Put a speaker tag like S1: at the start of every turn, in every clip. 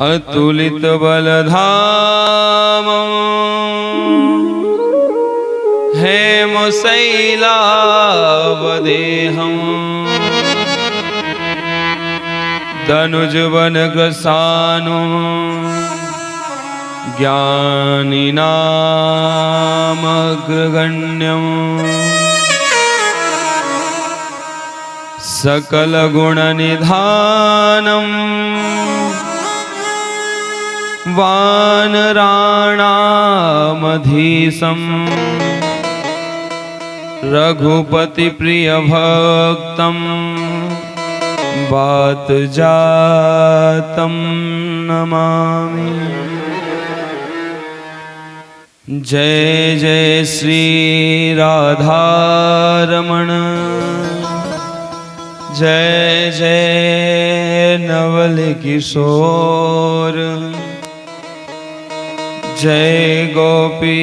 S1: अतुलित बलधामं हेमशैलावदेहम् दनुजवनग्रसानुं ज्ञानिनामग्रगण्यम् सकलगुणनिधानम् वानराणामधीशम् रघुपतिप्रियभक्तं वातजातं नमामि। जय जय श्री राधारमण, जय जय नवल किशोर, जय गोपी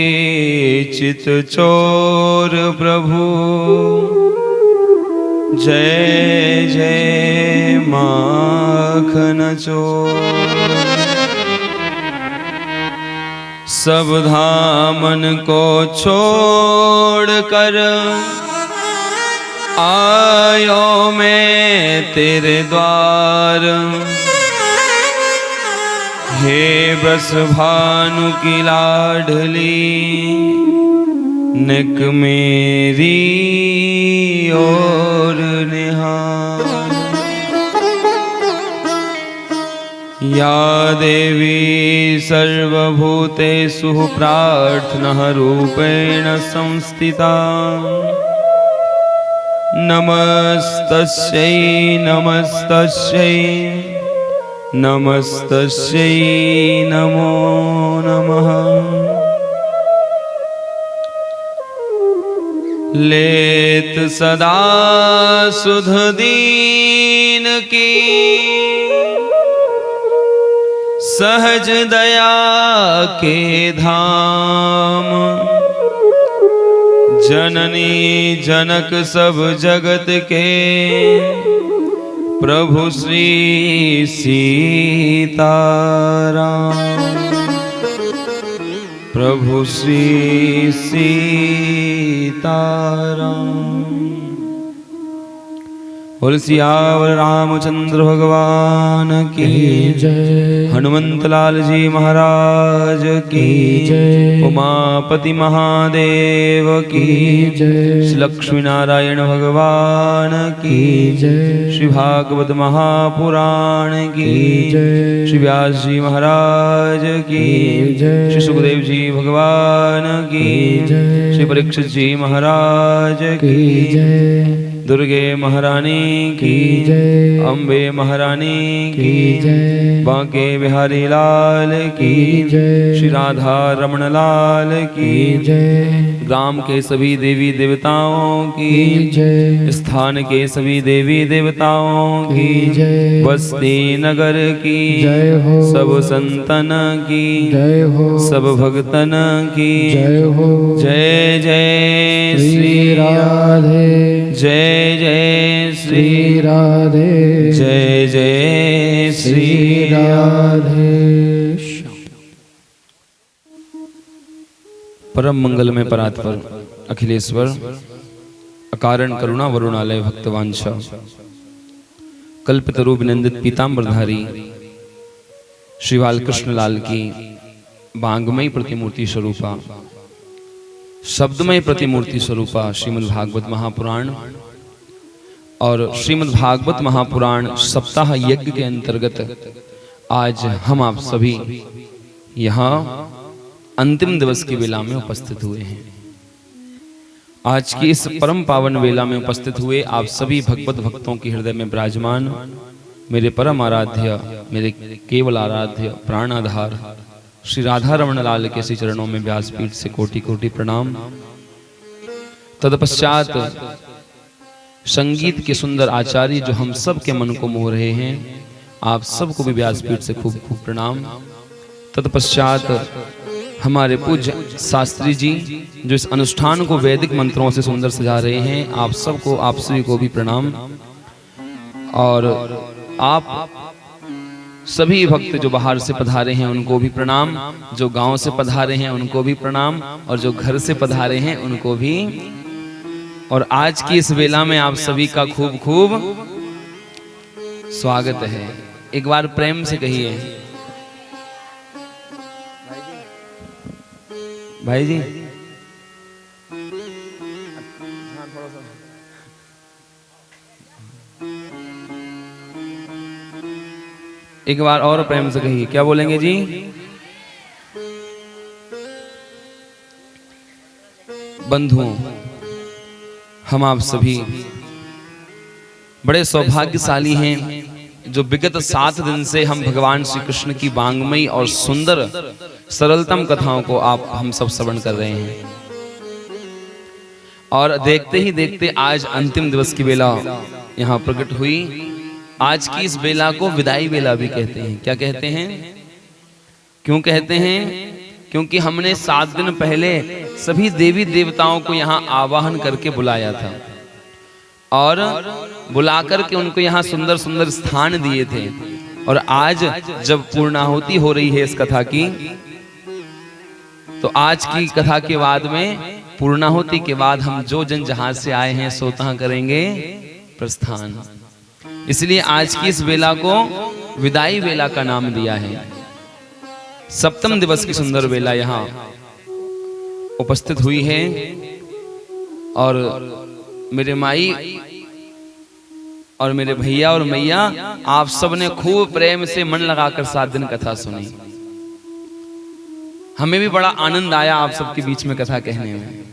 S1: चित चोर प्रभु, जय जय माखन चोर। सब धामन को छोड़ कर आयो मैं तेरे द्वार, हे बस भानु की लाडली निक मेरी और निहार। या देवी सर्वभूतेषु प्रार्थना रूपेण संस्थिता, नमस्तस्यै नमस्तस्यै नमस्तस्यै नमो नमः। लेत सदा सुध दीन की, सहज दया के धाम, जननी जनक सब जगत के प्रभु श्री सीताराम, प्रभु श्री सीताराम। बोल सियावर रामचंद्र भगवान की जय, हनुमंत लाल जी महाराज की जय, उमापति महादेव की जय, श्री लक्ष्मी नारायण भगवान की जय, श्री भागवत महापुराण की जय, श्री व्यास जी महाराज की जय, श्री सुखदेव जी भगवान की जय, श्री परीक्षित जी महाराज की जय, दुर्गे महारानी की जय, अम्बे महारानी की जय, बांके बिहारी लाल की जय, श्री राधा रमण लाल की जय, ग्राम के सभी देवी देवताओं की जय, स्थान के सभी देवी देवताओं की जय, बस्ती नगर की जय हो, सब संतन की जय हो, सब भक्तन की जय हो। जय जय श्री राधे, जय जय श्री राधे, जय जय श्री राधे। परम मंगल में परात्पर अखिलेश्वर, अकारण करुणा वरुणालय भक्तवांछा, कल्पतरु विनंदित पीताम्बरधारी श्री बालकृष्ण लाल की बांगमयी प्रतिमूर्ति स्वरूपा, शब्दमय प्रतिमूर्ति स्वरूपा श्रीमद् भागवत महापुराण और श्रीमद् भागवत महापुराण सप्ताह यज्ञ के अंतर्गत आज हम आप सभी यहाँ अंतिम दिवस की वेला में उपस्थित हुए हैं। आज की इस परम पावन वेला में उपस्थित हुए आप सभी भगवत भक्तों के हृदय में विराजमान मेरे परम आराध्य, मेरे केवल आराध्य प्राणाधार श्री राधा रमण लाल के श्री चरणों में व्यासपीठ से कोटि कोटि प्रणाम। तत्पश्चात संगीत के सुंदर आचार्य जो हम सब के मन को मोह रहे हैं, आप सबको भी व्यासपीठ से खूब खूब प्रणाम। तत्पश्चात हमारे पूज्य शास्त्री जी जो इस अनुष्ठान को वैदिक मंत्रों से सुंदर सजा रहे हैं, आप सबको, आप सभी को भी प्रणाम। और आप सभी भक्त जो बाहर से पधारे हैं उनको भी प्रणाम, जो गांव से पधारे हैं उनको भी प्रणाम, और जो घर से पधारे हैं उनको भी। और आज की इस वेला में आप सभी का खूब खूब स्वागत है। एक बार प्रेम से कहिए भाई जी। एक बार और प्रेम से कहिए, क्या बोलेंगे जी? बंधुओं, हम आप सभी बड़े सौभाग्यशाली हैं जो विगत 7 दिन से हम भगवान श्री कृष्ण की वांग्मयी और सुंदर सरलतम कथाओं को हम सब श्रवण कर रहे हैं। और देखते ही देखते आज अंतिम दिवस की बेला यहाँ प्रकट हुई। आज की इस बेला को विदाई बेला भी कहते हैं। क्या कहते हैं? क्यों कहते हैं? क्योंकि हमने 7 दिन पहले सभी देवी देवताओं को यहाँ आवाहन करके बुलाया था और बुलाकर के उनको यहाँ सुंदर सुंदर स्थान दिए थे। और आज जब पूर्णाहुति हो रही है इस कथा की, तो आज की कथा के बाद में पूर्णाहुति के बाद हम जो जन जहाज से आए हैं सोता करेंगे प्रस्थान। इसलिए आज की इस वेला को विदाई वेला का नाम दिया है। सप्तम दिवस की सुंदर वेला यहाँ उपस्थित हुई है। और मेरे माई और मेरे भैया और मैया, आप सब ने खूब प्रेम से मन लगाकर 7 दिन कथा सुनी। हमें भी बड़ा आनंद आया आप सबके बीच में कथा कहने में।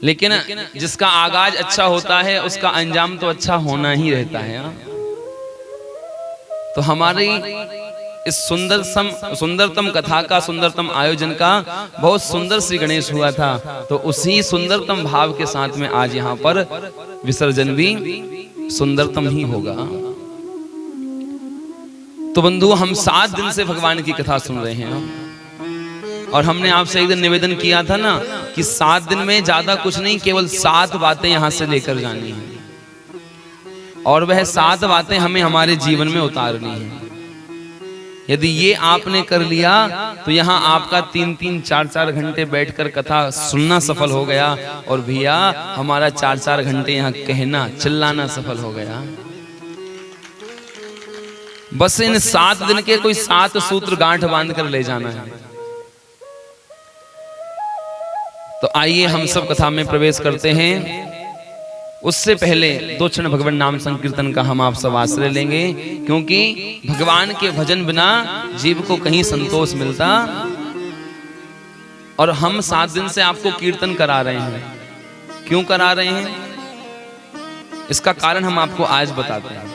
S1: लेकिन जिसका आगाज अच्छा होता है उसका अंजाम तो अच्छा होना ही रहता है। तो हमारी इस सुंदरतम कथा का, सुंदरतम आयोजन का बहुत सुंदर श्री गणेश हुआ था। तो उसी सुंदरतम भाव के साथ में आज यहाँ पर विसर्जन भी सुंदरतम ही होगा। तो बंधु, हम 7 दिन से भगवान की कथा सुन रहे हैं और हमने आपसे एक दिन निवेदन किया था ना कि 7 दिन में ज्यादा कुछ नहीं, केवल 7 बातें यहां से लेकर जानी है और वह 7 बातें हमें हमारे जीवन में उतारनी है। यदि ये आपने कर लिया तो यहाँ आपका 3-3, 4-4 घंटे बैठकर कथा सुनना सफल हो गया और भैया हमारा 4-4 घंटे यहाँ कहना चिल्लाना सफल हो गया। बस इन 7 दिन के कोई 7 सूत्र गांठ बांध कर ले जाना है। तो आइए हम सब कथा में प्रवेश करते हैं। उससे पहले 2 क्षण भगवान नाम संकीर्तन का हम आप सब आश्रय लेंगे, क्योंकि भगवान के भजन बिना जीव को कहीं संतोष मिलता। और हम 7 दिन से आपको कीर्तन करा रहे हैं। क्यों करा रहे हैं? इसका कारण हम आपको आज बताते हैं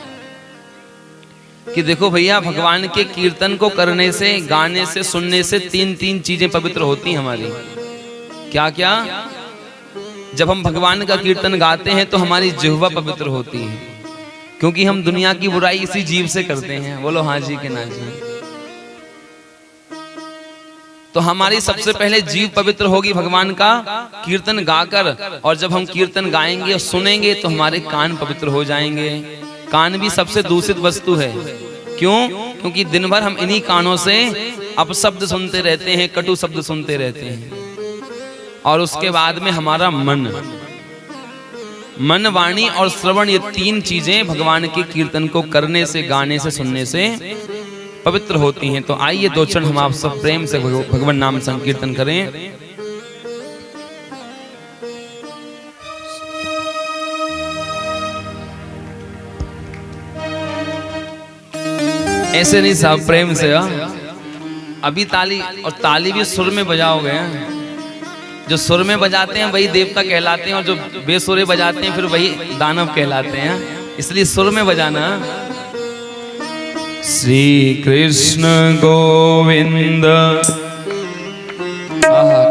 S1: कि देखो भैया, भगवान के कीर्तन को करने से, गाने से, सुनने से 3 चीजें पवित्र होती हैं हमारी। क्या क्या? जब हम भगवान का कीर्तन गाते हैं तो हमारी जिह्वा पवित्र होती है, क्योंकि हम दुनिया की बुराई इसी जीव से करते हैं। बोलो हाँ जी के ना जी। तो हमारी सबसे पहले जीव पवित्र होगी भगवान का कीर्तन गाकर। और जब हम कीर्तन गाएंगे और सुनेंगे तो हमारे कान पवित्र हो जाएंगे। कान भी सबसे दूषित वस्तु है। क्यों? क्योंकि दिन भर हम इन्हीं कानों से अपशब्द सुनते रहते हैं, कटु शब्द सुनते रहते हैं। और उसके बाद में हमारा मन, वाणी और श्रवण, ये 3 चीजें भगवान के कीर्तन को करने से, गाने से, सुनने से पवित्र होती हैं। तो आइए 2 क्षण हम आप सब प्रेम से भगवान नाम संकीर्तन करें। ऐसे नहीं साहब, प्रेम से। अभी ताली, और ताली भी सुर में बजाओगे। जो सुर में बजाते हैं वही देवता कहलाते हैं और जो बेसुरे बजाते हैं फिर वही दानव कहलाते हैं। इसलिए सुर में बजाना। श्री कृष्ण गोविंद।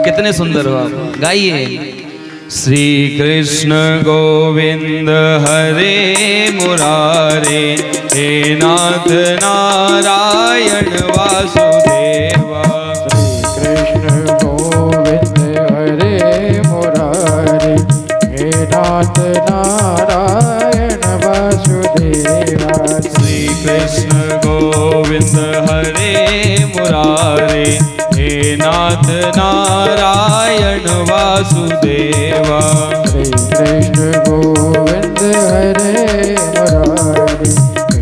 S1: कितने सुंदर हो आप, गाइए। श्री कृष्ण गोविंद हरे मुरारे, हे नाथ नारायण वासुदेवा।
S2: श्री कृष्ण गोविंद हरे मुरारे, हे नाथ नारायण वासुदेवा।
S1: श्री कृष्ण गोविंद हरे मुरारे, हे नाथ नारायण वासुदेवा।
S2: श्री कृष्ण गोविंद हरे मुरारी,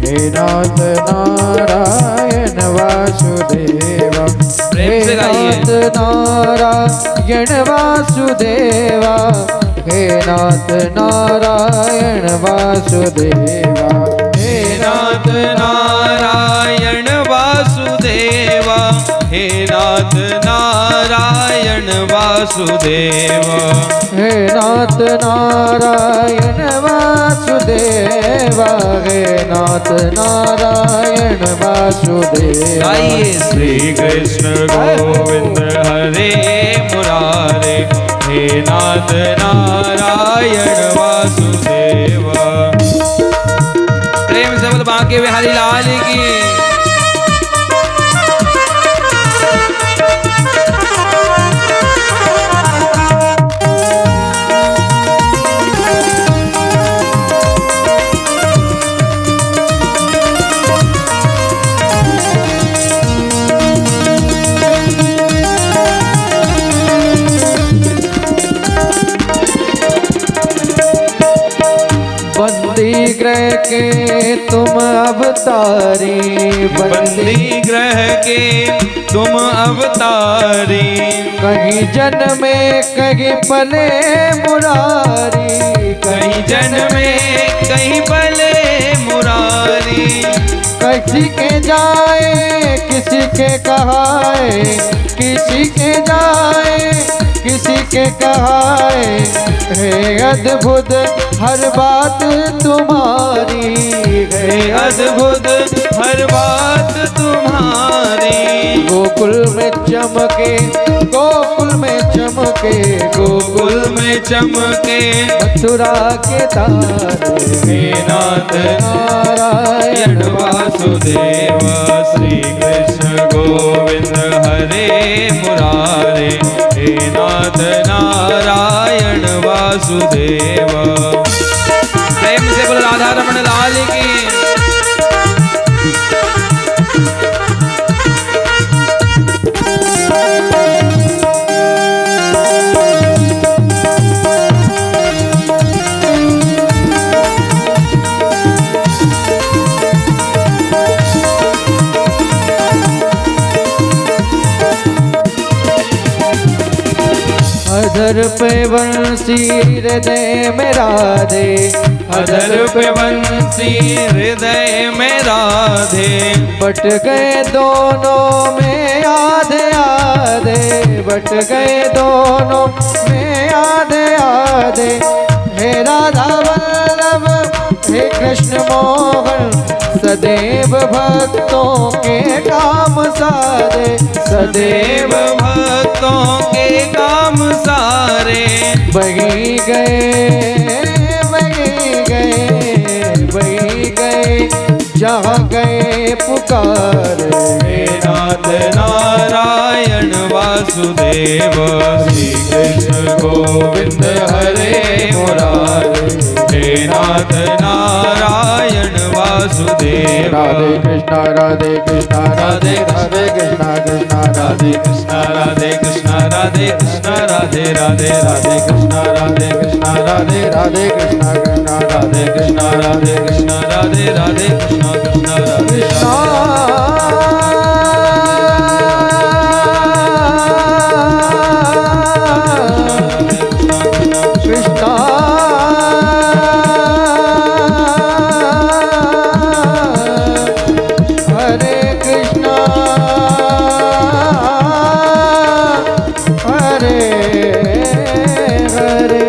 S2: हे नाथ नारायण वासुदेवा।
S1: प्रेम से गाइए।
S2: नाथ नारायण वासुदेवा, हे नाथ नारायण वासुदेवा।
S1: हे नाथ नारायण वासुदेवा, हे नाथ नारायण वासुदेवा।
S2: हे नाथ नारायण वासुदेवा, हे नाथ नारायण वासुदेवा।
S1: गाइए। श्री कृष्ण गोविंद हरे मुरारे, हे नाथ नारायण वासुदेवा। प्रेम से बोल बांके बिहारी लाल की।
S2: बंदी ग्रह के तुम अवतारी,
S1: बंदी ग्रह के तुम अवतारी,
S2: कहीं जन्मे कहीं पले मुरारी,
S1: कहीं जन्मे कहीं पले मुरारी।
S2: किसी के जाए किसी के कहाए, किसी के जाए किसी के कहाए, हे अद्भुत हर बात तुम्हारी,
S1: हे अद्भुत हर बात तुम्हारी।
S2: गोकुल में चमके गोकुल में चमके,
S1: गोकुल में चमके
S2: मथुरा के तारे,
S1: हे नाथ नारायण वासुदेवा। श्री कृष्ण गोविंद हरे मुरारे, हे नाथ नारायण वासुदेवा। प्रेम से बोल राधा रमण लाल की।
S2: अधर पे बंसी हृदय में राधे,
S1: अधर पे बंसी हृदय में राधे,
S2: बट गए दोनों में आधे आधे, बट गए दोनों में आधे आधे। हे राधा वल्लभ हे कृष्ण मोहन, सदैव भक्तों के काम सारे,
S1: सदैव भक्तों के काम सारे।
S2: बही गए बही गए बही गए, जहाँ गए पुकार,
S1: हे नाथ नारायण वासुदेव। श्री कृष्ण गोविंद हरे मुरारे, हे नाथ नारायण वासुदेव।
S2: राधे कृष्णा राधे कृष्णा राधे राधे कृष्णा कृष्णा राधे
S1: कृष्णा राधे कृष्णा राधे कृष्णा राधे राधे राधे कृष्णा राधे कृष्णा राधे
S2: राधे कृष्णा कृष्णा
S1: राधे कृष्णा राधे कृष्णा राधे राधे कृष्णा कृष्णा राधे
S2: कृष्णा। कृष्णा हरे कृष्णा हरे हरे।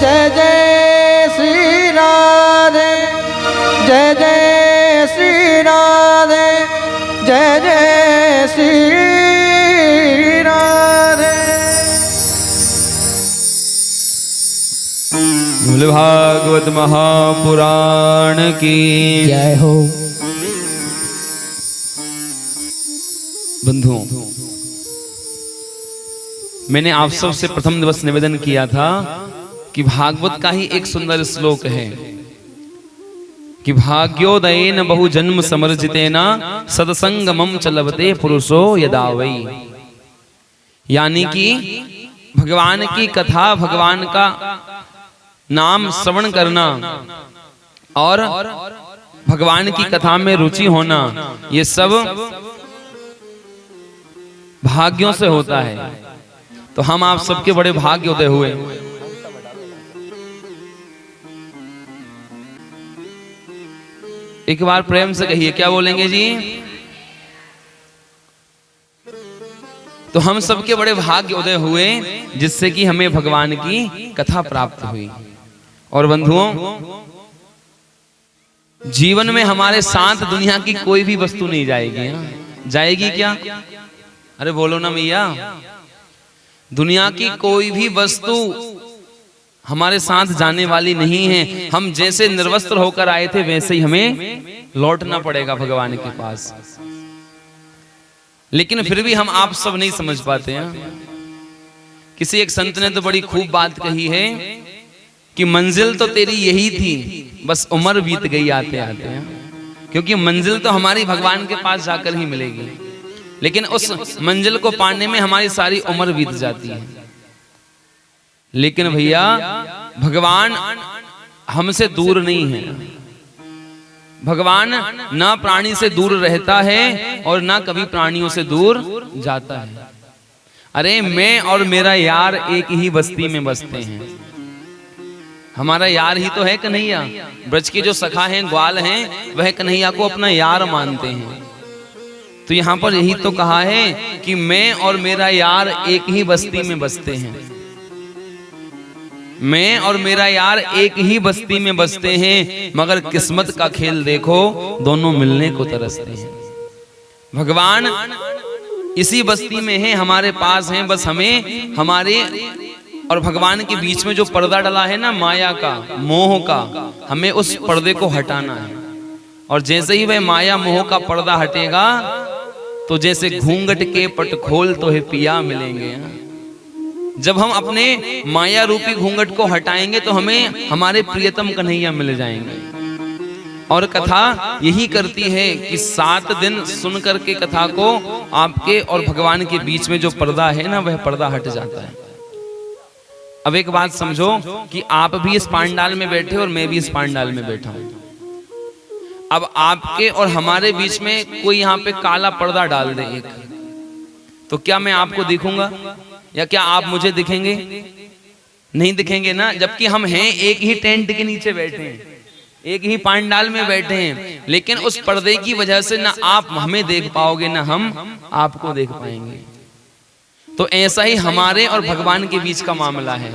S2: जय जय श्री राधे, जय जय श्री राधे, जय जय श्री राधे।
S1: बोल भागवत महापुराण की
S2: जय हो।
S1: बंधुओं, मैंने आप सब से प्रथम दिवस निवेदन किया था कि भागवत का ही एक सुंदर श्लोक है कि भाग्योदयेन बहु जन्म समर्जितेन सत्संगमं च लभते पुरुषो यदा वै। यानी कि भगवान की कथा, भगवान का नाम श्रवण करना और भगवान की कथा में रुचि होना, ये सब भाग्यों से होता है। तो हम आप सबके बड़े भाग्य उदय हुए। एक बार प्रेम से कहिए, क्या बोलेंगे जी? तो हम सबके बड़े भाग्य उदय हुए जिससे कि हमें भगवान की कथा प्राप्त हुई। और बंधुओं, जीवन में हमारे साथ दुनिया की कोई भी वस्तु नहीं जाएगी। जाएगी क्या? अरे बोलो ना भैया। दुनिया की कोई भी वस्तु हमारे साथ जाने वाली नहीं है। हम जैसे निर्वस्त्र होकर आए थे वैसे ही हमें लौटना पड़ेगा भगवान के पास। लेकिन फिर भी हम आप सब नहीं समझ पाते हैं। किसी एक संत ने तो बड़ी खूब बात कही है कि मंजिल तो तेरी यही थी, बस उम्र बीत गई आते आते हैं। क्योंकि मंजिल तो हमारी भगवान के पास जाकर ही मिलेगी, लेकिन उस मंजिल को पाने में हमारी सारी उम्र बीत जाती है। लेकिन भैया, भगवान हमसे दूर नहीं है। भगवान ना प्राणी से दूर रहता है और ना कभी प्राणियों से दूर जाता है। अरे मैं और मेरा यार एक ही बस्ती में बसते हैं। हमारा यार ही तो है कन्हैया। ब्रज के जो सखा हैं, ग्वाल हैं, वह कन्हैया को अपना यार मानते हैं। तो यहाँ पर यही तो कहा है कि मैं और मेरा यार एक ही बस्ती में बसते हैं। मैं और मेरा यार एक ही बस्ती में बसते हैं, मगर किस्मत का खेल देखो, दोनों मिलने को तरसते हैं। भगवान इसी बस्ती में है, हमारे पास हैं। बस हमें हमारे और भगवान के बीच में जो पर्दा डला है ना, माया का, मोह का, हमें उस पर्दे को हटाना है। और जैसे ही वह माया मोह का पर्दा हटेगा तो जैसे घूंघट के पट खोल तो है पिया मिलेंगे। जब हम अपने माया रूपी घूंघट को हटाएंगे तो हमें हमारे प्रियतम कन्हैया मिल जाएंगे। और कथा यही करती है कि 7 दिन सुन करके कथा को आपके और भगवान के बीच में जो पर्दा है ना, वह पर्दा हट जाता है। अब एक बात समझो कि आप भी इस पांडाल में बैठे और मैं भी इस पांडाल में बैठा हूं। अब आपके और हमारे बीच में कोई यहाँ पे काला पर्दा डाल दे एक, तो क्या मैं आपको दिखूंगा या क्या आप मुझे दिखेंगे? नहीं दिखेंगे ना। जबकि हम हैं एक ही टेंट के नीचे बैठे हैं, एक ही पांडाल में बैठे हैं, लेकिन उस पर्दे की वजह से ना आप हमें देख पाओगे ना हम आपको देख पाएंगे। तो ऐसा ही हमारे और भगवान के बीच का मामला है।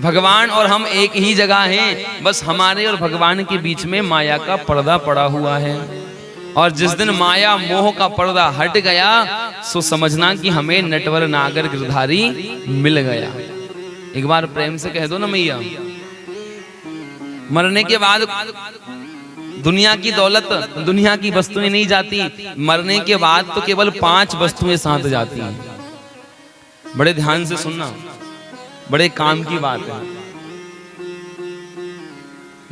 S1: भगवान और हम एक ही जगह हैं, बस हमारे और भगवान के बीच में माया का पर्दा पड़ा हुआ है। और जिस दिन माया मोह का पर्दा हट गया, सो समझना कि हमें नटवर नागर गिरधारी मिल गया। एक बार प्रेम से कह दो ना मैया। मरने के बाद दुनिया की दौलत, दुनिया की वस्तुएं नहीं जाती। मरने के बाद तो केवल 5 वस्तुएं साथ जाती हैं। बड़े ध्यान से सुनना, बड़े काम की बात है।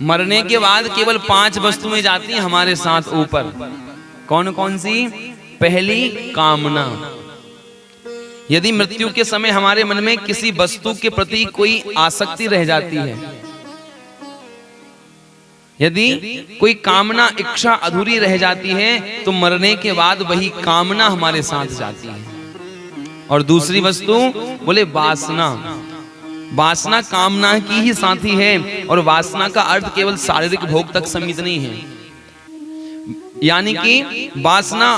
S1: मरने के बाद केवल 5 वस्तुएं जाती हैं हमारे साथ ऊपर। कौन कौन सी? पहली, कामना। यदि मृत्यु के समय हमारे मन में किसी वस्तु के प्रति कोई आसक्ति रह जाती है, यदि कोई कामना, इच्छा अधूरी रह जाती है, तो मरने के बाद वही कामना हमारे साथ जाती है। और दूसरी वस्तु बोले वासना। वासना कामना की ही साथी है। और वासना का अर्थ केवल शारीरिक भोग तक सीमित नहीं है। यानी कि वासना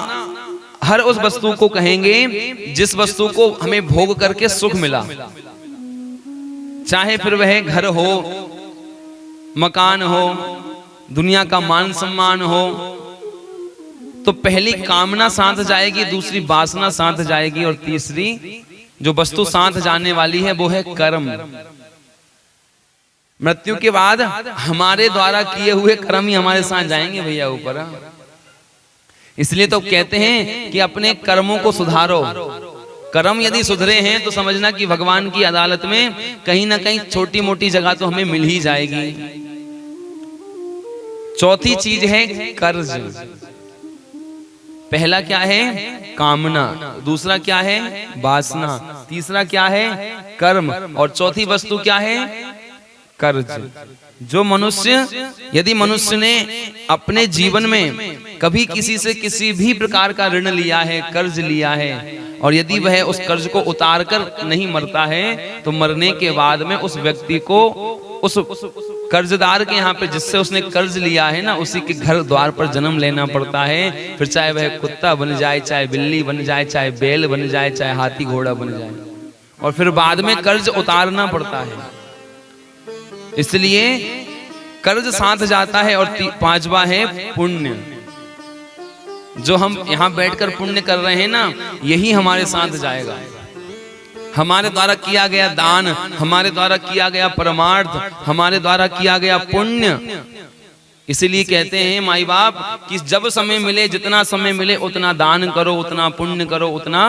S1: हर उस वस्तु को कहेंगे जिस वस्तु को हमें भोग करके सुख मिला, चाहे फिर वह घर हो, मकान हो, दुनिया का मान सम्मान हो। तो पहली कामना साथ जाएगी, दूसरी वासना साथ जाएगी, और तीसरी जो वस्तु साथ जाने वाली है वो है कर्म। मृत्यु के बाद हमारे द्वारा किए हुए कर्म ही हमारे साथ जाएंगे भैया ऊपर। इसलिए तो कहते हैं कि अपने कर्मों को सुधारो, कर्म यदि सुधरे हैं तो समझना कि भगवान की अदालत में कहीं ना कहीं छोटी मोटी जगह तो हमें मिल ही जाएगी। चौथी चीज है कर्ज। पहला क्या है? कामना। दूसरा क्या है? वासना। तीसरा क्या है? कर्म। और चौथी वस्तु क्या है? कर्ज। जो मनुष्य, यदि मनुष्य ने अपने जीवन में कभी किसी से किसी भी प्रकार का ऋण लिया है, कर्ज लिया है, और यदि वह उस कर्ज को उतार कर नहीं मरता है, तो मरने के बाद में उस व्यक्ति को उस कर्जदार के यहाँ पे जिससे उसने कर्ज लिया है ना, उसी के घर द्वार पर जन्म लेना पड़ता है। फिर चाहे वह कुत्ता बन जाए, चाहे बिल्ली बन जाए, चाहे बैल बन जाए, चाहे हाथी घोड़ा बन जाए, और फिर बाद में कर्ज उतारना पड़ता है। इसलिए कर्ज साथ जाता है। और पांचवा है पुण्य। जो हम यहाँ बैठकर पुण्य कर रहे हैं ना, यही हमारे साथ जाएगा। हमारे द्वारा किया गया दान, हमारे द्वारा किया गया परमार्थ, हमारे द्वारा किया गया पुण्य। इसीलिए कहते हैं माई बाप कि जब समय मिले, जितना समय मिले उतना दान करो, उतना पुण्य करो, उतना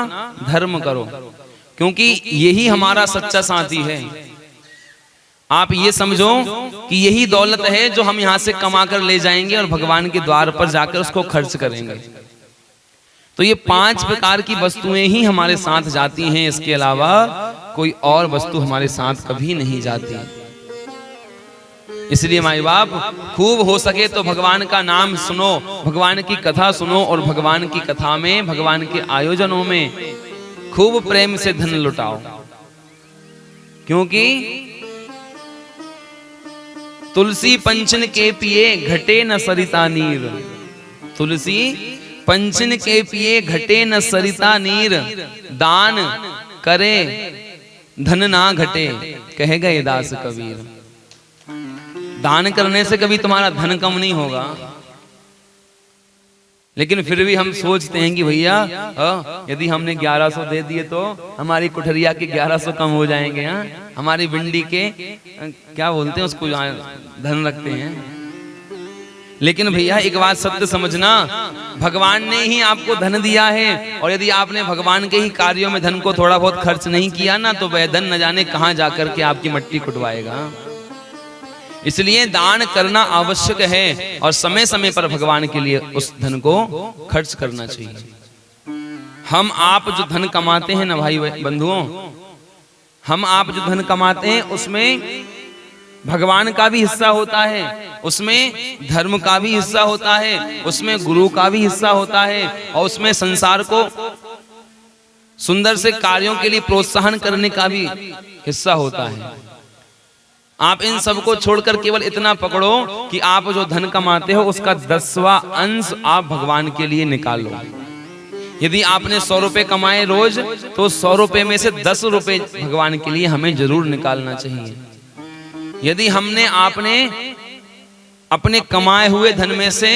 S1: धर्म करो, क्योंकि यही हमारा सच्चा साथी है। आप ये समझो कि यही दौलत है जो हम यहाँ से कमा कर ले जाएंगे और भगवान के द्वार पर जाकर उसको खर्च करेंगे। तो ये 5 प्रकार की वस्तुएं ही हमारे साथ जाती हैं, इसके अलावा कोई और वस्तु हमारे साथ कभी नहीं जाती। इसलिए माई बाप खूब हो सके तो भगवान का नाम सुनो, भगवान की कथा सुनो, और भगवान की कथा में, भगवान के आयोजनों में खूब प्रेम से धन लुटाओ। क्योंकि तुलसी पंचन के पिए घटे न सरिता नीर। तुलसी पंचन के पिए घटे न सरिता नीर, दान करे धन ना घटे, कहे गए दास कबीर। दान करने से कभी तुम्हारा धन कम नहीं होगा, लेकिन फिर भी हम सोचते हैं कि भैया यदि हमने 1100 दे दिए तो हमारी कुठरिया के 1100 कम हो जाएंगे। हमारी भिंडी के क्या बोलते हैं उसको, धन रखते हैं। लेकिन भैया एक बात सत्य समझना, भगवान ने ही आपको धन दिया है, और यदि आपने भगवान के ही कार्यों में धन को थोड़ा बहुत खर्च नहीं किया ना, तो वह धन न जाने कहां जाकर के आपकी मट्टी कुटवाएगा। इसलिए दान करना आवश्यक है, और समय समय पर भगवान के लिए उस धन को खर्च करना चाहिए। हम आप जो धन कमाते हैं ना भाई बंधुओं, हम आप जो धन कमाते हैं उसमें भगवान का भी हिस्सा होता है, उसमें धर्म का भी हिस्सा होता है, उसमें गुरु का भी हिस्सा होता है, और उसमें संसार को सुंदर से कार्यों के लिए प्रोत्साहन करने का भी हिस्सा होता है। आप इन सबको छोड़कर केवल इतना पकड़ो कि आप जो धन कमाते हो उसका 10वां अंश आप भगवान के लिए निकालो। यदि आपने 100 रुपए कमाए रोज, तो 100 रुपए में से 10 रुपए भगवान के लिए हमें जरूर निकालना चाहिए। यदि आपने अपने कमाए हुए धन में से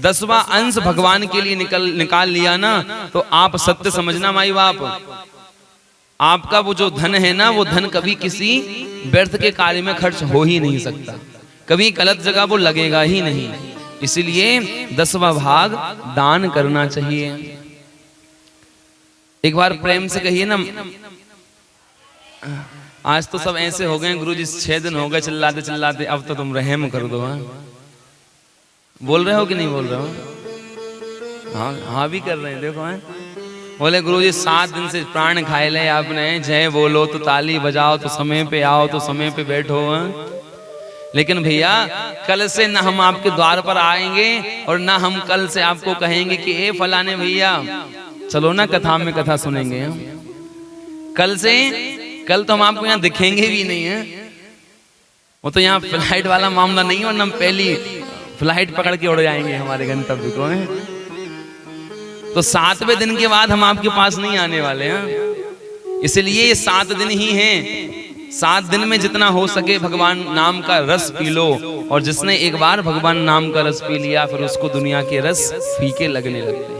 S1: 10वां अंश भगवान के लिए निकाल लिया ना, तो आप सत्य समझना माई बाप, आपका वो जो धन है ना, वो धन कभी किसी व्यर्थ के कार्य में खर्च हो ही नहीं सकता, कभी गलत जगह वो लगेगा ही नहीं। इसलिए 10वां भाग दान करना चाहिए। एक बार प्रेम से कहिए ना, आज तो सब ऐसे हो गए गुरुजी, 6 दिन हो गए चिल्लाते चिल्लाते, अब तो तुम रहम कर दो। बोल रहे हो कि नहीं बोल रहे हो? हाँ भी कर रहे हैं, देखो बोले गुरुजी 7 दिन से प्राण खाए ले आपने, जय बोलो तो ताली बजाओ तो समय पे आओ तो समय पे बैठो। लेकिन भैया कल से ना हम आपके द्वार पर आएंगे, और ना हम कल से आपको कहेंगे कि ए फलाने भैया चलो ना कथा में कथा सुनेंगे। कल तो हम आपको यहाँ दिखेंगे भी नहीं है। वो तो यहाँ फ्लाइट वाला मामला नहीं, और हम पहली फ्लाइट पकड़ के उड़ जाएंगे हमारे गंतव्य को। तो 7वें दिन के बाद हम आपके पास नहीं आने वाले हैं। इसलिए ये 7 दिन ही हैं। 7 दिन में जितना हो सके भगवान नाम का रस पी लो, और जिसने एक बार भगवान नाम का रस पी लिया, फिर उसको दुनिया के रस फीके लगने लगते हैं।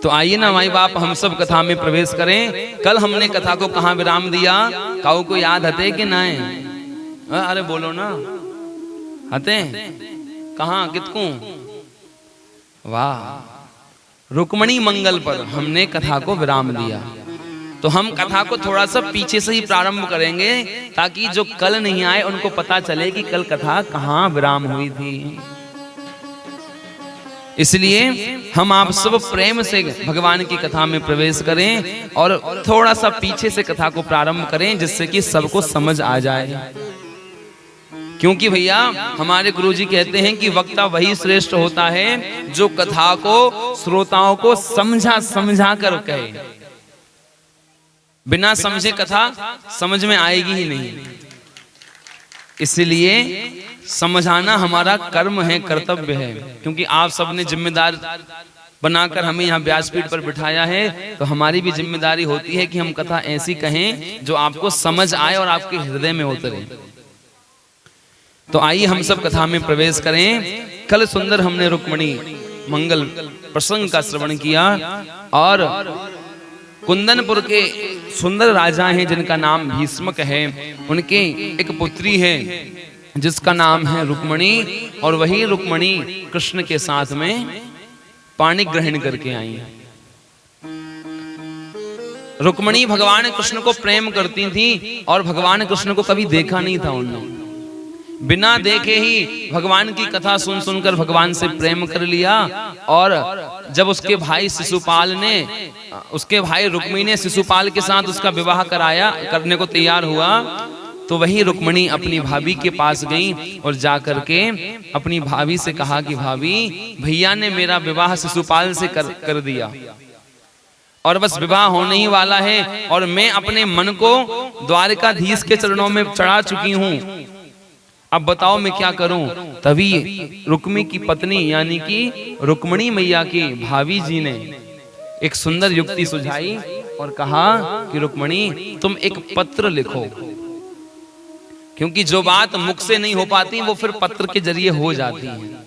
S1: तो आइए ना माई बाप, हम सब कथा में प्रवेश करें। कल हमने कथा को कहाँ विराम दिया, काऊ को याद हते कि ना? अरे बोलो ना, हते कहाँ कितकू? वाह, रुक्मणी मंगल पर हमने कथा को विराम दिया। तो हम कथा को थोड़ा सा पीछे से ही प्रारंभ करेंगे ताकि जो कल नहीं आए उनको पता चले कि कल कथा कहाँ विराम हुई थी। इसलिए हम आप सब प्रेम से भगवान की कथा में प्रवेश करें और थोड़ा सा पीछे से कथा को प्रारंभ करें जिससे कि सबको समझ आ जाए। क्योंकि भैया हमारे गुरुजी कहते हैं कि वक्ता वही श्रेष्ठ होता है जो कथा को श्रोताओं को समझा समझा कर कहे। बिना समझे कथा समझ में आएगी ही नहीं। इसलिए समझाना हमारा कर्म है, कर्तव्य है। क्योंकि आप सबने जिम्मेदार बनाकर हमें यहाँ व्यासपीठ पर बिठाया है, तो हमारी भी जिम्मेदारी होती है कि हम कथा ऐसी कहें जो आपको समझ आए और आपके हृदय में उतरे। तो आइए हम सब कथा में प्रवेश करें। कल सुंदर हमने रुक्मणी मंगल प्रसंग का श्रवण किया और कुंदनपुर के सुंदर राजा हैं जिनका नाम भीष्मक है, उनके एक पुत्री है जिसका नाम है रुक्मणी, और वही रुक्मणी कृष्ण के साथ में पाणी ग्रहण करके आई। रुक्मणी भगवान कृष्ण को प्रेम करती थी और भगवान कृष्ण को कभी देखा नहीं था उन्होंने। बिना देखे ही भगवान की कथा सुन सुनकर भगवान से प्रेम कर लिया। और जब उसके भाई शिशुपाल ने, उसके भाई रुक्मी ने शिशुपाल के साथ उसका विवाह करने को तैयार हुआ, तो वही रुक्मणी अपनी भाभी के पास गई और जा करके अपनी भाभी से कहा कि भाभी, भैया ने मेरा विवाह शिशुपाल से कर दिया और बस विवाह होने ही वाला है और मैं अपने मन को द्वारकाधीश के चरणों में चढ़ा चुकी हूँ। अब बताओ मैं क्या करूं। तभी रुक्मी की पत्नी यानी कि रुक्मणी मैया की भाभी जी ने एक सुंदर युक्ति सुझाई और कहा कि रुक्मणी तुम एक पत्र लिखो, क्योंकि जो बात मुख से नहीं हो पाती वो फिर पत्र के जरिए हो जाती है।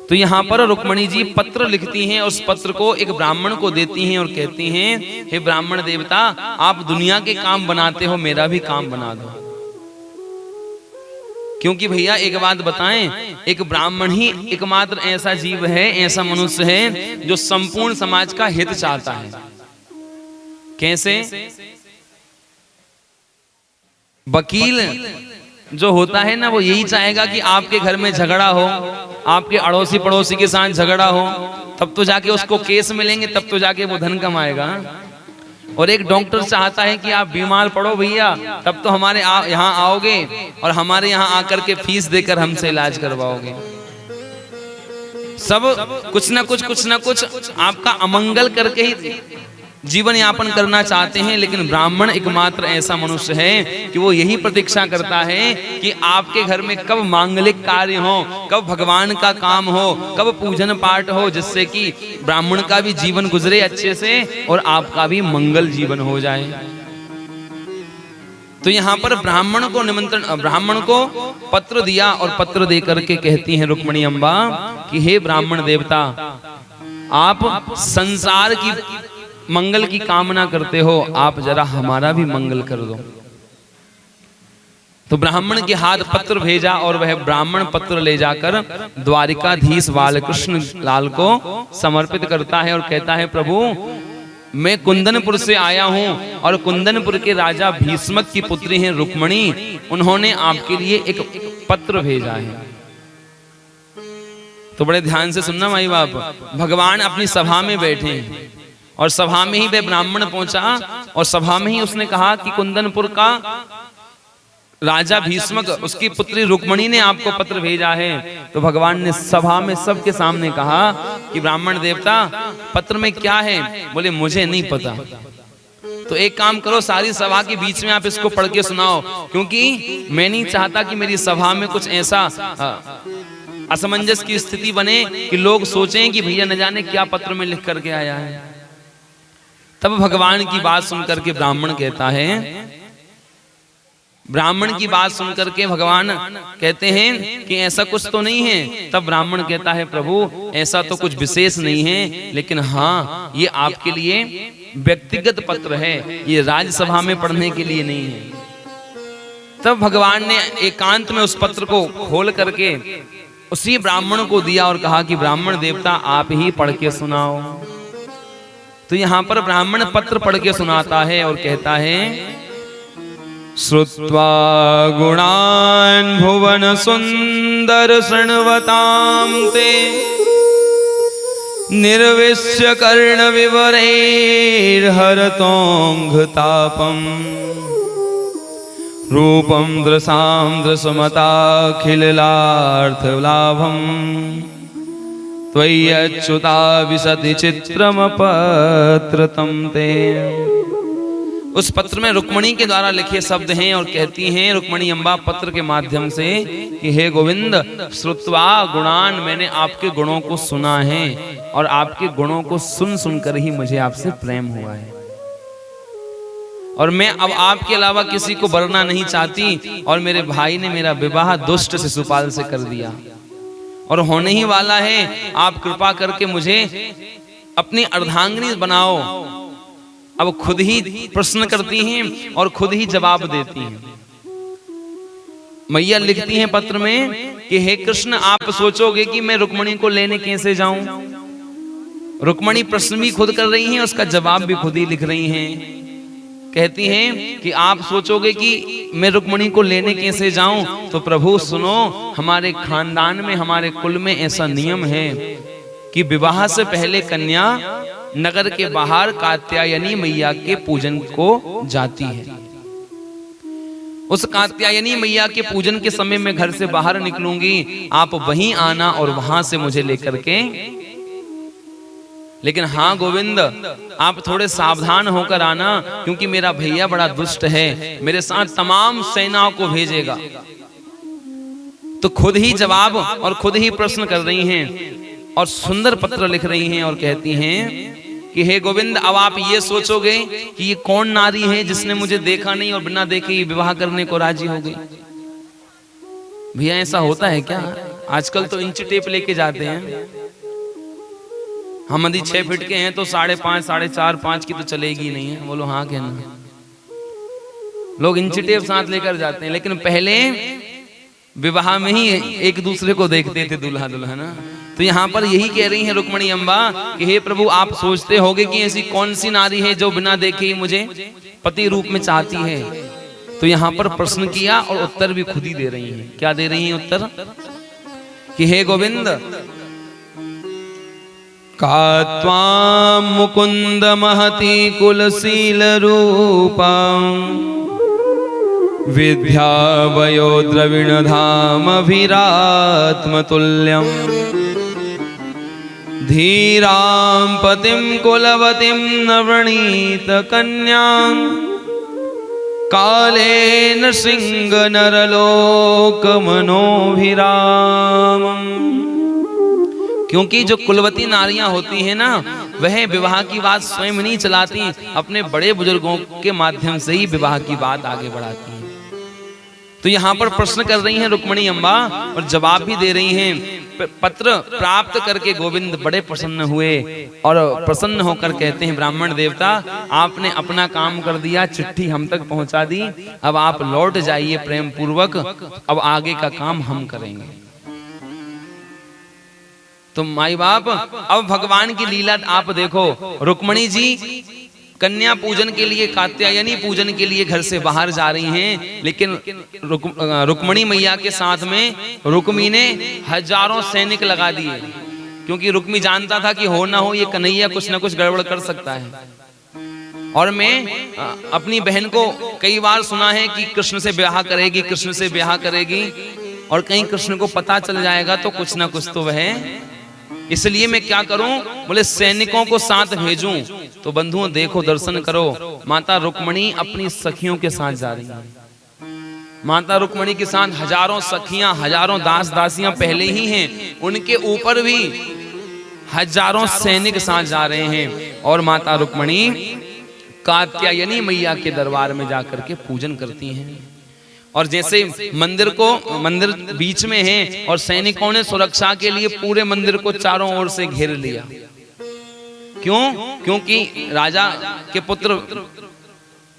S1: तो यहाँ पर रुक्मणी जी पत्र लिखती हैं, उस पत्र को एक ब्राह्मण को देती हैं और कहती हैं, हे ब्राह्मण देवता, आप दुनिया के काम बनाते हो, मेरा भी काम बना दो। क्योंकि भैया एक बात बताएं, एक ब्राह्मण ही एकमात्र ऐसा जीव है, ऐसा मनुष्य है जो संपूर्ण समाज का हित चाहता है। कैसे? वकील जो होता है ना, वो यही चाहेगा कि आपके घर में झगड़ा हो, आपके अड़ोसी पड़ोसी के साथ झगड़ा हो, तब तो जाके उसको केस मिलेंगे, तब तो जाके वो धन कमाएगा। और एक डॉक्टर चाहता है कि आप बीमार पड़ो भैया, तब तो हमारे यहाँ आओगे और हमारे यहाँ आकर के फीस देकर हमसे इलाज करवाओगे। सब कुछ ना कुछ आपका अमंगल करके ही जीवन यापन करना चाहते हैं। लेकिन ब्राह्मण एकमात्र ऐसा मनुष्य है कि वो यही प्रतीक्षा करता है कि आपके घर में कब मांगलिक कार्य हो, कब भगवान का काम हो, कब पूजन पाठ हो, जिससे कि ब्राह्मण का भी जीवन गुजरे अच्छे से और आपका भी मंगल जीवन हो जाए। तो यहाँ पर ब्राह्मण को निमंत्रण, ब्राह्मण को पत्र दिया और पत्र दे करके कहती हैं रुक्मणी अम्बा कि हे ब्राह्मण देवता, आप संसार की मंगल की कामना करते हो, आप जरा हमारा भी मंगल कर दो। तो ब्राह्मण के हाथ पत्र भेजा और वह ब्राह्मण पत्र ले जाकर द्वारिकाधीश बालकृष्ण लाल को समर्पित करता है और कहता है, प्रभु मैं कुंदनपुर से आया हूं और कुंदनपुर के राजा भीष्मक की पुत्री हैं रुक्मणी, उन्होंने आपके लिए एक पत्र भेजा है। तो बड़े ध्यान से सुनना माई बाप, भगवान अपनी सभा में बैठे और सभा में ही वह ब्राह्मण पहुंचा और सभा में ही उसने कहा कि कुंदनपुर का राजा भीष्मक, उसकी पुत्री रुक्मणी ने आपको पत्र भेजा है। तो भगवान ने सभा में सबके सामने कहा कि ब्राह्मण देवता, पत्र में क्या है? बोले मुझे नहीं पता। तो एक काम करो, सारी सभा के बीच में आप इसको पढ़ के सुनाओ, क्योंकि मैं नहीं चाहता कि मेरी सभा में कुछ ऐसा असमंजस की स्थिति बने कि लोग सोचें कि भैया न जाने क्या पत्र में लिख करके आया है। तब भगवान की बात सुनकर के ब्राह्मण कहता है, ब्राह्मण की बात सुनकर के भगवान कहते हैं कि ऐसा कुछ तो नहीं है। तब ब्राह्मण कहता है, प्रभु ऐसा तो कुछ विशेष नहीं है, लेकिन हाँ ये आपके लिए व्यक्तिगत पत्र है, ये राज्यसभा में पढ़ने के लिए नहीं है। तब भगवान ने एकांत में उस पत्र को खोल करके उसी ब्राह्मण को दिया और कहा कि ब्राह्मण देवता आप ही पढ़ के सुनाओ। तो यहां पर ब्राह्मण पत्र पढ़ के सुनाता है और कहता है, श्रुत्वा गुणान् भुवन सुंदर शृण्वतां ते निर्विश्य कर्ण विवरैर्हरतोऽङ्घतापम् रूपं दृशां दृशमताखिलार्थलाभम् त्वय्यच्युता विशति चित्रमपत्रतं ते। उस पत्र में रुक्मणी के द्वारा लिखे शब्द हैं और कहती हैं रुक्मणी अम्बा पत्र के माध्यम से कि हे गोविंद, श्रुत्वा गुणान, मैंने आपके गुणों को सुना है और आपके गुणों को सुन सुनकर ही मुझे आपसे प्रेम हुआ है और मैं अब आपके अलावा किसी को वरना नहीं चाहती। और मेरे भाई ने मेरा विवाह दुष्ट शिशुपाल से कर दिया और होने ही वाला है। आप कृपा करके मुझे अपनी अर्धांगिनी बनाओ। अब खुद ही प्रश्न करती हैं और खुद ही जवाब देती हैं। मैया लिखती हैं पत्र में कि हे कृष्ण, आप सोचोगे कि मैं रुक्मणी को लेने कैसे जाऊं। रुक्मणी प्रश्न भी खुद कर रही हैं, उसका जवाब भी खुद ही लिख रही हैं। कहती हैं कि आप सोचोगे कि मैं रुक्मणी को लेने कैसे जाऊं, तो प्रभु सुनो, हमारे खानदान में, हमारे कुल में ऐसा नियम है कि विवाह से पहले कन्या नगर के बाहर कात्यायनी मैया के पूजन को जाती है। उस कात्यायनी मैया के पूजन के समय मैं घर से बाहर निकलूंगी, आप वहीं आना और वहां से मुझे लेकर के। लेकिन हाँ गोविंद, आप थोड़े सावधान होकर आना, क्योंकि मेरा भैया बड़ा दुष्ट है, मेरे साथ तमाम सेनाओं को भेजेगा। तो खुद ही जवाब और खुद ही प्रश्न कर रही हैं और सुंदर पत्र लिख रही हैं और कहती हैं कि हे गोविंद, अब आप ये सोचोगे कि ये कौन नारी है जिसने मुझे देखा नहीं और बिना देखे ही विवाह करने को राजी हो गई। भैया ऐसा होता है क्या? आजकल तो इंच टेप लेके जाते हैं। हम यदि 6 फीट के हैं तो 5.5, 4.5, 5 की तो चलेगी नहीं है। बोलो हाँ कहना। लोग इंच टेप साथ लेकर जाते हैं, लेकिन पहले विवाह में ही एक दूसरे को देखते थे दूल्हा दुल्हन। तो यहाँ पर यही कह रही है रुक्मणी अम्बा कि हे प्रभु, आप सोचते होगे कि ऐसी कौन सी नारी है जो बिना देखे ही मुझे पति रूप में चाहती है। तो यहाँ पर प्रश्न किया और उत्तर भी खुद ही दे रही हैं। क्या दे रही हैं उत्तर? कि हे गोविंद, का त्वां मुकुंद महती कुलशील रूपं विद्या वयो द्रविण धाम अभिरात्मतुल्यं धीरां पतिं कुलवतीं नवनीत कन्यां कालेन सिंह नरलोक मनोभिरामम्। क्योंकि जो कुलवती नारियां होती हैं ना, वह विवाह की बात स्वयं नहीं चलाती, अपने बड़े बुजुर्गों के माध्यम से ही विवाह की बात आगे बढ़ाती हैं। तो यहाँ पर प्रश्न कर रही हैं रुक्मणी अम्बा और जवाब भी दे रही हैं। पत्र प्राप्त करके गोविंद बड़े प्रसन्न हुए और प्रसन्न होकर कहते हैं, ब्राह्मण देवता, आपने अपना काम कर दिया, चिट्ठी हम तक पहुंचा दी, अब आप लौट जाइए प्रेम पूर्वक, अब आगे का काम हम करेंगे। तो माई बाप, अब भगवान की लीला आप देखो। रुक्मणी जी कन्या पूजन के लिए, कात्यायनी पूजन के लिए घर से बाहर जा रही हैं, लेकिन रुक्मणी मैया के साथ में रुक्मी ने हजारों सैनिक लगा दिए, क्योंकि रुक्मी जानता था कि हो ना हो ये कन्हैया कुछ ना कुछ गड़बड़ कर सकता है। और मैं अपनी बहन को कई बार सुना है कि कृष्ण से ब्याह करेगी, कृष्ण से ब्याह करेगी, और कहीं कृष्ण को पता चल जाएगा तो कुछ ना कुछ तो वह, इसलिए मैं क्या करूं, बोले सैनिकों को साथ भेजूं। तो बंधुओं देखो, दर्शन करो, माता रुक्मणी अपनी सखियों के साथ जा रही हैं। माता रुक्मणी के साथ हजारों सखियां, हजारों दास दासियां पहले ही हैं, उनके ऊपर भी हजारों सैनिक साथ जा रहे हैं। और माता रुक्मणी कात्यायनी मैया के दरबार में जाकर के पूजन करती हैं। और जैसे मंदिर बीच में है और सैनिकों ने सुरक्षा के लिए पूरे मंदिर को चारों ओर से घेर लिया। क्यों? क्योंकि राजा के पुत्र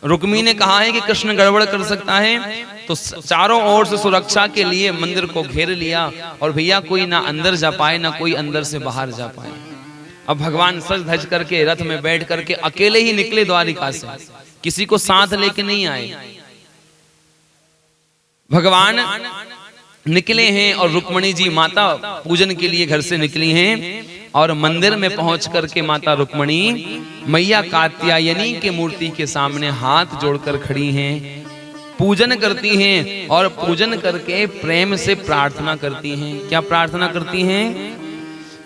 S1: रुक्मी ने कहा है कि कृष्ण गड़बड़ कर सकता है, तो चारों ओर से सुरक्षा के लिए मंदिर को घेर लिया और भैया कोई ना अंदर जा पाए ना कोई अंदर से बाहर जा पाए। अब भगवान सज धज करके रथ में बैठ करके अकेले ही निकले द्वारिका से, किसी को साथ लेके नहीं आए। भगवान निकले हैं और रुक्मिणी जी माता पूजन के लिए घर से निकली हैं और मंदिर में पहुंच करके माता रुक्मिणी मैया कात्यायनी के मूर्ति के सामने हाथ जोड़कर खड़ी हैं, पूजन करती हैं और पूजन करके प्रेम से प्रार्थना करती हैं। क्या प्रार्थना करती हैं?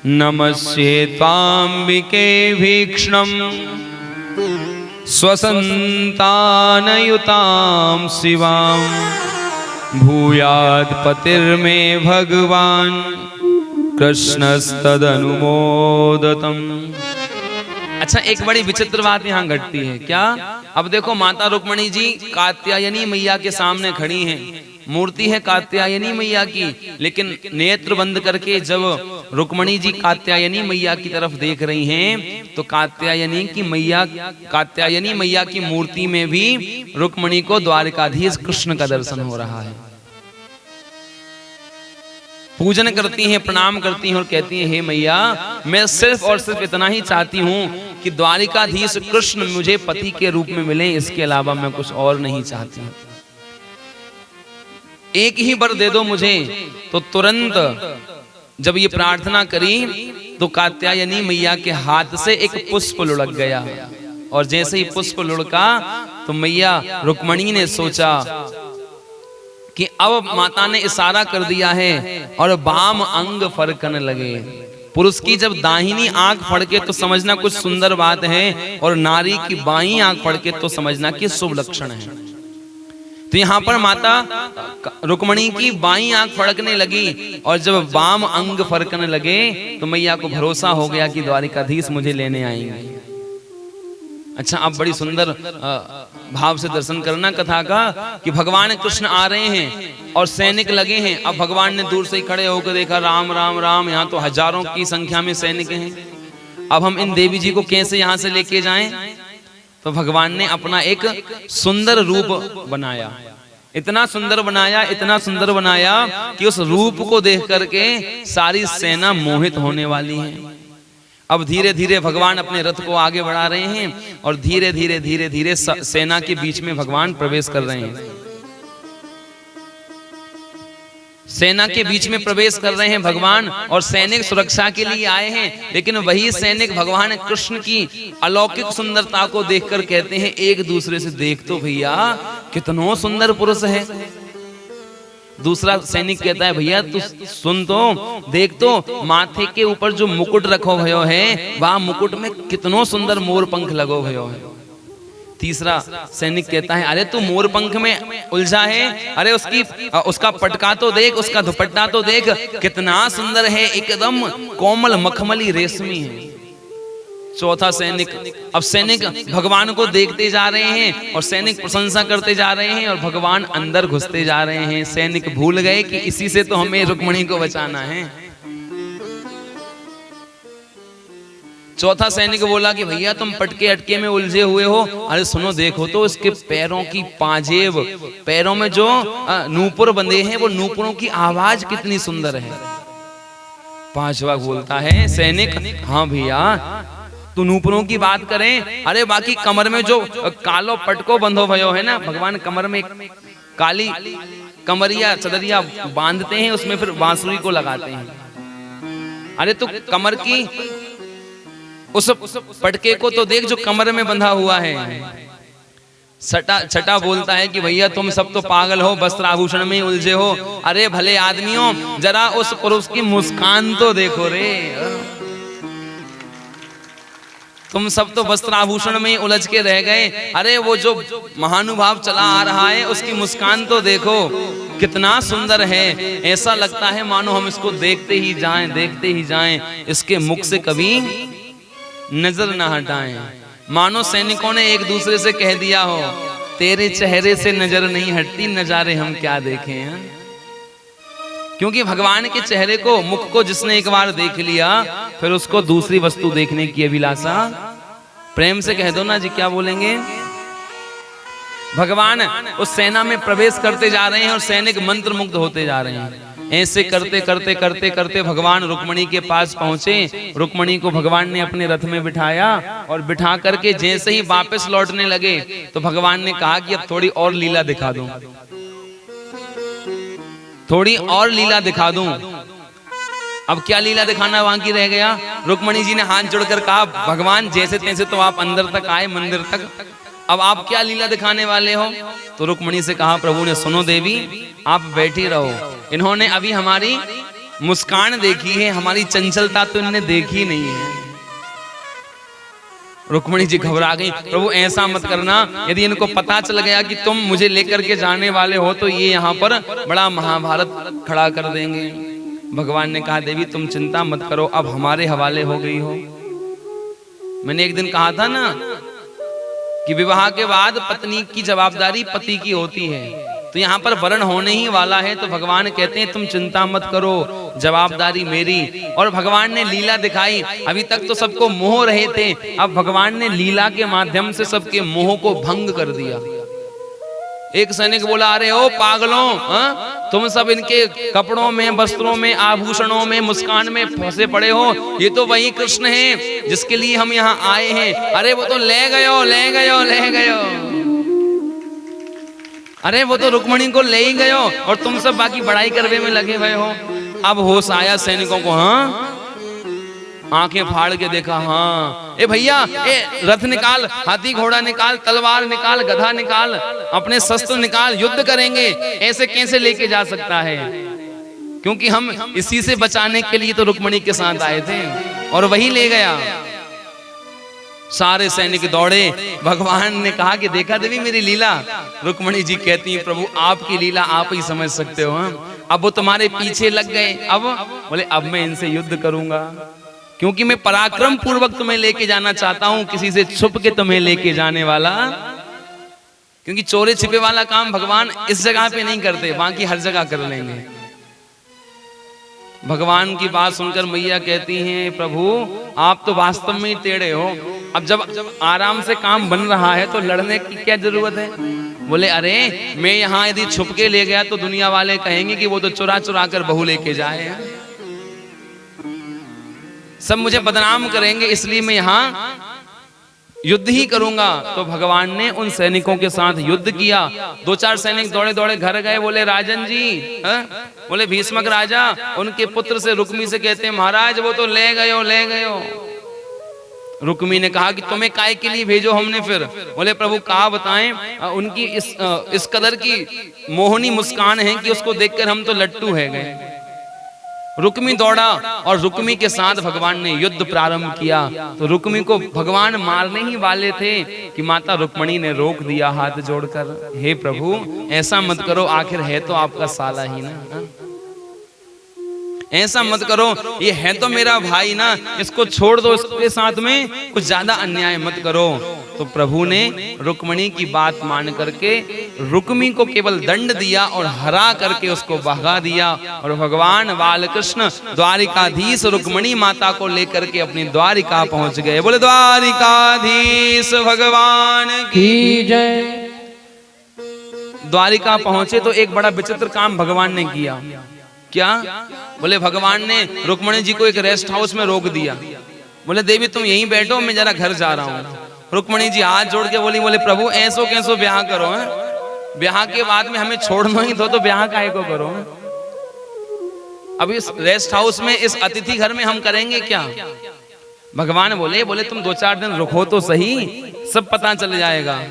S1: नमस्ये त्वाम्बिके भीक्ष्णं स्वसंतानयुतां शिवां भूयात् पतिर्मे भगवान कृष्णस्तदनुमोदतम्। अच्छा, एक बड़ी विचित्र बात यहाँ घटती है। क्या? अब देखो माता रुक्मिणी जी कात्यायनी मैया के सामने खड़ी हैं, मूर्ति है कात्यायनी मैया की, लेकिन नेत्र बंद करके जब रुक्मिणी जी कात्यायनी मैया की तरफ देख रही हैं तो कात्यायनी मैया की मूर्ति में भी रुक्मिणी को द्वारिकाधीश कृष्ण का दर्शन हो रहा है। पूजन करती हैं, प्रणाम करती हैं और कहती हैं, हे मैया, मैं सिर्फ और सिर्फ इतना ही चाहती हूँ कि द्वारिकाधीश कृष्ण मुझे पति के रूप में मिले, इसके अलावा मैं कुछ और नहीं चाहती। एक ही वर दे दो मुझे। तो तुरंत जब ये प्रार्थना करी तो कात्यायनी मैया के हाथ से एक पुष्प लुढ़क गया और जैसे ही पुष्प लुढ़का तो मैया रुक्मिणी ने सोचा कि अब माता ने इशारा कर दिया है और वाम अंग फड़कने लगे। पुरुष की जब दाहिनी आंख फड़के तो समझना कुछ सुंदर बात है और नारी की बाईं आंख फड़के तो समझना कि शुभ लक्षण है। तो यहाँ पर माता रुक्मिणी की बाईं आंख फड़कने लगी और जब वाम अंग फड़कने लगे तो मैया को भरोसा हो गया कि द्वारिकाधीश मुझे लेने आएंगे। अच्छा, अब बड़ी सुंदर भाव से दर्शन करना कथा का कि भगवान कृष्ण आ रहे हैं और सैनिक लगे हैं। अब भगवान ने दूर से ही खड़े होकर देखा, राम राम राम, यहाँ तो हजारों की संख्या में सैनिक हैं। अब हम इन देवी जी को कैसे यहाँ से लेके जाएं? तो भगवान ने अपना एक सुंदर रूप बनाया, इतना सुंदर बनाया कि उस रूप को देख करके सारी सेना मोहित होने वाली है। अब धीरे धीरे भगवान अपने रथ को आगे बढ़ा रहे हैं और धीरे धीरे सेना के बीच में भगवान प्रवेश कर रहे हैं। सेना के बीच में प्रवेश कर रहे हैं भगवान और सैनिक सुरक्षा के लिए आए हैं, लेकिन वही सैनिक भगवान कृष्ण की अलौकिक सुंदरता को देखकर कहते हैं एक दूसरे से, देख तो भैया कितना सुंदर पुरुष है। दूसरा सैनिक कहता है, भैया तू सुन तो, देख तो माथे के ऊपर जो मुकुट रखो भयो है वह मुकुट में कितना सुंदर मोर पंख लगो भयो है। तीसरा सैनिक कहता है, अरे तू मोर पंख में उलझा है, अरे उसका पटका तो देख, उसका दुपट्टा तो देख, कितना सुंदर है, एकदम कोमल मखमली रेशमी है। चौथा सैनिक, अब सैनिक भगवान को देखते जा रहे हैं और सैनिक प्रशंसा करते जा रहे हैं और भगवान अंदर घुसते जा रहे हैं। सैनिक भूल गए कि इसी से तो हमें रुक्मिणी को बचाना है। चौथा सैनिक बोला कि भैया तुम पटके अटके में उलझे हुए हो, अरे सुनो देखो तो इसके पैरों की पाजेब, पैरों में जो नूपुर बंधे हैं वो नूपुरों की आवाज कितनी सुंदर है। पांचवा बोलता है सैनिक, हाँ भैया तू नूपुरों की बात करें, अरे बाकी कमर में जो कालो पटको बंधो भयो है ना, भगवान कमर में काली कमरिया चदरिया बांधते हैं, उसमें फिर बांसुरी को लगाते हैं। अरे तू कमर की उस पटके को तो देख जो कमर में बंधा हुआ है। छठा बोलता है कि भैया तुम सब तो पागल हो, वस्त्र आभूषण में उलझे हो, अरे भले आदमियों जरा उस पुरुष की मुस्कान तो देखो रे, तुम सब तो वस्त्र आभूषण में उलझ के रह गए, अरे वो जो महानुभाव चला आ रहा है उसकी मुस्कान तो देखो कितना सुंदर है। ऐसा लगता है मानो हम इसको देखते ही जाएं, इसके मुख से कभी नजर ना हटाएं। मानो सैनिकों ने एक दूसरे से कह दिया हो, तेरे चेहरे से नजर नहीं हटती, नजारे हम क्या देखें हैं। क्योंकि भगवान के चेहरे को, मुख को जिसने एक बार देख लिया फिर उसको दूसरी वस्तु देखने की अभिलाषा, प्रेम से कह दो ना जी, क्या बोलेंगे? भगवान उस सेना में प्रवेश करते जा रहे हैं और सैनिक मंत्र मुग्ध होते जा रहे हैं। ऐसे करते करते करते करते भगवान रुक्मणी के पास पहुंचे। रुक्मणी को भगवान ने अपने रथ में बिठाया और बिठा करके जैसे ही वापस लौटने लगे तो भगवान ने कहा कि अब थोड़ी और लीला दिखा दूं, थोड़ी और लीला दिखा दूं। अब क्या लीला दिखाना बाकी रह गया? रुक्मणी जी ने हाथ जोड़कर कहा, भगवान जैसे तैसे तो आप अंदर तक आए, मंदिर तक, अब आप क्या लीला दिखाने वाले हो? तो रुक्मणी से कहा प्रभु ने, सुनो देवी आप बैठी रहो, इन्होंने अभी हमारी मुस्कान देखी है, हमारी चंचलता तो इन्होंने देखी नहीं है। रुक्मणी जी घबरा गई, प्रभु ऐसा मत करना, यदि इनको पता चल गया कि तुम मुझे लेकर के जाने वाले हो तो ये यहाँ पर बड़ा महाभारत खड़ा कर देंगे। भगवान ने कहा, देवी तुम चिंता मत करो, अब हमारे हवाले हो गई हो। मैंने एक दिन कहा था ना कि विवाह के बाद पत्नी की जवाबदारी पति की होती है, तो यहाँ पर वरण होने ही वाला है, तो भगवान कहते हैं तुम चिंता मत करो, जवाबदारी मेरी। और भगवान ने लीला दिखाई। अभी तक तो सबको मोह रहे थे, अब भगवान ने लीला के माध्यम से सबके मोह को भंग कर दिया। एक सैनिक बोला, अरे ओ पागलों, तुम सब इनके कपड़ों में, वस्त्रों में, आभूषणों में, मुस्कान में फंसे पड़े हो, ये तो वही कृष्ण हैं जिसके लिए हम यहाँ आए हैं। अरे वो तो ले गयो, ले गयो, ले गयो, अरे वो तो रुक्मणी को ले ही गयो और तुम सब बाकी बड़ाई करने में लगे हुए हो। अब होश आया सैनिकों को, हाँ, आंखें फाड़ के देखा, हाँ ए भैया, ए रथ निकाल, हाथी घोड़ा निकाल, तलवार निकाल, गधा निकाल, अपने शस्त्र निकाल, युद्ध करेंगे। ऐसे कैसे लेके जा सकता है? क्योंकि हम इसी से बचाने के लिए तो रुक्मणी के साथ आए थे और वही ले गया। सारे सैनिक दौड़े। भगवान ने कहा कि देखा देवी मेरी लीला? रुक्मणी जी कहती हैं, प्रभु आपकी लीला आप ही समझ सकते हो। अब वो तुम्हारे पीछे लग गए, अब बोले अब मैं इनसे युद्ध करूंगा, क्योंकि मैं पराक्रम पूर्वक तुम्हें लेके जाना चाहता हूं, किसी से छुप के तुम्हें लेके जाने वाला, क्योंकि चोरी छिपे वाला काम भगवान इस जगह पे नहीं करते, बाकी हर जगह कर लेंगे। भगवान की बात सुनकर मैया कहती हैं, प्रभु आप तो वास्तव में ही टेढ़े हो, अब जब आराम से काम बन रहा है तो लड़ने की क्या जरूरत है? बोले अरे मैं यहाँ यदि छुप के ले गया तो दुनिया वाले कहेंगे कि वो तो चुरा चुरा कर बहू लेके जाए हैं, सब मुझे बदनाम करेंगे, इसलिए मैं यहाँ युद्ध ही करूंगा। तो भगवान ने उन सैनिकों के साथ युद्ध किया। 2-4 सैनिक दौड़े दौड़े घर गए, बोले राजन जी, बोले भीष्मक राजा उनके पुत्र से रुक्मी से कहते हैं, महाराज वो तो ले गयो, ले गयो। रुक्मी ने कहा कि तुम्हें काय के लिए भेजो हमने फिर? बोले प्रभु कहा बताएं, उनकी इस कदर की मोहनी मुस्कान है कि उसको देखकर हम तो लट्टू है गए। रुक्मी दौड़ा और रुक्मी के साथ भगवान ने युद्ध प्रारंभ किया। तो रुक्मी को भगवान मारने ही वाले थे कि माता रुक्मणी ने रोक दिया हाथ जोड़कर, हे प्रभु ऐसा मत करो, आखिर है तो आपका साला ही ना, ऐसा मत करो, ये है तो मेरा भाई ना, इसको छोड़ दो, इसके साथ में कुछ ज्यादा अन्याय मत करो। तो प्रभु ने रुक्मणी की बात मान करके रुक्मी को केवल दंड दिया और हरा करके उसको भगा दिया। और भगवान बालकृष्ण द्वारिकाधीश रुक्मणी माता को लेकर के अपनी द्वारिका पहुंच गए। बोले द्वारिकाधीश भगवान की जय। द्वारिका पहुंचे तो एक बड़ा विचित्र काम भगवान ने किया। क्या? बोले भगवान ने रुक्मणी जी को एक रेस्ट हाउस में रोक दिया। बोले देवी तुम यहीं बैठो, मैं जरा घर जा रहा हूँ। रुक्मणी जी हाथ जोड़ के बोली, बोले प्रभु ऐसो कैसो ब्याह करो है? ब्याह के बाद में हमें छोड़ना ही तो ब्याह काहे को करो? अब इस रेस्ट हाउस में, इस अतिथि घर में हम करेंगे क्या? भगवान बोले तुम 2-4 दिन रुको तो सही, सब पता चल जाएगा।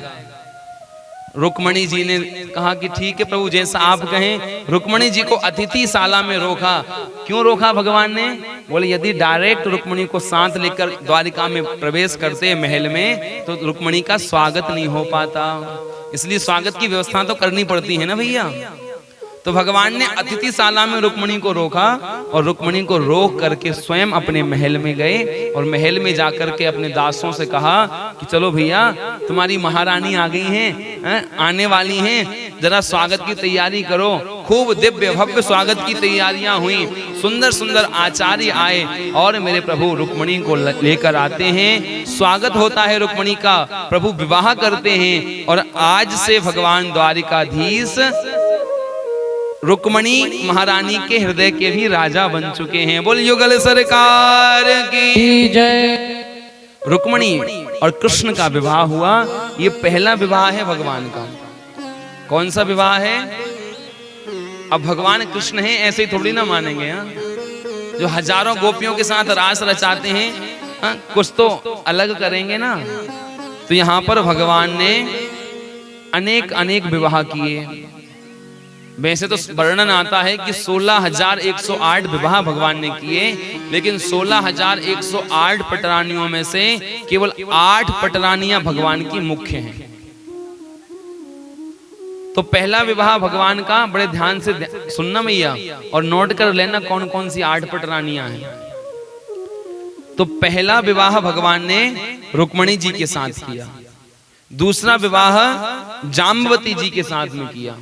S1: रुक्मणी जी ने कहा कि ठीक है प्रभु जैसा आप कहें। रुक्मणी जी को अतिथिशाला में रोका। क्यों रोका भगवान ने? बोले यदि डायरेक्ट रुक्मणी को साथ लेकर द्वारिका में प्रवेश करते महल में तो रुक्मणी का स्वागत नहीं हो पाता, इसलिए स्वागत की व्यवस्था तो करनी पड़ती है ना भैया। तो भगवान ने अतिथिशाला में रुक्मणी को रोका और रुक्मणी को रोक करके स्वयं अपने महल में गए और महल में जाकर के अपने दासों से कहा कि चलो भैया तुम्हारी महारानी आ गई हैं, आने वाली हैं, जरा स्वागत की तैयारी करो। खूब दिव्य भव्य स्वागत की तैयारियां हुई, सुंदर सुंदर आचार्य आए और मेरे प्रभु रुक्मिणी को लेकर आते हैं। स्वागत होता है रुक्मिणी का, प्रभु विवाह करते हैं और आज से भगवान द्वारिकाधीश रुक्मिणी महारानी के हृदय के भी राजा बन चुके हैं। बोल युगल सरकार की जय। रुक्मिणी और कृष्ण का विवाह हुआ, ये पहला विवाह है भगवान का। कौन सा विवाह है? अब भगवान कृष्ण हैं ऐसे ही थोड़ी ना मानेंगे, जो हजारों गोपियों के साथ रास रचाते हैं, कुछ तो अलग करेंगे ना। तो यहां पर भगवान ने अनेक अनेक विवाह किए। वैसे तो वर्णन आता है कि 16,108 विवाह भगवान ने किए, लेकिन 16,108 पटरानियों में से केवल 8 पटरानियां भगवान की मुख्य हैं। तो पहला विवाह भगवान का बड़े ध्यान से सुनना मैया और नोट कर लेना कौन कौन सी 8 पटरानियां हैं। तो पहला विवाह भगवान ने रुक्मिणी जी के साथ किया, दूसरा विवाह जाम्बवती जी के साथ में किया,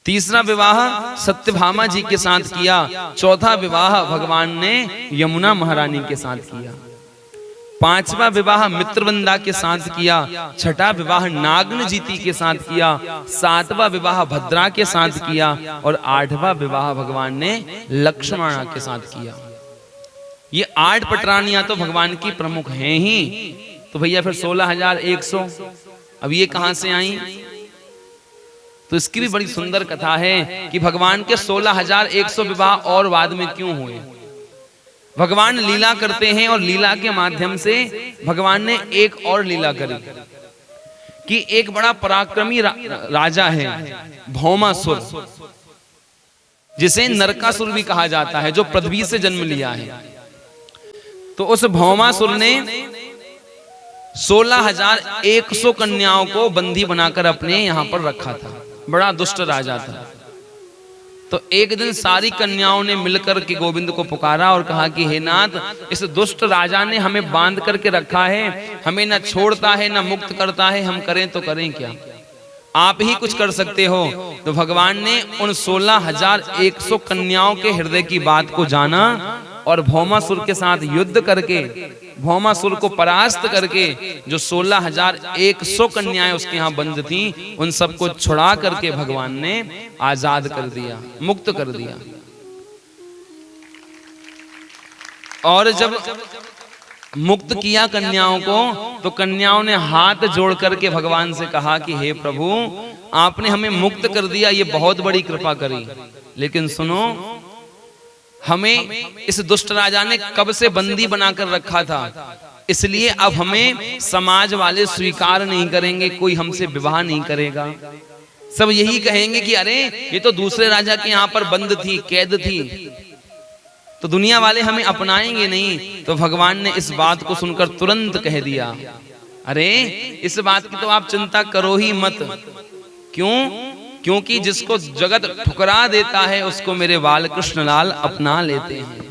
S1: तीसरा विवाह सत्यभामा जी के साथ किया, चौथा विवाह भगवान ने यमुना महारानी के साथ किया, पांचवा विवाह मित्रवृंदा के साथ किया, छठा विवाह नागन जीती के साथ किया, सातवां विवाह भद्रा के साथ किया और आठवां विवाह भगवान ने लक्ष्मणा के साथ किया। ये 8 पटरानियां तो भगवान की प्रमुख हैं ही। तो भैया फिर 16,100 अब ये कहां से आई? तो इसकी भी बड़ी सुंदर कथा है कि भगवान के 16,100 विवाह और बाद में क्यों हुए। भगवान लीला करते हैं और लीला के माध्यम से भगवान ने एक और लीला करी कि एक बड़ा पराक्रमी राजा है भौमासुर, जिसे नरकासुर भी कहा जाता है, जो पृथ्वी से जन्म लिया है। तो उस भौमासुर ने 16,100 कन्याओं को बंदी बनाकर अपने यहां पर रखा था। बड़ा दुष्ट राजा था। तो एक दिन सारी कन्याओं ने मिलकर के गोविंद को पुकारा और कहा कि हे नाथ, इस दुष्ट राजा ने हमें बांध करके रखा है, हमें न छोड़ता है न मुक्त करता है, हम करें तो करें क्या? आप ही कुछ कर सकते हो। तो भगवान ने उन 16,100 कन्याओं के हृदय की बात को जाना और भौमासुर के साथ युद्ध करके, भौमासुर को परास्त करके, जो 16,100 कन्याएं उसके यहाँ बंद थीं, उन सबको छुड़ा करके भगवान ने आजाद कर दिया, मुक्त कर दिया। और जब मुक्त किया कन्याओं को, तो कन्याओं ने हाथ जोड़ करके भगवान से कहा कि हे प्रभु, आपने हमें मुक्त कर दिया, ये बहुत बड़ी कृपा करी, लेकिन सुनो, हमें इस दुष्ट राजा ने कब से बंदी बनाकर रखा था, इसलिए अब हमें समाज वाले स्वीकार नहीं करेंगे, कोई हमसे विवाह नहीं करेगा। सब यही कहेंगे कि अरे ये तो दूसरे राजा के यहाँ पर बंद थी, कैद थी, तो दुनिया वाले हमें अपनाएंगे नहीं। तो भगवान ने इस बात को सुनकर तुरंत कह दिया, अरे इस बात की तो आप चिंता करो ही मत। क्यों? क्योंकि जिसको जगत ठुकरा देता है उसको मेरे बाल कृष्णलाल अपना लेते हैं।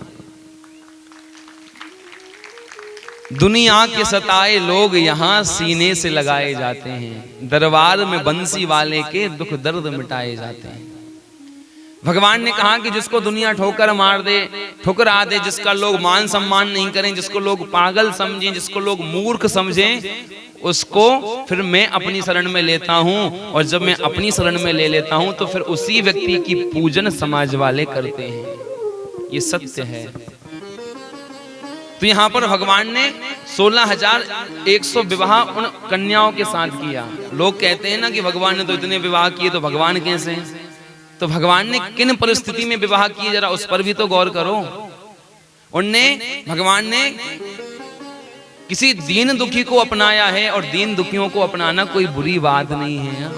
S1: दुनिया के सताए लोग यहाँ सीने से लगाए जाते हैं, दरबार में बंसी वाले के दुख दर्द मिटाए जाते हैं। भगवान ने कहा कि जिसको दुनिया ठोकर मार दे, ठुकरा दे, जिसका लोग मान सम्मान नहीं करें, जिसको लोग पागल समझें, जिसको लोग मूर्ख समझें, उसको फिर मैं अपनी शरण में लेता हूं। और जब मैं अपनी शरण में ले लेता हूं तो फिर उसी व्यक्ति की पूजन समाज वाले करते हैं। ये सत्य है। तो यहां पर भगवान ने 16,100 विवाह उन कन्याओं के साथ किया। लोग कहते हैं ना कि भगवान ने तो इतने विवाह किए, तो भगवान कैसे हैं? तो भगवान ने किन परिस्थिति में विवाह किए, जरा उस पर भी तो गौर करो। भगवान ने किसी दीन दुखी को अपनाया है, और दीन दुखियों को अपनाना कोई बुरी बात नहीं है।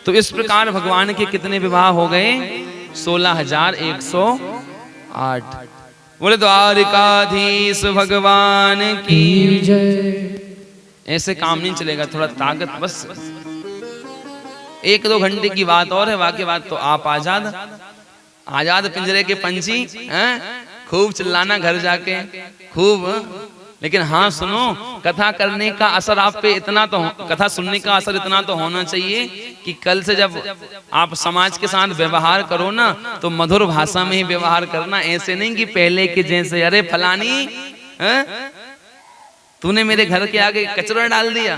S1: तो इस प्रकार भगवान के कितने विवाह हो गए? 16,108। बोले द्वारिकाधीश भगवान की जय। ऐसे काम नहीं चलेगा, थोड़ा ताकत, बस 1-2 घंटे की बात और है, बाकी बात तो आप आजाद आजाद पिंजरे के पंछी हैं। खूब चिल्लाना घर जाके, खूब लेकिन हाँ सुनो, कथा करने का असर आप पे इतना तो, कथा सुनने का असर इतना तो होना चाहिए कि कल से जब आप समाज के साथ व्यवहार करो ना, तो मधुर भाषा में ही व्यवहार करना। ऐसे नहीं कि पहले के जैसे, अरे फलानी तूने मेरे घर के आगे कचरा डाल दिया।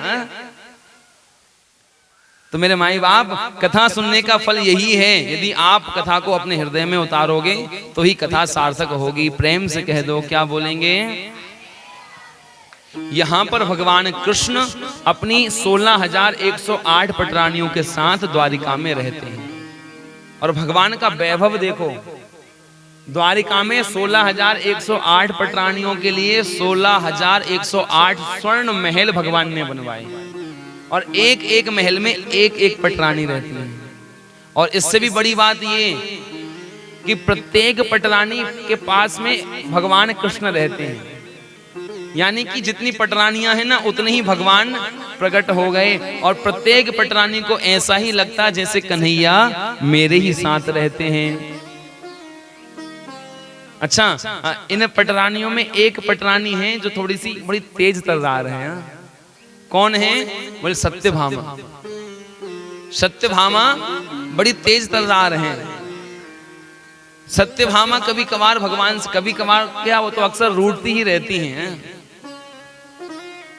S1: तो मेरे माई बाप, कथा सुनने का फल यही है। यदि आप कथा को अपने हृदय में उतारोगे तो ही कथा सार्थक होगी। प्रेम से कह दो, क्या बोलेंगे? यहां पर भगवान कृष्ण अपनी 16,108 पटरानियों के साथ द्वारिका में रहते हैं। और भगवान का वैभव देखो, द्वारिका में 16,108 पटरानियों के लिए 16,108 स्वर्ण महल भगवान ने बनवाए, और एक एक महल में एक एक पटरानी रहती है। और इससे भी बड़ी बात ये कि प्रत्येक पटरानी के पास में भगवान कृष्ण रहते हैं। यानी कि जितनी पटरानियां हैं ना, उतने ही भगवान प्रकट हो गए। और प्रत्येक पटरानी को ऐसा ही लगता जैसे कन्हैया मेरे ही साथ रहते हैं। अच्छा, इन पटरानियों में एक पटरानी है जो थोड़ी सी बड़ी तेज तर्रार है। कौन है? बोले सत्यभामा। सत्यभामा बड़ी तेज तर्रार है। सत्यभामा कभी कभार भगवान से, कभी कभार क्या, वो तो अक्सर रूठती ही रहती हैं।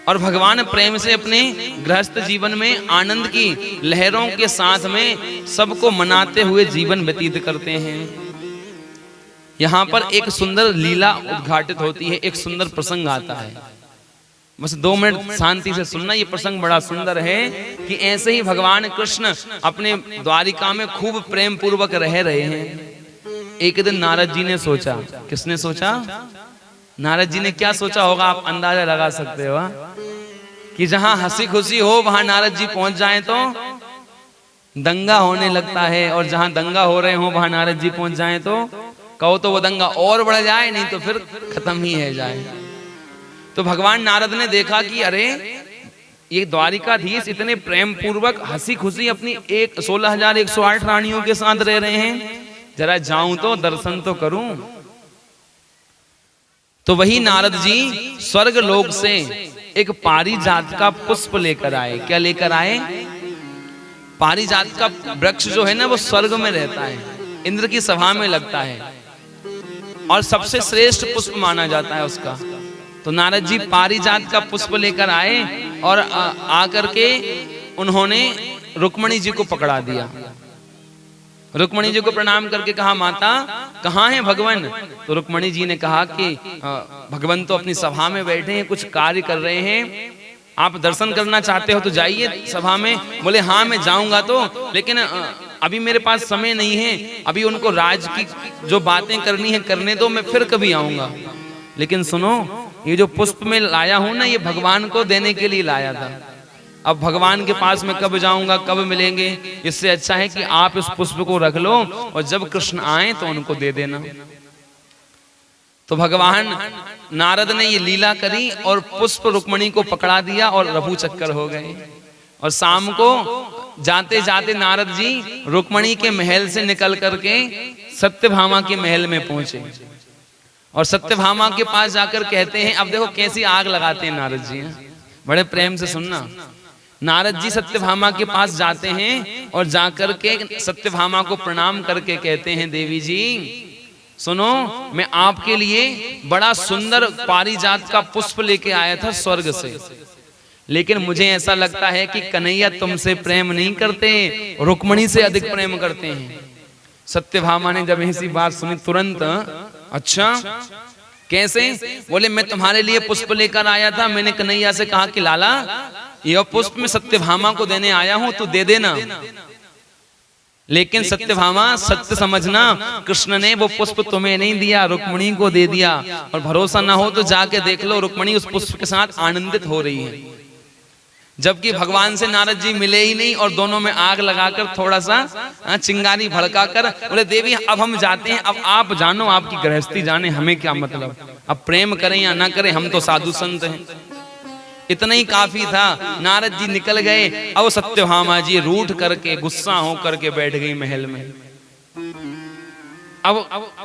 S1: और भगवान प्रेम से अपने गृहस्थ जीवन में आनंद की लहरों के साथ में सबको मनाते हुए जीवन व्यतीत करते हैं। यहां पर एक सुंदर लीला उद्घाटित होती है, एक सुंदर प्रसंग आता है। बस 2 मिनट शांति से सुनना, ये प्रसंग बड़ा सुंदर है कि ऐसे ही भगवान कृष्ण अपने द्वारिका में खूब प्रेम पूर्वक रह रहे हैं। एक दिन नारद जी ने सोचा। किसने सोचा? नारद जी ने क्या सोचा होगा, आप अंदाजा लगा सकते हो कि जहां हंसी खुशी हो वहां नारद जी पहुंच जाएं तो दंगा होने लगता है, और जहां दंगा हो रहे हो वहां नारद जी पहुंच जाएं तो कहो तो वो दंगा और बढ़ जाए, नहीं तो फिर खत्म ही है जाए। तो भगवान नारद ने देखा कि अरे ये द्वारिकाधीश इतने प्रेम पूर्वक हंसी खुशी अपनी 16,108 रानियों के साथ रह रहे हैं, जरा जाऊं तो दर्शन तो करूं। तो वही नारद जी स्वर्ग लोक से एक पारिजात का पुष्प लेकर आए। क्या लेकर आए? पारिजात का वृक्ष जो है ना, वो स्वर्ग में रहता है, इंद्र की सभा में लगता है, और सबसे श्रेष्ठ पुष्प माना जाता है उसका। तो नारद जी पारिजात का पुष्प लेकर आए और आकर के उन्होंने रुक्मणी जी को पकड़ा दिया। रुक्मणी जी को प्रणाम करके कहा, माता कहाँ है भगवान? तो रुक्मणी जी ने कहा कि भगवान तो अपनी सभा में बैठे हैं, कुछ कार्य कर रहे हैं, आप दर्शन करना चाहते हो तो जाइए सभा में। बोले हाँ मैं जाऊंगा, तो लेकिन अभी मेरे पास समय नहीं है, अभी उनको राज की जो बातें करनी है करने दो, मैं फिर कभी आऊंगा। लेकिन सुनो, ये जो पुष्प में लाया हूं ना, ये भगवान को देने के लिए लाया था। अब भगवान के पास में कब जाऊंगा, कब मिलेंगे, इससे अच्छा है कि आप इस पुष्प को रख लो और जब कृष्ण आए तो उनको दे देना। तो भगवान नारद ने ये लीला करी और पुष्प रुक्मणी को पकड़ा दिया और रफू चक्कर हो गए। और शाम को जाते जाते नारद जी रुक्मणी के महल से निकल करके सत्यभामा के महल में पहुंचे, और सत्यभामा के पास जाकर कहते हैं, अब देखो कैसी आग लगाते हैं नारद जी, बड़े प्रेम से सुनना। नारद जी सत्यभामा के पास जाते हैं और जाकर के सत्यभामा को प्रणाम करके कहते हैं, देवी जी सुनो, मैं आपके लिए बड़ा सुंदर पारिजात का पुष्प लेके आया था स्वर्ग से, लेकिन मुझे ऐसा लगता है कि कन्हैया तुमसे प्रेम नहीं करते, रुक्मणी से अधिक प्रेम करते हैं। सत्यभामा ने जब ऐसी बात सुनी तुरंत, अच्छा कैसे? बोले मैं तुम्हारे लिए पुष्प लेकर आया था, मैंने कन्हैया से कहा कि लाला यह पुष्प मैं सत्यभामा को देने आया हूं, तू दे देना। लेकिन सत्यभामा सत्य समझना, कृष्ण ने वो पुष्प तुम्हें नहीं दिया, रुक्मणी को दे दिया। और भरोसा ना हो तो जाके देख लो, रुक्मणी उस पुष्प के साथ आनंदित हो रही है, जबकि भगवान से नारद जी मिले ही नहीं, और दोनों में आग लगाकर थोड़ा सा चिंगारी भड़काकर बोले, देवी अब हम जाते हैं, अब आप जानो, आपकी गृहस्थी जाने, हमें क्या मतलब, अब प्रेम करें या ना करें, हम तो साधु संत हैं। इतना ही काफी था, नारद जी निकल गए। अब सत्यभामा जी रूठ करके गुस्सा हो करके बैठ गई महल में। अब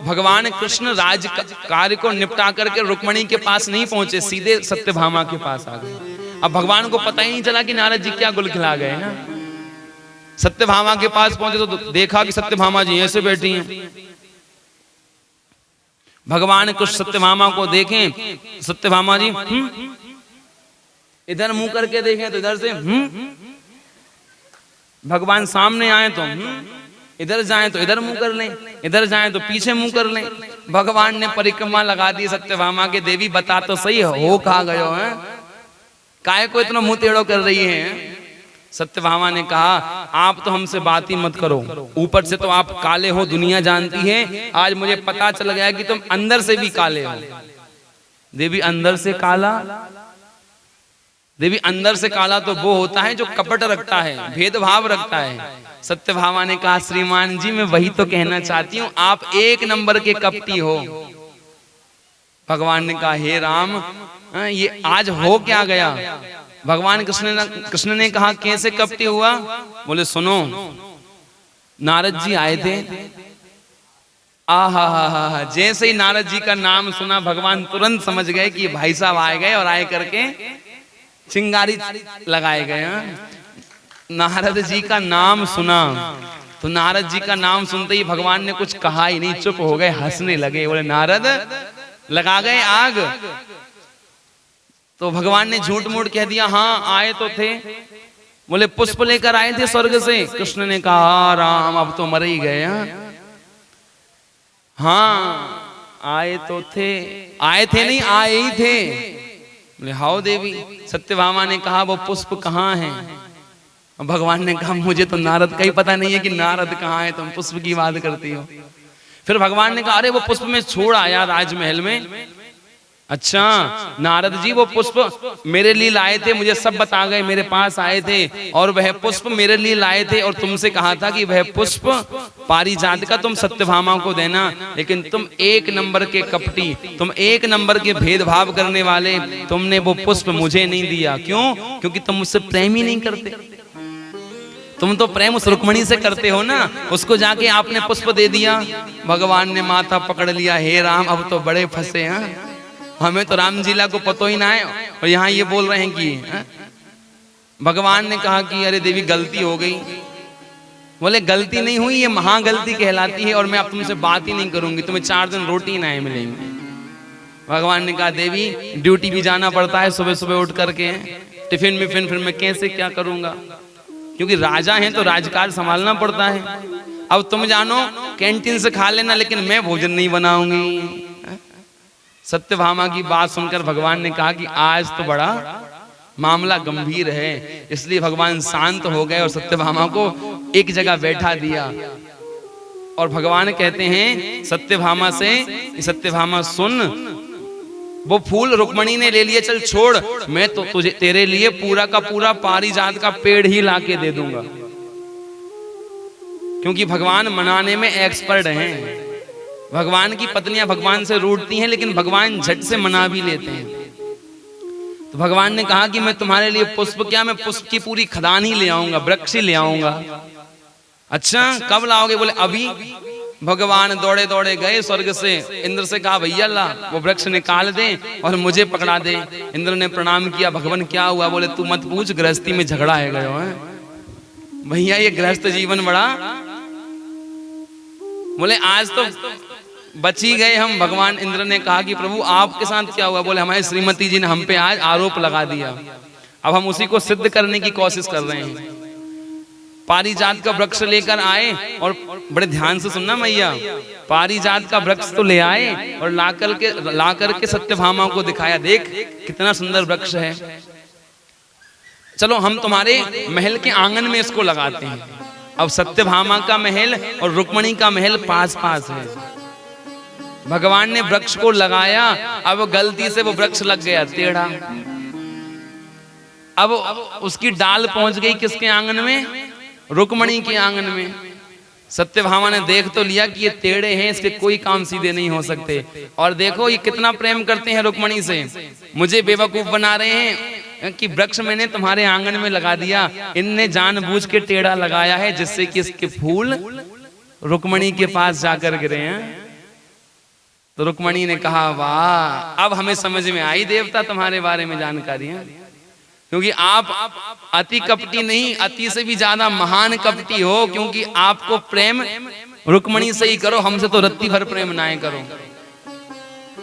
S1: भगवान कृष्ण राज कार्य को निपटा करके रुक्मणी के पास नहीं पहुंचे, सीधे सत्यभामा के पास आ गए। अब भगवान को पता ही नहीं चला कि नारद जी क्या गुल खिला गए ना। सत्यभामा के पास पहुंचे तो देखा कि सत्यभामा जी ऐसे बैठी हैं। भगवान कृष्ण सत्यभामा को देखें, सत्यभामा जी इधर मुंह करके देखें तो इधर से भगवान सामने आए तो इधर जाएं तो इधर मुंह कर लें, इधर जाएं तो पीछे मुंह कर लें। भगवान ने परिक्रमा लगा दी सत्यभामा के, देवी बता तो सही हो कहाँ गयो है, काहे को इतना मुंह टेढ़ो कर रही है। सत्यभामा ने कहा आप तो हमसे बात ही मत करो, ऊपर से तो आप काले हो दुनिया जानती है, आज मुझे पता चल गया कि तुम अंदर से भी काले हो। देवी अंदर से काला, देवी अंदर से काला तो वो होता है जो कपट रखता है, भेदभाव रखता है। सत्यभामा ने कहा श्रीमान जी मैं वही तो कहना चाहती हूँ, आप एक नंबर के कपटी हो। भगवान ने कहा हे राम ये आज हो क्या गया। भगवान कृष्ण ने कहा कैसे कपटी हुआ। बोले सुनो, नारद जी आए थे, आहा जैसे ही नारद जी का नाम सुना भगवान तुरंत समझ गए कि भाई साहब आए गए, और आए करके चिंगारी लगाए गए। नारद जी का नाम सुना तो नारद जी का नाम सुनते ही भगवान ने कुछ कहा ही नहीं, चुप हो गए, हंसने लगे। बोले नारद लगा गए आग। तो भगवान ने झूठ मूठ कह दिया हाँ आए तो थे। बोले पुष्प लेकर आए थे स्वर्ग से। कृष्ण ने कहा राम अब तो मर ही गए। हाँ आए तो थे, आए थे नहीं आए ही थे। बोले हाओ देवी। सत्यभामा ने कहा वो पुष्प कहाँ है। भगवान ने कहा मुझे तो नारद का ही पता नहीं है कि नारद कहाँ है, तुम पुष्प की बात करती हो। फिर भगवान ने कहा अरे वो पुष्प में छोड़ आया राजमहल में। अच्छा नारद जी वो पुष्प मेरे लिए लाए थे, मुझे सब बता गए, मेरे पास आए थे और वह पुष्प मेरे लिए लाए थे, और तुमसे कहा था कि वह पुष्प पारिजात का तुम सत्यभामा को देना, लेकिन तुम एक नंबर के कपटी, तुम एक नंबर के भेदभाव करने वाले, तुमने वो पुष्प मुझे नहीं दिया। क्यों? क्योंकि तुम मुझसे प्रेम ही नहीं करते। तुम तो प्रेम उस रुक्मणी से करते हो ना, उसको जाके आपने पुष्प दे दिया। भगवान ने माथा पकड़ लिया, हे राम अब तो बड़े फंसे हैं, हमें तो राम जीला को पतो ही ना है और यहाँ ये बोल रहे हैं कि भगवान ने कहा कि अरे देवी गलती हो गई। बोले गलती नहीं हुई, ये महा गलती कहलाती है और मैं अब तुमसे बात ही नहीं करूंगी, तुम्हें 4 दिन रोटी ना मिलेंगे। भगवान ने कहा देवी ड्यूटी भी जाना पड़ता है, सुबह सुबह उठ करके टिफिन मिफिन फिर मैं कैसे क्या करूंगा, क्योंकि राजा हैं तो राजकाज संभालना पड़ता है। अब तुम जानो कैंटीन से खा लेना, लेकिन मैं भोजन नहीं बनाऊंगी। सत्यभामा की बात सुनकर भगवान ने कहा कि आज तो बड़ा मामला गंभीर है, इसलिए भगवान शांत हो गए और सत्यभामा को एक जगह बैठा दिया। और भगवान कहते हैं सत्यभामा से, सत्यभामा सुन, वो फूल रुक्मणी ने ले लिए, चल छोड़, मैं तो तुझे तेरे लिए पूरा का पूरा पारिजात का पेड़ ही लाके दे दूंगा। क्योंकि भगवान मनाने में एक्सपर्ट हैं। भगवान की पत्नियां भगवान से रूठती हैं, लेकिन भगवान झट से मना भी लेते हैं। तो भगवान ने कहा कि मैं तुम्हारे लिए पुष्प क्या, मैं पुष्प की पूरी खदान ही ले आऊंगा, वृक्ष ही ले आऊंगा। अच्छा कब लाओगे? बोले अभी। भगवान दौड़े दौड़े गए स्वर्ग से, इंद्र से कहा भैया ला वो वृक्ष निकाल दे और मुझे पकड़ा दे। इंद्र ने प्रणाम किया, भगवान क्या हुआ? बोले तू मत पूछ, गृहस्थी में झगड़ा है गयो है भैया, ये गृहस्थ जीवन बड़ा। बोले आज तो बची गए हम। भगवान इंद्र ने कहा कि प्रभु आपके साथ क्या हुआ? बोले हमारी श्रीमती जी ने हम पे आज आरोप लगा दिया, अब हम उसी को सिद्ध करने की कोशिश कर रहे हैं। पारिजात का वृक्ष लेकर आए, और बड़े ध्यान से सुनना मैया, पारिजात का वृक्ष तो ले आए और लाकर के सत्यभामा को दिखाया, देख कितना सुंदर वृक्ष है, चलो हम तुम्हारे महल के आंगन में इसको लगाते हैं। अब सत्यभामा का महल और रुक्मणी का महल पास पास है। भगवान ने वृक्ष को लगाया, अब गलती से वो वृक्ष लग गया टेढ़ा। अब उसकी डाल पहुंच गई किसके आंगन में? रुक्मणी के आंगन में। सत्यभामा ने देख तो लिया कि ये टेढ़े हैं, इसके कोई काम सीधे नहीं हो सकते। और देखो ये कितना प्रेम करते हैं रुक्मणी से, मुझे बेवकूफ बना रहे हैं कि वृक्ष मैंने तुम्हारे आंगन में लगा दिया, इनने जानबूझ के टेढ़ा लगाया है जिससे कि इसके फूल
S3: रुक्मणी के पास जाकर गिरे हैं। तो रुक्मणी ने कहा वाह, अब हमें समझ में आई देवता तुम्हारे बारे में जानकारियां, क्योंकि आप अति कपटी नहीं, अति से भी ज्यादा महान कपटी हो, क्योंकि आपको प्रेम रुक्मणी से ही करो, हमसे तो रत्ती भर प्रेम ना करो।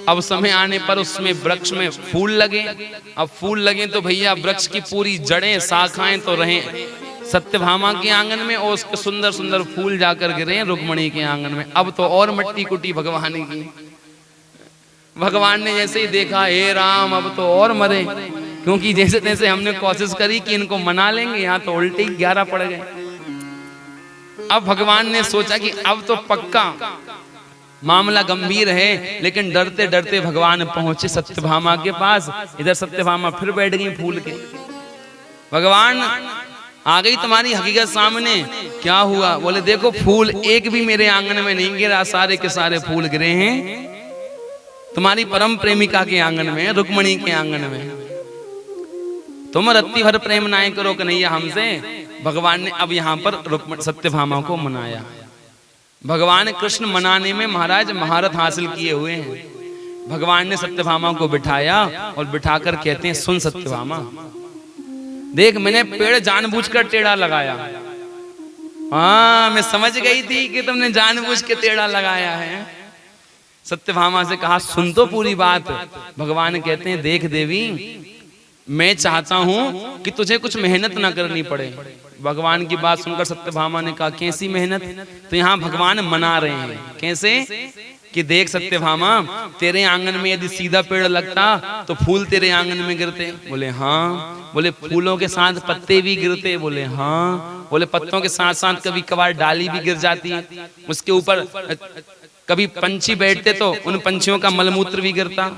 S3: अब समय आने पर उसमें वृक्ष में फूल लगे, अब फूल लगे तो भैया वृक्ष की पूरी जड़ें शाखाएं तो रहें सत्यभामा के आंगन में, और उसके सुंदर सुंदर फूल जाकर गिरे रुक्मणी के आंगन में। अब तो और मट्टी कुटी भगवान की। भगवान ने जैसे ही देखा, हे राम अब तो और मरे, क्योंकि जैसे तैसे हमने कोशिश करी कि इनको मना लेंगे, यहाँ तो उल्टे ही 11 पड़ गए। अब भगवान ने सोचा कि अब तो पक्का मामला गंभीर है, लेकिन डरते डरते भगवान पहुंचे सत्यभामा के पास। इधर सत्यभामा फिर बैठ गई फूल के। भगवान आ गई तुम्हारी हकीकत सामने, क्या हुआ? बोले देखो फूल एक भी मेरे आंगन में नहीं गिरा, सारे के सारे फूल गिरे हैं तुम्हारी परम प्रेमिका के आंगन में, रुक्मणी के आंगन में। तुम रत्ती भर प्रेम नाय करो कन्हैया हमसे। भगवान ने अब यहाँ पर सत्यभामा को मनाया। भगवान कृष्ण मनाने में महाराज महारत हासिल किए हुए हैं। भगवान ने सत्यभामा को बिठाया और बिठाकर कहते हैं, सुन सत्यभामा, देख मैंने पेड़ जानबूझकर टेढ़ा लगाया। हाँ, मैं समझ गई थी कि तुमने जानबूझ के टेढ़ा लगाया है। सत्यभामा से कहा, सुन तो पूरी बात। भगवान कहते हैं, देख देवी, मैं चाहता हूं कि तुझे कुछ मेहनत ना करनी पड़े। भगवान की बात सुनकर सत्यभामा ने कहा, कैसी मेहनत? तो यहाँ भगवान मना रहे हैं। कैसे? कि देख सत्यभामा, तेरे आंगन में यदि सीधा पेड़ लगता तो फूल तेरे आंगन में गिरते। बोले हाँ। बोले फूलों के साथ पत्ते भी गिरते। बोले हाँ। बोले पत्तों के साथ साथ कभी कभार डाली भी गिर जाती, उसके ऊपर कभी पंछी बैठते तो उन पंछियों का मलमूत्र भी गिरता,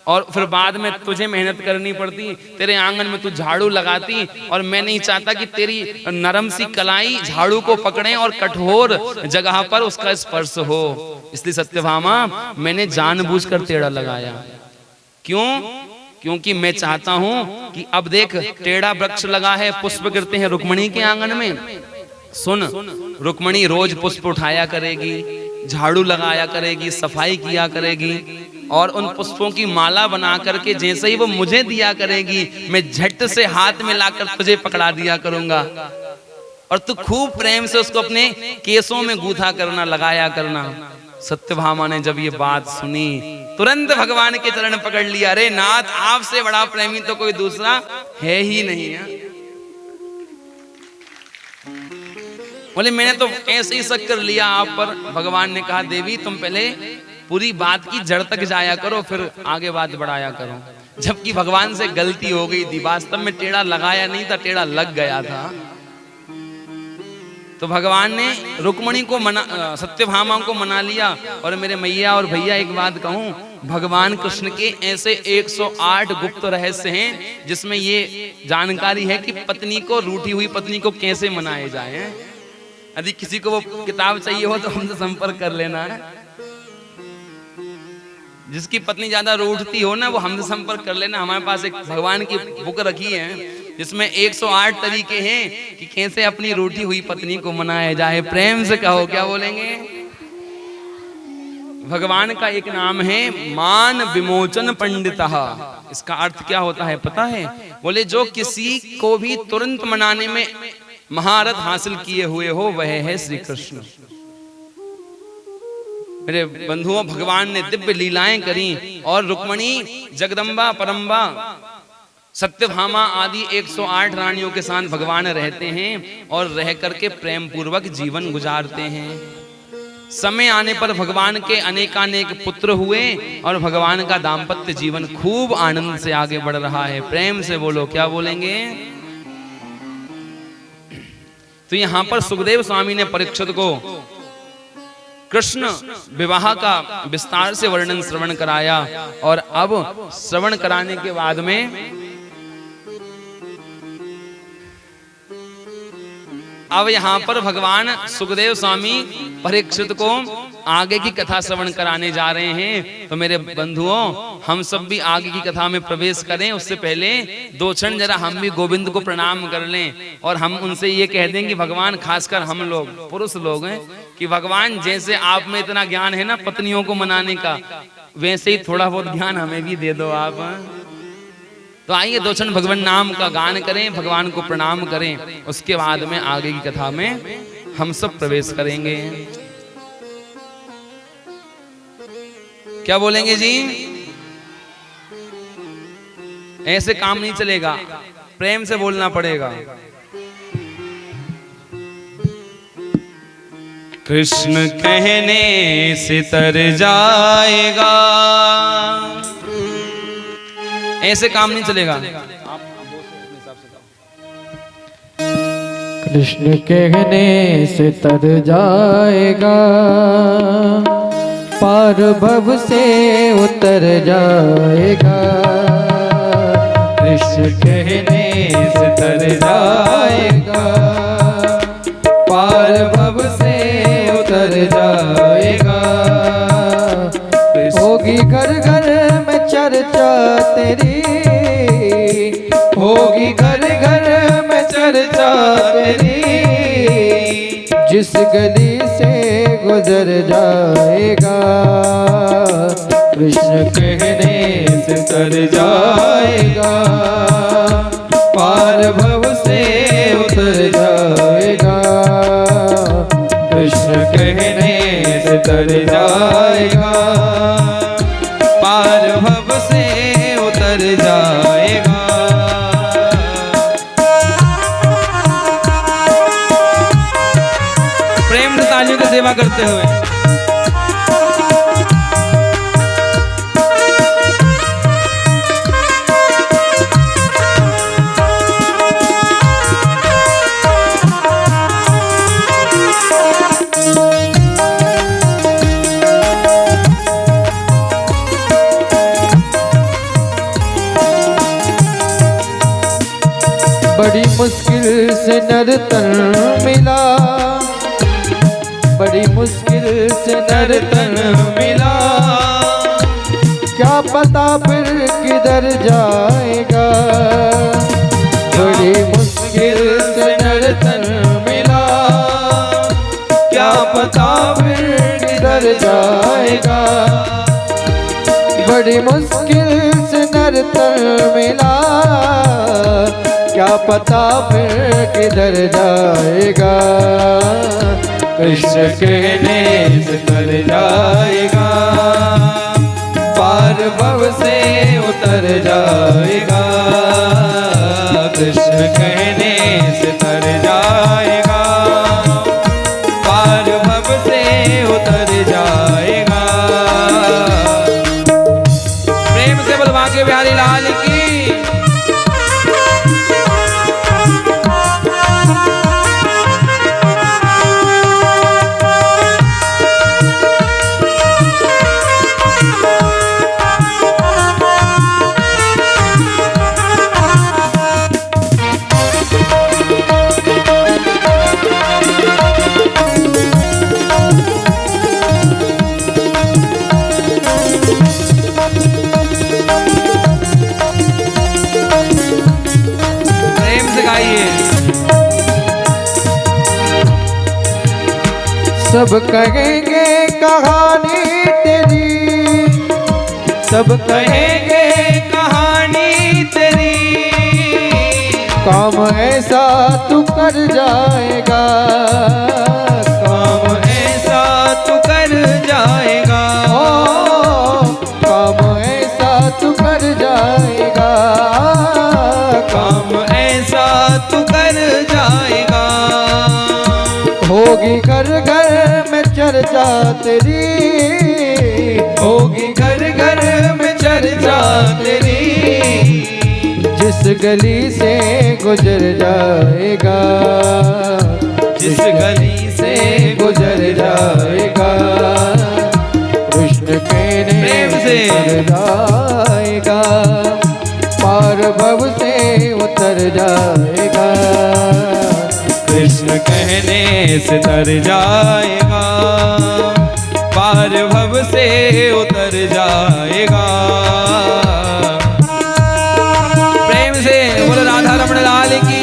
S3: और फिर बाद में तुझे मेहनत करनी पड़ती। तेरे आंगन में तू झाड़ू लगाती, और मैं नहीं चाहता कि तेरी नरम सी कलाई झाड़ू को पकड़े और कठोर जगह पर उसका स्पर्श हो। इसलिए सत्यभामा, मैंने जानबूझकर टेढ़ा लगाया। क्यों? क्योंकि मैं चाहता हूं कि अब देख टेढ़ा वृक्ष लगा है, पुष्प गिरते हैं रुक्मणी के आंगन में। सुन, रुक्मणी रोज पुष्प उठाया करेगी, झाड़ू लगाया करेगी, सफाई किया करेगी, और उन पुष्पों की माला बना करके जैसे ही वो मुझे दिया करेगी, मैं झट से हाथ में लाकर तुझे पकड़ा दिया करूंगा, और तू खूब प्रेम से उसको अपने केसों में गूथा करना, लगाया करना। सत्यभामा ने जब ये बात सुनी, तुरंत भगवान के चरण पकड़ लिया। अरे नाथ, आपसे बड़ा प्रेमी तो कोई दूसरा है ही नहीं है। बोले मैंने तो ऐसे ही शक कर लिया आप पर। भगवान ने कहा, देवी तुम पहले पूरी बात की जड़ तक जाया करो, फिर आगे बात बढ़ाया करो। जबकि भगवान से गलती हो गई थी, वास्तव में टेढ़ा लगाया नहीं था, टेढ़ा लग गया था। तो भगवान ने रुक्मणी को सत्यभामा को मना लिया। और मेरे मैया और भैया एक बात कहूं, भगवान कृष्ण के ऐसे 108 गुप्त रहस्य हैं जिसमें ये जानकारी है कि पत्नी को, रूठी हुई पत्नी को कैसे मनाए जाए। यदि किसी को वो किताब चाहिए हो तो हमसे संपर्क कर लेना है। जिसकी पत्नी ज्यादा रूठती हो ना, वो हमसे संपर्क कर लेना। हमारे पास एक भगवान की बुक रखी है जिसमें 108 तरीके हैं कि कैसे अपनी रूठी हुई पत्नी को मनाया जाए। प्रेम से कहो, क्या बोलेंगे? भगवान का एक नाम है मान विमोचन पंडितः। इसका अर्थ क्या होता है पता है? बोले जो किसी को भी तुरंत मनाने में महारत हासिल किए हुए हो, वह है श्री कृष्ण। मेरे बंधुओं, भगवान ने दिव्य लीलाएं करी, और रुक्मणी, जगदम्बा, परम्बा, सत्यभामा आदि 108 रानियों के साथ भगवान रहते हैं, और रह करके प्रेम पूर्वक जीवन गुजारते हैं। समय आने पर भगवान के अनेकानेक पुत्र हुए, और भगवान का दाम्पत्य जीवन खूब आनंद से आगे बढ़ रहा है। प्रेम से बोलो, क्या बोलेंगे? तो यहां पर सुखदेव स्वामी ने परीक्षित को कृष्ण विवाह का विस्तार से वर्णन श्रवण कराया, और अब श्रवण कराने के बाद में अब यहां पर भगवान सुखदेव स्वामी परीक्षित को आगे की कथा श्रवण कराने जा रहे हैं। तो मेरे बंधुओं, हम सब भी आगे की कथा में प्रवेश करें, उससे पहले 2 क्षण जरा हम भी गोविंद को प्रणाम कर लें और हम उनसे ये कह दें कि भगवान, खासकर हम लोग पुरुष लोग हैं, कि भगवान जैसे आप में इतना ज्ञान है ना पत्नियों को मनाने का, वैसे ही थोड़ा बहुत ज्ञान हमें भी दे दो आप। तो आइए 2 क्षण भगवान नाम का गान करें, भगवान को प्रणाम करें, उसके बाद में आगे की कथा में हम सब प्रवेश करेंगे। क्या बोलेंगे जी? ऐसे काम नहीं चलेगा, प्रेम से बोलना पड़ेगा। कृष्ण कहने से तर जाएगा, ऐसे काम नहीं चलेगा।
S2: कृष्ण कहने से तर जाएगा, पार भव से उतर जाएगा। कृष्ण कहने से तर जाएगा, पार भव से उतर जाएगा। होगी घर घर में चर्चा तेरी, होगी घर घर में चर्चा तेरी। जिस गली से गुजर जाएगा, कृष्ण कहने से तर जाएगा, पार भव से उतर जाएगा। कृष्ण कहने से तर जाएगा, पार भव से उतर जाएगा।
S3: प्रेम से तालियों की सेवा करते हुए
S2: बड़ी मुश्किल से नर्तन मिला, बड़ी मुश्किल से नर्तन मिला। क्या पता फिर किधर जाएगा, बड़ी मुश्किल से नर्तन मिला। क्या पता फिर किधर जाएगा, बड़ी मुश्किल से नर्तन मिला। क्या पता फिर किधर जाएगा, कृष्ण कहने से तर जाएगा, पार भव से उतर जाएगा। कृष्ण कहने से तर जाएगा, पार भव से उतर जाएगा।
S3: प्रेम से बोल बांके बिहारी लाल की।
S2: सब कहेंगे कहानी तेरी, सब कहेंगे कहानी तेरी। काम ऐसा तू कर जाएगा, काम ऐसा तू कर जाएगा। ओ काम ऐसा तू कर जाएगा, काम ऐसा तू कर जाएगा। होगी घर घर में चर्चा तेरी, होगी घर घर में चर्चा तेरी। जिस गली से गुजर जाएगा, जिस गली से गुजर जाएगा। कृष्ण कहने से तर जाएगा, पार भव से उतर जाएगा। कृष्ण कहने से तर जाएगा,
S1: से उतर जाएगा। प्रेम से बोलो राधा रमण लाल की।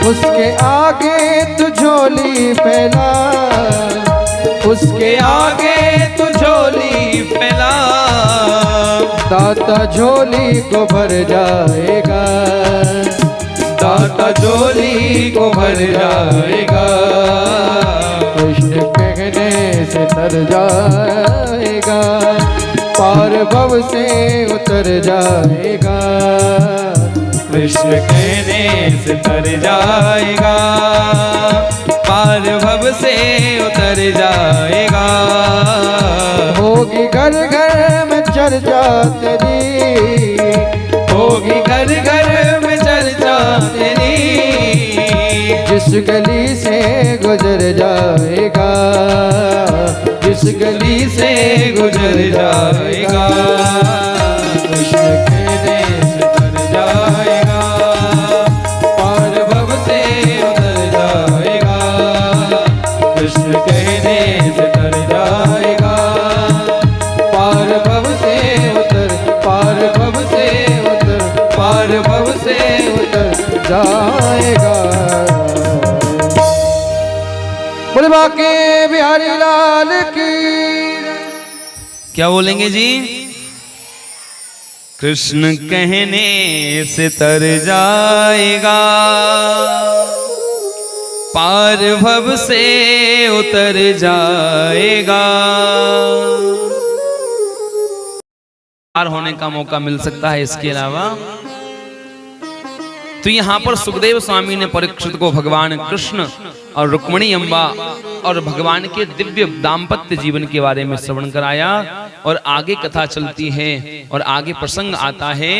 S2: उसके आगे तू झोली फैला, उसके आगे तू झोली फैला, दाता झोली को भर जाएगा, दाता झोली को भर जाएगा। कृष्ण कहने से तर जाएगा, पार भव से उतर जाएगा। कृष्ण कहने से तर जाएगा, पार भव से उतर जाएगा। होगी घर घर में चर्चा तेरी, होगी घर घर में चर्चा तेरी, जिस गली से गुजर जाएगा, जिस गली से गुजर जाएगा। कृष्ण कहने से तर जाएगा, पार भव से उतर जाएगा। कृष्ण कहने से तर जाएगा, पार भव से उतर, पार भव से उतर, पार भव से उतर जाएगा। बोले बाके बिहारी लाल की।
S1: क्या बोलेंगे जी? कृष्ण कहने से तर जाएगा, पार भव से उतर जाएगा। पार होने का मौका मिल सकता है। इसके अलावा तो यहाँ पर सुखदेव स्वामी ने परीक्षित को भगवान कृष्ण और रुक्मिणी अम्बा और भगवान के दिव्य दाम्पत्य जीवन के बारे में श्रवण कराया। और आगे कथा चलती है और आगे प्रसंग आता है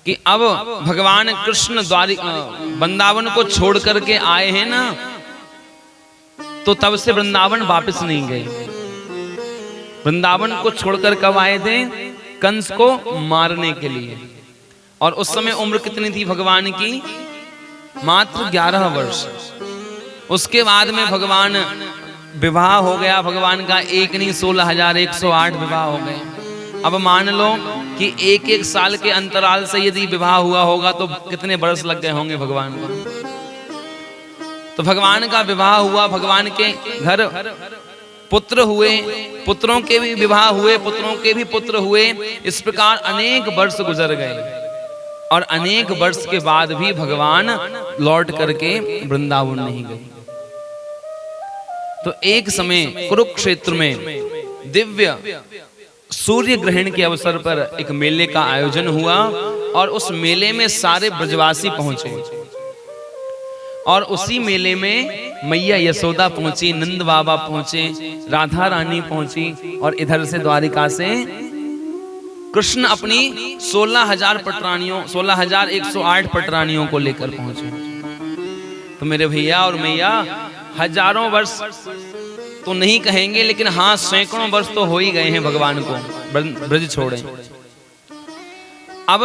S1: कि अब भगवान कृष्ण वृंदावन को छोड़ करके आए हैं ना, तो तब से वृंदावन वापस नहीं गए। वृंदावन को छोड़कर कब आए थे? कंस को मारने के लिए। और उस समय उम्र कितनी थी भगवान की? मात्र 11 वर्ष। उसके बाद में भगवान विवाह हो गया भगवान का, एक नहीं 16,108 विवाह हो गए। अब मान लो कि एक एक साल के अंतराल से यदि विवाह हुआ होगा तो कितने वर्ष लग गए होंगे भगवान को। तो भगवान का विवाह हुआ, भगवान के घर पुत्र हुए, पुत्रों के भी विवाह हुए, पुत्रों के भी पुत्र हुए। इस प्रकार अनेक वर्ष गुजर गए और अनेक वर्ष के बाद भी भगवान लौट करके वृंदावन नहीं गए। तो एक समय कुरुक्षेत्र में दिव्य सूर्य ग्रहण के अवसर पर एक मेले का आयोजन हुआ और उस मेले में सारे ब्रजवासी पहुंचे। और उसी मेले में मैया यशोदा पहुंची, नंद बाबा पहुंचे, राधा रानी पहुंची और इधर से द्वारिका से कृष्ण अपनी 16,000 पटरानियों 16,108 पटरानियों को लेकर पहुंचे। तो मेरे भैया और मैया हजारों वर्ष तो नहीं कहेंगे, लेकिन हाँ सैकड़ों वर्ष तो हो ही गए हैं भगवान को ब्रज छोड़े। अब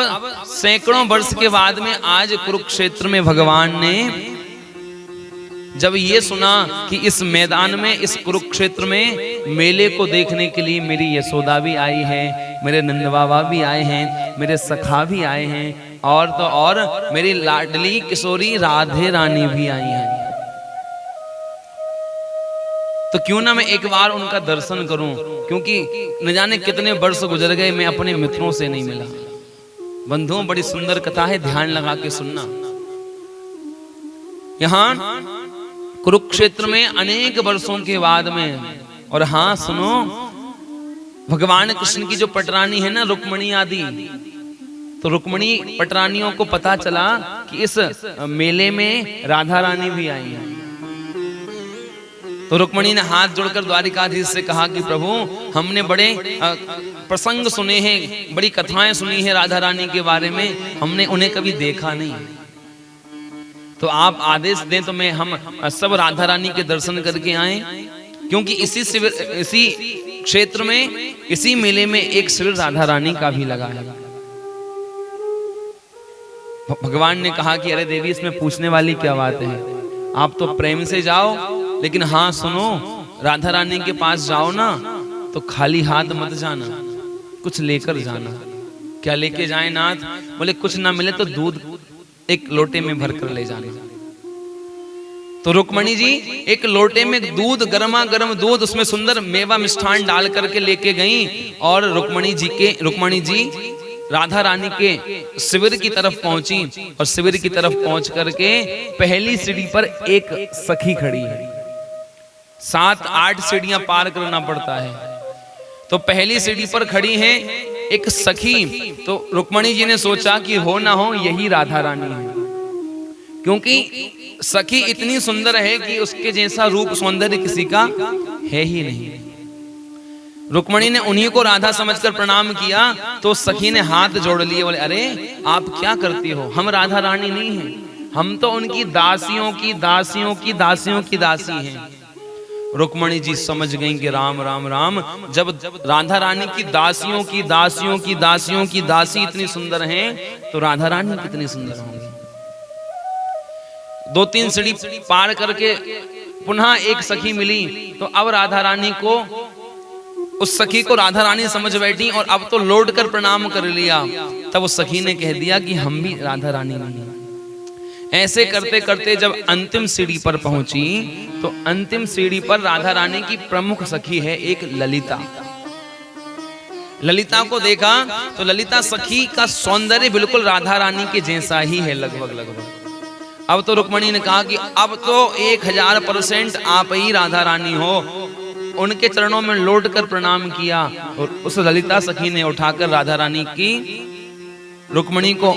S1: सैकड़ों वर्ष के बाद में आज कुरुक्षेत्र में भगवान ने जब ये सुना कि इस मैदान में, इस कुरुक्षेत्र में मेले को देखने के लिए मेरी यशोदा भी आई है, मेरे नंद बाबा भी आए हैं, मेरे सखा भी आए हैं और तो और मेरी लाडली किशोरी राधे रानी भी आई हैं, तो क्यों ना मैं एक बार उनका दर्शन करूं, क्योंकि न जाने कितने वर्ष गुजर गए मैं अपने मित्रों से नहीं मिला।
S3: बंधुओं बड़ी सुंदर कथा है, ध्यान लगा के सुनना। यहां कुरुक्षेत्र में अनेक वर्षों के बाद में, और हाँ सुनो, भगवान कृष्ण की जो पटरानी है ना रुक्मणी आदि, तो रुक्मणी पटरानियों को पता चला कि इस मेले में राधा रानी भी आई है। तो रुक्मणी ने हाथ जोड़कर द्वारिकाधीश से कहा कि प्रभु, हमने बड़े प्रसंग सुने हैं, बड़ी कथाएं सुनी है राधा रानी के बारे में, हमने उन्हें कभी देखा नहीं, तो आप आदेश दें तो मैं हम सब राधा रानी के दर्शन करके आए, क्योंकि इसी क्षेत्र में, इसी मेले में एक शिविर राधा रानी का भी लगा है। भगवान ने कहा कि अरे देवी, इसमें पूछने वाली क्या बात है, आप तो प्रेम से जाओ, लेकिन हाँ सुनो, राधा रानी के पास जाओ ना तो खाली हाथ मत जाना, कुछ लेकर जाना। क्या लेके जाए नाथ? बोले कुछ ना मिले तो दूध एक लोटे में भर कर ले जाना। तो रुक्मणी जी एक लोटे में दूध, गर्मा गर्म दूध, उसमें सुंदर मेवा मिष्ठान डाल करके लेके गई, और रुक्मणी जी राधा रानी के शिविर की तरफ पहुंची, और शिविर की तरफ पहुंच करके पहली सीढ़ी पर एक सखी खड़ी है। 7-8 सीढ़ियां पार करना पड़ता है, तो पहली सीढ़ी पर खड़ी है एक सखी। तो रुक्मणी जी ने सोचा कि हो ना हो यही राधा रानी है, क्योंकि सखी इतनी सुंदर है कि उसके जैसा रूप सौंदर्य किसी का है ही नहीं। रुक्मणी ने उन्हीं को राधा समझकर प्रणाम किया, तो सखी ने हाथ जोड़ लिए, बोले अरे आप क्या करती हो, हम राधा रानी नहीं हैं, हम तो उनकी दासियों की दासियों की दासियों की दासी हैं। रुक्मणी जी समझ गई कि राम राम राम, जब राधा रानी की दासियों की दासियों की दासियों की दासी इतनी सुंदर हैं, तो राधा रानी कितनी सुंदर होंगी। 2-3 सीढ़ी पार करके पुनः एक सखी मिली, तो अब राधा रानी को, उस सखी को राधा रानी समझ बैठी, और अब तो लौट कर प्रणाम कर लिया। तब उस सखी ने कह दिया कि हम भी राधा रानी नहीं। ऐसे करते करते जब अंतिम सीढ़ी पर पहुंची, तो अंतिम सीढ़ी पर राधा रानी की प्रमुख सखी है एक ललिता। ललिता को देखा तो ललिता सखी का सौंदर्य बिल्कुल राधा रानी के जैसा ही है, लगभग। अब तो रुक्मणी ने कहा कि अब तो 1000% आप ही राधा रानी हो। उनके चरणों में लौट कर प्रणाम किया, और उस ललिता सखी ने उठाकर राधा रानी की, रुक्मणी को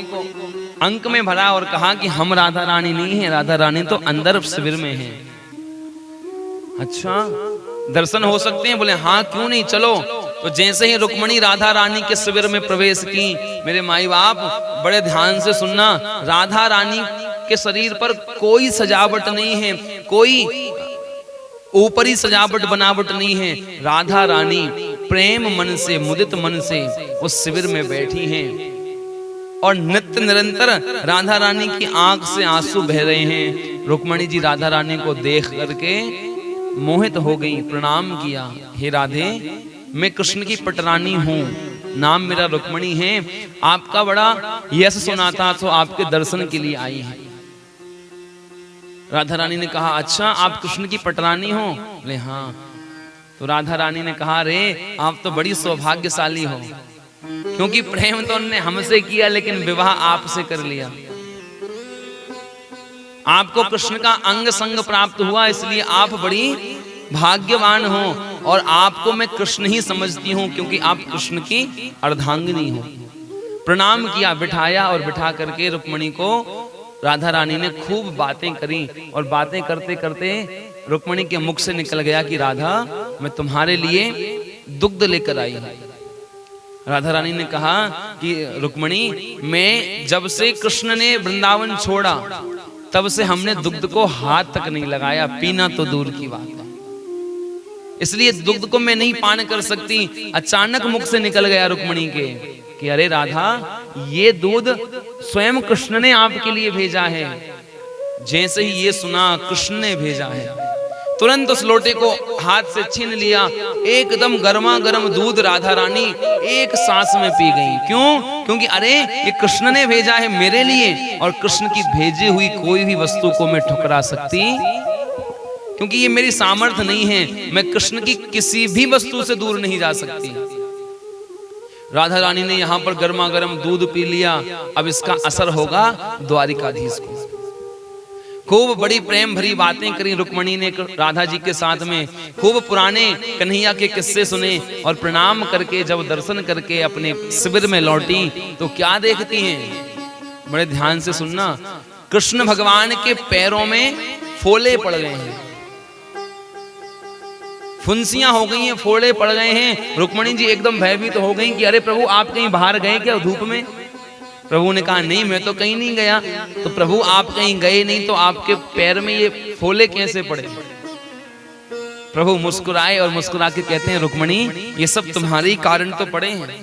S3: अंक में भरा और कहा कि हम राधा रानी नहीं है, राधा रानी तो अंदर शिविर में है। अच्छा, दर्शन हो सकते हैं? बोले हाँ क्यों नहीं, चलो। तो जैसे ही रुक्मणी राधा रानी के शिविर में प्रवेश की, मेरे माई बाप बड़े ध्यान से सुनना, राधा रानी के शरीर पर कोई सजावट नहीं है, कोई ऊपरी सजावट बनावट नहीं है। राधा रानी प्रेम मन से, मुदित मन से उस शिविर में बैठी हैं, और नित्य निरंतर राधा रानी की आंख से आंसू बह रहे हैं। रुक्मणी जी राधा रानी को देख करके मोहित हो गई, प्रणाम किया, हे राधे, मैं कृष्ण की पटरानी हूँ, नाम मेरा रुक्मणी है, आपका बड़ा यश सुना था, तो आपके दर्शन के लिए आई है। राधा रानी ने कहा अच्छा आप कृष्ण की पटरानी हो? बोले हाँ। तो राधा रानी ने कहा रे आप तो बड़ी सौभाग्यशाली हो, क्योंकि प्रेम तो उन्होंने हमसे किया, लेकिन विवाह आपसे कर लिया। आपको कृष्ण का अंग संग प्राप्त हुआ, इसलिए आप बड़ी भाग्यवान हो, और आपको मैं कृष्ण ही समझती हूँ, क्योंकि आप कृष्ण की अर्धांगिनी हो। प्रणाम किया, बिठाया, और बिठा करके रुक्मणी को राधा रानी ने खूब बातें करी, और बातें करते करते रुक्मणी के मुख से निकल गया कि राधा मैं तुम्हारे लिए दुग्ध लेकर आई हूं। राधा रानी ने कहा कि रुक्मणी, मैं जब से कृष्ण ने वृंदावन छोड़ा तब से हमने दुग्ध को हाथ तक नहीं लगाया, पीना तो दूर की बात है, इसलिए दुग्ध को मैं नहीं पान कर सकती। अचानक मुख से निकल गया रुक्मणी के कि अरे राधा, ये दूध स्वयं कृष्ण ने आपके लिए भेजा है। जैसे ही ये सुना कृष्ण ने भेजा है, तुरंत उस लोटे को हाथ से छीन लिया, एकदम गर्मा गर्म दूध राधा रानी एक सांस में पी गई। क्यों? क्योंकि अरे ये कृष्ण ने भेजा है मेरे लिए, और कृष्ण की भेजी हुई कोई भी वस्तु को मैं ठुकरा सकती, क्योंकि ये मेरी सामर्थ्य नहीं है, मैं कृष्ण की किसी भी वस्तु से दूर नहीं जा सकती। राधा रानी ने यहाँ पर गर्मा गर्म दूध पी लिया, अब इसका असर होगा द्वारिकाधीश को। खूब बड़ी प्रेम भरी बातें करी रुक्मणी ने राधा जी के साथ में, खूब पुराने कन्हैया के किस्से सुने और प्रणाम करके जब दर्शन करके अपने शिविर में लौटी तो क्या देखती हैं, बड़े ध्यान से सुनना, कृष्ण भगवान के पैरों में फोले पड़ गए हैं, फुंसियां हो गई हैं, फोड़े पड़ गए हैं। रुक्मणी जी एकदम भयभीत हो गई कि अरे प्रभु आप कहीं बाहर गए क्या धूप में? प्रभु ने कहा नहीं मैं तो कहीं नहीं गया। तो प्रभु आप कहीं गए नहीं तो आपके पैर में ये फोले कैसे पड़े? प्रभु मुस्कुराए और मुस्कुरा के कहते हैं रुक्मणी ये सब तुम्हारे कारण तो पड़े हैं।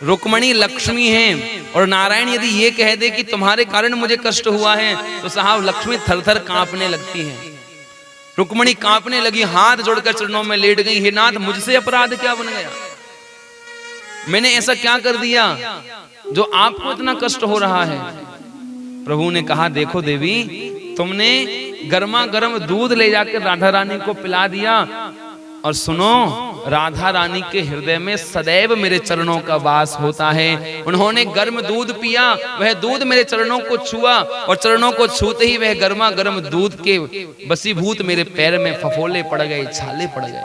S3: रुक्मणी लक्ष्मी हैं और नारायण यदि ये कह दे कि तुम्हारे कारण मुझे कष्ट हुआ है तो साहब लक्ष्मी थरथर कांपने लगती हैं। रुक्मणी कांपने लगी, हाथ जोड़कर चरणों में लेट गई, हे नाथ मुझसे अपराध क्या बन गया? मैंने ऐसा क्या कर दिया जो आपको इतना कष्ट हो रहा है? प्रभु ने कहा देखो देवी तुमने गर्मा गर्म दूध ले जाकर राधा रानी को पिला दिया और सुनो राधा रानी के हृदय में सदैव मेरे चरणों का वास होता है। उन्होंने गर्म दूध पिया, वह दूध मेरे चरणों को छुआ और चरणों को छूते ही वह गर्मा गर्म दूध के बसीभूत मेरे पैर में फफोले पड़ गए, छाले पड़ गए।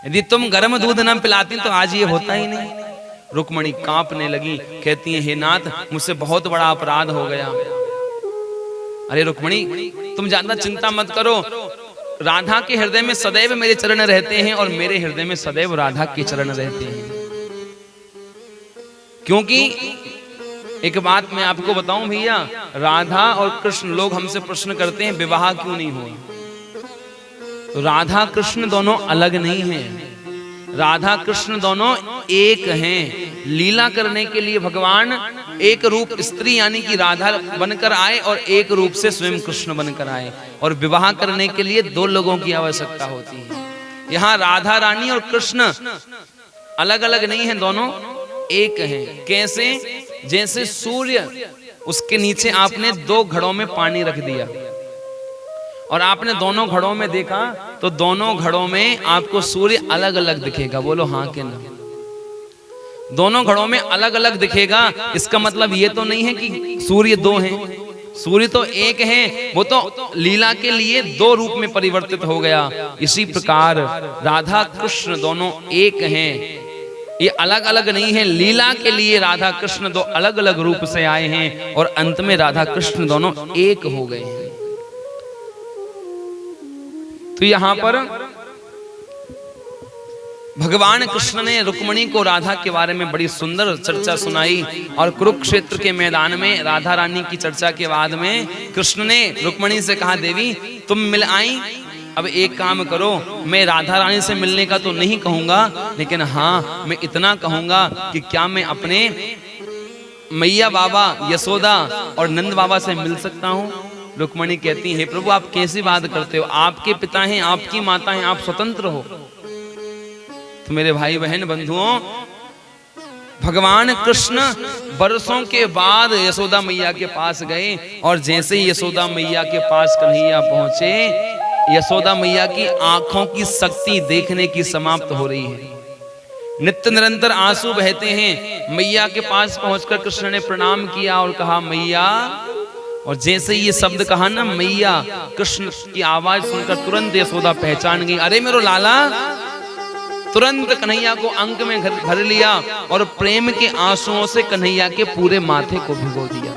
S3: यदि तुम गर्म दूध न पिलाती तो आज ये होता ही नहीं। रुक्मणी कांपने लगी, कहती है हे नाथ मुझसे बहुत बड़ा अपराध हो गया। अरे रुक्मणी तुम ज्यादा चिंता मत करो, राधा के हृदय में सदैव मेरे चरण रहते हैं और मेरे हृदय में सदैव राधा के चरण रहते हैं। क्योंकि एक बात मैं आपको बताऊं भैया, राधा और कृष्ण, लोग हमसे प्रश्न करते हैं विवाह क्यों नहीं हुआ? तो राधा कृष्ण दोनों अलग नहीं हैं, राधा कृष्ण दोनों एक हैं। लीला करने के लिए भगवान एक रूप स्त्री यानी कि राधा बनकर आए और एक रूप से स्वयं कृष्ण बनकर आए, और विवाह करने के लिए दो लोगों की आवश्यकता होती है। यहाँ राधा रानी और कृष्ण अलग अलग नहीं हैं, दोनों एक हैं। कैसे? जैसे सूर्य, उसके नीचे आपने दो घड़ों में पानी रख दिया और आपने दोनों घड़ों में देखा तो दोनों घड़ों में आपको सूर्य अलग अलग दिखेगा। बोलो हाँ के ना? दोनों घड़ों में अलग अलग दिखेगा। इसका मतलब ये तो नहीं है कि सूर्य दो हैं, सूर्य तो एक है, वो तो लीला के लिए दो रूप में परिवर्तित हो गया। इसी प्रकार राधा कृष्ण दोनों एक हैं, ये अलग अलग नहीं है। लीला के लिए राधा कृष्ण दो अलग अलग रूप से आए हैं और अंत में राधा कृष्ण दोनों एक हो गए हैं। तो यहां पर भगवान कृष्ण ने रुक्मणी को राधा के बारे में बड़ी सुंदर चर्चा सुनाई और कुरुक्षेत्र के मैदान में राधा रानी की चर्चा के बाद में कृष्ण ने रुक्मणी से कहा देवी तुम मिल आई, अब एक काम करो, मैं राधा रानी से मिलने का तो नहीं कहूंगा, लेकिन हाँ मैं इतना कहूंगा कि क्या मैं अपने मैया बाबा यशोदा और नंद बाबा से मिल सकता हूँ? रुक्मणी कहती है, हे प्रभु आप कैसी बात करते हो, आपके पिता हैं, आपकी माता हैं, आप स्वतंत्र हो। तो मेरे भाई बहन बंधुओं, भगवान कृष्ण बरसों के बाद यशोदा मैया के पास गए और जैसे ही यशोदा मैया के पास कन्हैया पहुंचे, यशोदा मैया की आंखों की शक्ति देखने की समाप्त हो रही है। नित्य निरंतर आंसू बहते हैं। मैया के पास पहुंचकर कृष्ण ने प्रणाम किया और कहा मैया, और जैसे ये शब्द कहा ना मैया, कृष्ण की आवाज सुनकर तुरंत यशोदा पहचान गई, अरे मेरो लाला। तुरंत कन्हैया को अंक में भर लिया और प्रेम के आंसुओं से कन्हैया के पूरे माथे को भिगो दिया।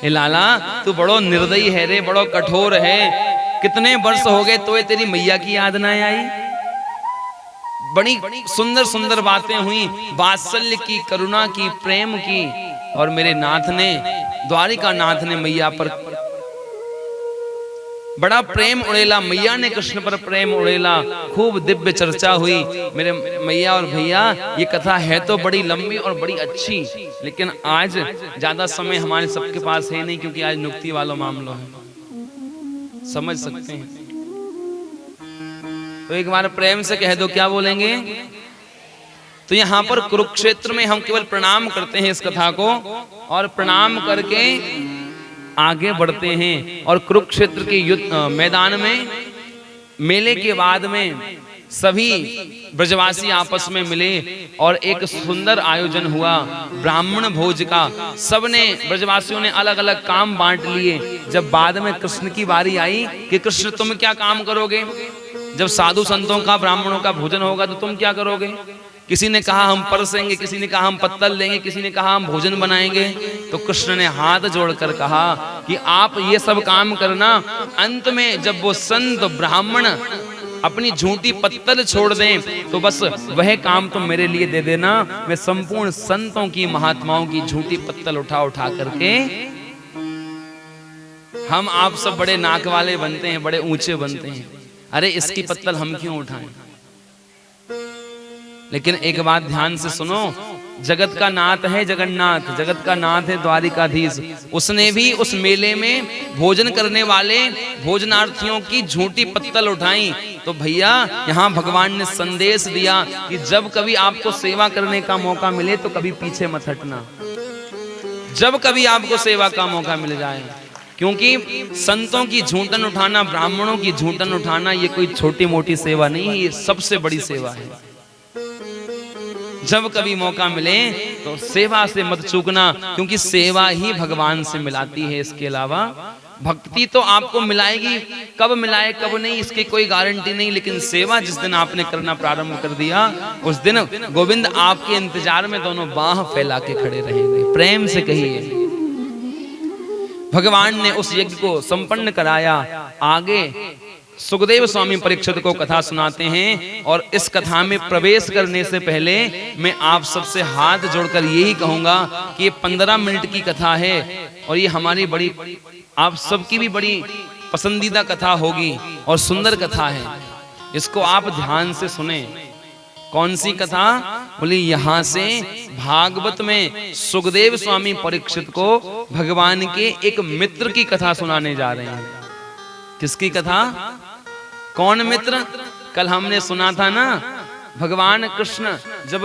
S3: हे लाला तू बड़ो निर्दयी है रे, बड़ो कठोर है, कितने वर्ष हो गए तो तेरी मैया की याद ना आई। बड़ी सुंदर सुंदर बातें हुई, वात्सल्य की, करुणा की, प्रेम की, और मेरे नाथ ने, द्वारिका नाथ ने मैया पर बड़ा प्रेम उड़ेला, मैया ने कृष्ण पर प्रेम उड़ेला, खूब दिव्य चर्चा हुई। मेरे मैया और भैया ये कथा है तो बड़ी लंबी और बड़ी अच्छी, लेकिन आज ज्यादा समय हमारे सबके पास है नहीं, क्योंकि आज नुक्ति वाला मामला है, समझ सकते हैं। तो एक बार प्रेम से कह दो, क्या बोलेंगे? तो यहाँ पर कुरुक्षेत्र में हम केवल प्रणाम करते हैं इस कथा को, और प्रणाम करके आगे बढ़ते हैं। और कुरुक्षेत्र के युद्ध मैदान में मेले के बाद में सभी ब्रजवासी आपस में मिले और एक सुंदर आयोजन हुआ ब्राह्मण भोज का। सबने ब्रजवासियों ने अलग अलग काम बांट लिए। जब बाद में कृष्ण की बारी आई कि कृष्ण तुम क्या काम करोगे, जब साधु संतों का ब्राह्मणों का भोजन होगा तो तुम क्या करोगे? किसी ने कहा हम परसेंगे, किसी ने कहा हम पत्तल लेंगे, किसी ने कहा हम भोजन बनाएंगे। तो कृष्ण ने हाथ जोड़कर कहा कि आप ये सब काम करना, अंत में जब वो संत ब्राह्मण अपनी झूठी पत्तल छोड़ दें तो बस वह काम तुम मेरे लिए दे देना। मैं संपूर्ण संतों की महात्माओं की झूठी पत्तल उठा उठा करके, हम आप सब बड़े नाक वाले बनते हैं, बड़े ऊंचे बनते हैं, अरे इसकी पत्तल हम क्यों उठाएं? लेकिन एक बात ध्यान से सुनो, जगत का नाथ है जगन्नाथ, जगत का नाथ है द्वारिकाधीश। उसने भी उस मेले में भोजन करने वाले भोजनार्थियों की झूठी पत्तल उठाई। तो भैया यहाँ भगवान ने संदेश दिया कि जब कभी आपको सेवा करने का मौका मिले तो कभी पीछे मत हटना, जब कभी आपको सेवा का मौका मिल जाए। क्योंकि संतों की झूठन उठाना, ब्राह्मणों की झूठन उठाना, ये कोई छोटी मोटी सेवा नहीं है, ये सबसे बड़ी सेवा है। जब कभी मौका मिले तो सेवा से मत चूकना, क्योंकि सेवा ही भगवान से मिलाती है। इसके अलावा भक्ति तो आपको मिलाएगी, कब मिलाए कब नहीं इसकी कोई गारंटी नहीं, लेकिन सेवा जिस दिन आपने करना प्रारंभ कर दिया उस दिन गोविंद आपके इंतजार में दोनों बाह फैला के खड़े रहेंगे। प्रेम से कहिए। भगवान ने उस यज्ञ को संपन्न कराया। आगे सुखदेव स्वामी परीक्षित को कथा सुनाते हैं, और इस कथा में प्रवेश करने से पहले मैं आप सबसे हाथ जोड़कर यही कहूंगा कि ये 15 मिनट की कथा है और ये हमारी बड़ी, आप सबकी भी बड़ी पसंदीदा कथा होगी और सुंदर कथा है। इसको आप ध्यान से सुने। कौन सी कथा? बोली यहां से भागवत में सुखदेव स्वामी परीक्षित को भगवान के एक मित्र की कथा सुनाने जा रहे हैं। किसकी कथा? कौन मित्र? कल हमने सुना था ना, भगवान कृष्ण जब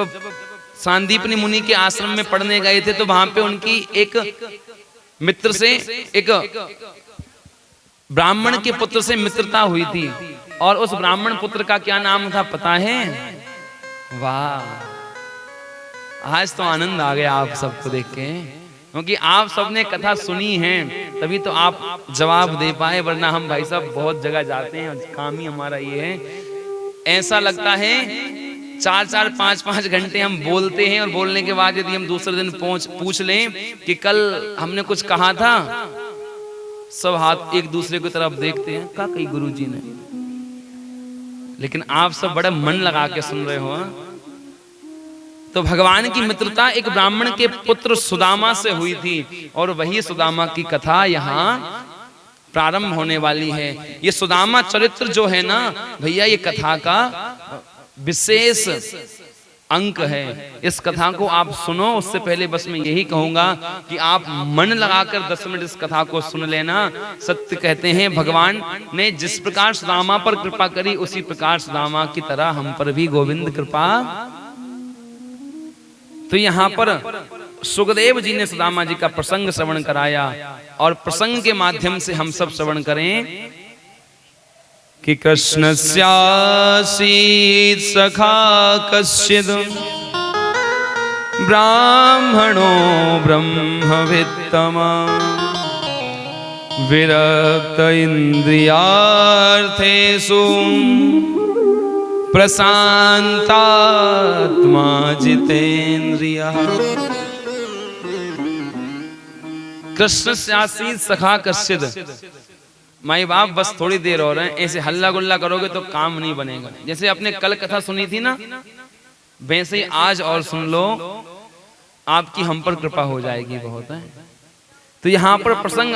S3: सांदीपनि मुनि के आश्रम में पढ़ने गए थे तो वहां पे उनकी एक मित्र से, एक ब्राह्मण के पुत्र से मित्रता हुई थी। और उस ब्राह्मण पुत्र का क्या नाम था पता है? वाह, आज तो आनंद आ गया आप सबको देख के, क्योंकि आप सबने कथा सुनी है तभी तो आप जवाब दे पाए, वरना हम भाई साहब बहुत जगह जाते हैं और काम ही हमारा ये है। ऐसा लगता है 4-4, 5-5 घंटे हम बोलते हैं और बोलने के बाद यदि हम दूसरे दिन पूछ लें कि कल हमने कुछ कहा था, सब हाथ एक दूसरे की तरफ देखते हैं, क्या कही गुरुजी ने। लेकिन आप सब बड़ा मन लगा के सुन रहे हो। तो भगवान की मित्रता एक ब्राह्मण के पुत्र सुदामा से हुई थी, और वही सुदामा की कथा यहाँ प्रारंभ होने वाली है। ये सुदामा चरित्र जो है ना भैया, ये कथा का विशेष अंक है। इस कथा को आप सुनो। उससे पहले बस मैं यही कहूंगा कि आप मन लगाकर 10 मिनट इस कथा को सुन लेना। सत्य कहते हैं, भगवान ने जिस प्रकार सुदामा पर कृपा करी उसी प्रकार सुदामा की तरह हम पर भी गोविंद कृपा। तो यहाँ पर सुखदेव जी ने सुदामा जी का प्रसंग श्रवण कराया, और प्रसंग के माध्यम से हम सब श्रवण करें कि कृष्णस्यासीत् सखा कश्चिद् ब्राह्मणो ब्रह्मवित्तम विरक्त इंद्रियार्थेषु प्रशांतात्मा जितेन्द्रियः। कृष्णस्यासीत् सखा कश्चिद्। माई बाप बस थोड़ी देर हो रहे हैं, ऐसे हल्ला गुल्ला करोगे तो काम नहीं बनेगा। जैसे आपने कल कथा सुनी थी ना, वैसे ही आज और सुन लो, आपकी हम पर कृपा हो जाएगी बहुत है। तो यहाँ पर प्रसंग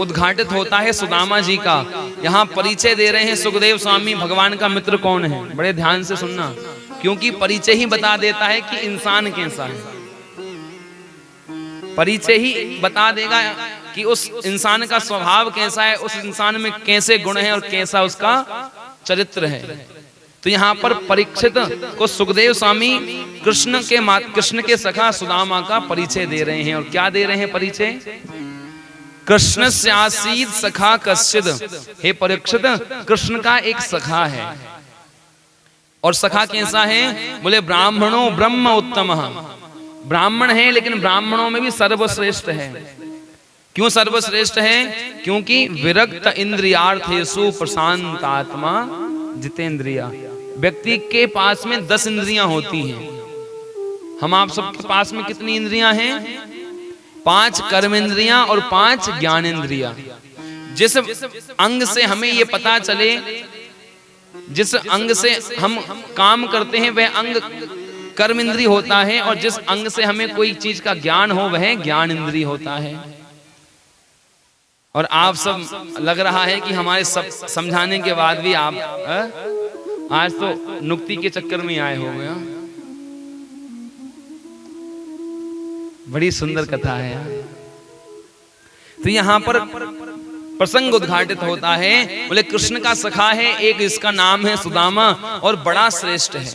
S3: उद्घाटित होता है सुदामा जी का। यहाँ परिचय दे रहे हैं सुखदेव स्वामी, भगवान का मित्र कौन है। बड़े ध्यान से सुनना, क्योंकि परिचय ही बता देता है कि इंसान कैसा है। परिचय ही बता देगा कि उस इंसान का स्वभाव कैसा है, उस इंसान में कैसे गुण है और कैसा उसका चरित्र है। तो यहाँ पर परीक्षित को सुखदेव स्वामी कृष्ण के सखा सुदामा का परिचय दे रहे हैं। और क्या दे रहे हैं परिचय? कृष्णस्यासीत् सखा कश्चिद्। हे परीक्षित, कृष्ण का एक सखा है और सखा कैसा है? बोले ब्राह्मणों ब्रह्म उत्तम। ब्राह्मण है लेकिन ब्राह्मणों में भी सर्वश्रेष्ठ है। क्यों सर्वश्रेष्ठ है? क्योंकि विरक्त इंद्रियार्थेषु प्रशांत आत्मा जितेंद्रिया। व्यक्ति के पास में 10 इंद्रियां होती हैं। हम आप सबके पास में कितनी इंद्रियां हैं? 5 कर्मेंद्रियां और 5 ज्ञानेंद्रियां। जिस अंग से हमें ये पता चले, जिस अंग से हम काम करते हैं वह अंग कर्म इंद्रिय होता है, और जिस अंग से हमें कोई चीज का ज्ञान हो वह ज्ञान इंद्रिय होता है। और आप सब लग रहा है कि हमारे सब समझाने के बाद भी आप आज तो नुक्ति के चक्कर में आए हो गए। बड़ी सुंदर कथा है यार। तो यहां पर प्रसंग उद्घाटित होता है। बोले कृष्ण का सखा है एक, इसका नाम है सुदामा, और बड़ा श्रेष्ठ है।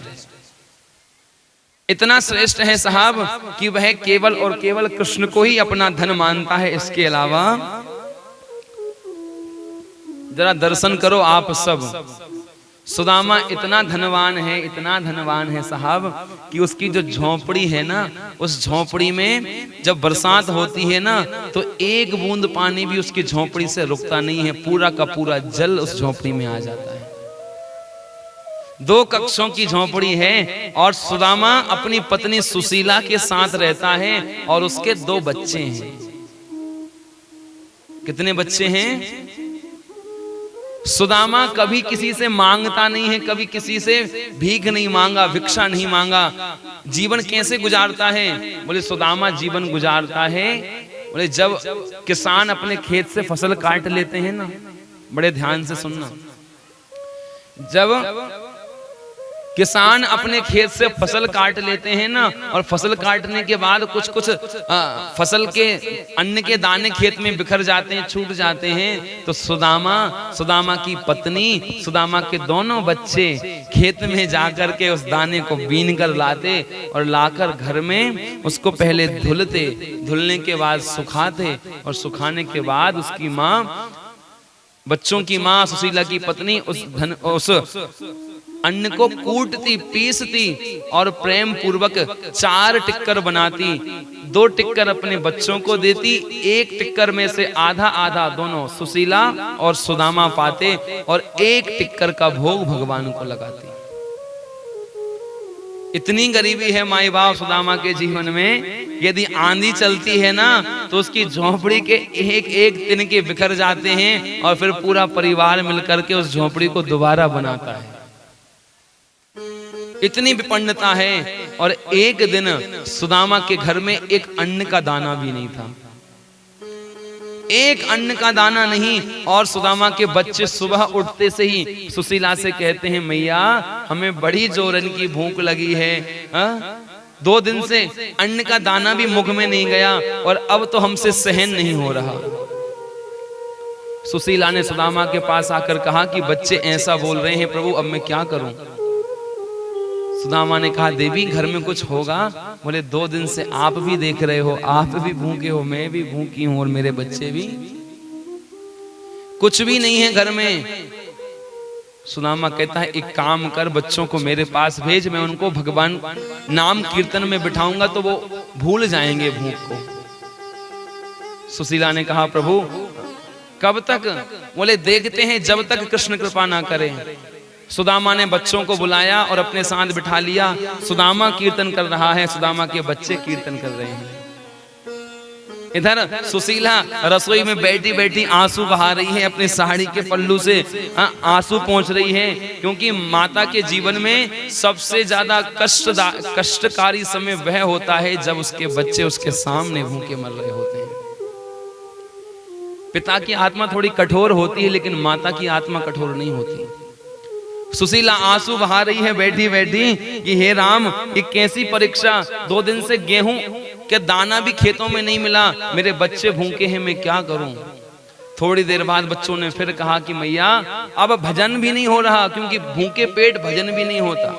S3: इतना श्रेष्ठ है साहब कि वह केवल और केवल कृष्ण को ही अपना धन मानता है। इसके अलावा जरा दर्शन करो आप सब। सुदामा इतना धनवान है, इतना धनवान है साहब कि उसकी जो झोपड़ी है ना, उस झोपड़ी में जब बरसात होती है ना तो एक बूंद पानी भी उसकी झोपड़ी से रुकता नहीं है। पूरा का पूरा जल उस झोपड़ी में आ जाता है। 2 कक्षों की झोपड़ी है और सुदामा अपनी पत्नी सुशीला के साथ रहता है और उसके 2 बच्चे हैं। कितने बच्चे हैं? सुदामा कभी किसी से मांगता नहीं है, कभी किसी से भीख नहीं मांगा, भिक्षा नहीं मांगा। जीवन कैसे गुजारता है? बोले सुदामा जीवन गुजारता है, बोले जब किसान अपने खेत से फसल काट लेते हैं ना, बड़े ध्यान से सुनना, जब किसान अपने खेत से फसल काट लेते हैं ना, और फसल काटने के बाद कुछ कुछ फसल के अन्न के दाने खेत में बिखर जाते हैं, छूट जाते हैं, तो सुदामा की पत्नी, सुदामा के दोनों बच्चे खेत में जाकर के उस दाने को बीन कर लाते और लाकर घर में उसको पहले धुलते, धुलने के बाद सुखाते, और सुखाने के बाद उसकी माँ, बच्चों की माँ सुशीला की पत्नी उस अन्न को कूटती, पीसती और प्रेम पूर्वक 4 टिक्कर बनाती। 2 टिक्कर अपने बच्चों को देती, 1 टिक्कर में से आधा आधा दोनों सुशीला और सुदामा पाते, और 1 टिक्कर का भोग भगवान को लगाती। इतनी गरीबी है माई बाप सुदामा के जीवन में। यदि आंधी चलती है ना तो उसकी झोपड़ी के एक एक तिनके बिखर जाते हैं, और फिर पूरा परिवार मिलकर के उस झोपड़ी को दोबारा बनाता है। इतनी विपन्नता है। और एक दिन सुदामा के घर में एक अन्न का दाना भी नहीं था, एक अन्न का दाना नहीं। और सुदामा के बच्चे सुबह उठते से ही सुशीला से कहते हैं, मैया हमें बड़ी जोरन की भूख लगी है, 2 दिन से अन्न का दाना भी मुख में नहीं गया, और अब तो हमसे सहन नहीं हो रहा। सुशीला ने सुदामा के पास आकर कहा कि बच्चे ऐसा बोल रहे हैं प्रभु, अब मैं क्या करूं? सुदामा ने कहा देवी घर में कुछ होगा? बोले 2 दिन से आप भी देख रहे हो, आप भी भूखे हो, मैं भी भूखी हूं, और मेरे बच्चे भी। कुछ भी नहीं है घर में। सुदामा कहता है एक काम कर, बच्चों को मेरे पास भेज, मैं उनको भगवान नाम कीर्तन में बिठाऊंगा तो वो भूल जाएंगे भूख को। सुशीला ने कहा प्रभु कब तक? बोले देखते हैं जब तक कृष्ण कृपा ना करे। सुदामा ने बच्चों को बुलाया और अपने साथ बिठा लिया। सुदामा कीर्तन कर रहा है, सुदामा के बच्चे कीर्तन कर रहे हैं। इधर सुशीला रसोई में बैठी बैठी आंसू बहा रही है, अपने साड़ी के पल्लू से आंसू पोंछ रही है, क्योंकि माता के जीवन में सबसे ज्यादा कष्टकारी समय वह होता है जब उसके बच्चे उसके सामने भूखे मर रहे होते हैं। पिता की आत्मा थोड़ी कठोर होती है, लेकिन माता की आत्मा कठोर नहीं होती। सुशीला आंसू बहा रही है बैठी बैठी कि हे राम, ये कैसी परीक्षा, 2 दिन से गेहूं के दाना भी खेतों में नहीं मिला, मेरे बच्चे भूखे हैं, मैं क्या करूं? थोड़ी देर बाद बच्चों ने फिर कहा कि मैया अब भजन भी नहीं हो रहा, क्योंकि भूखे पेट भजन भी नहीं होता,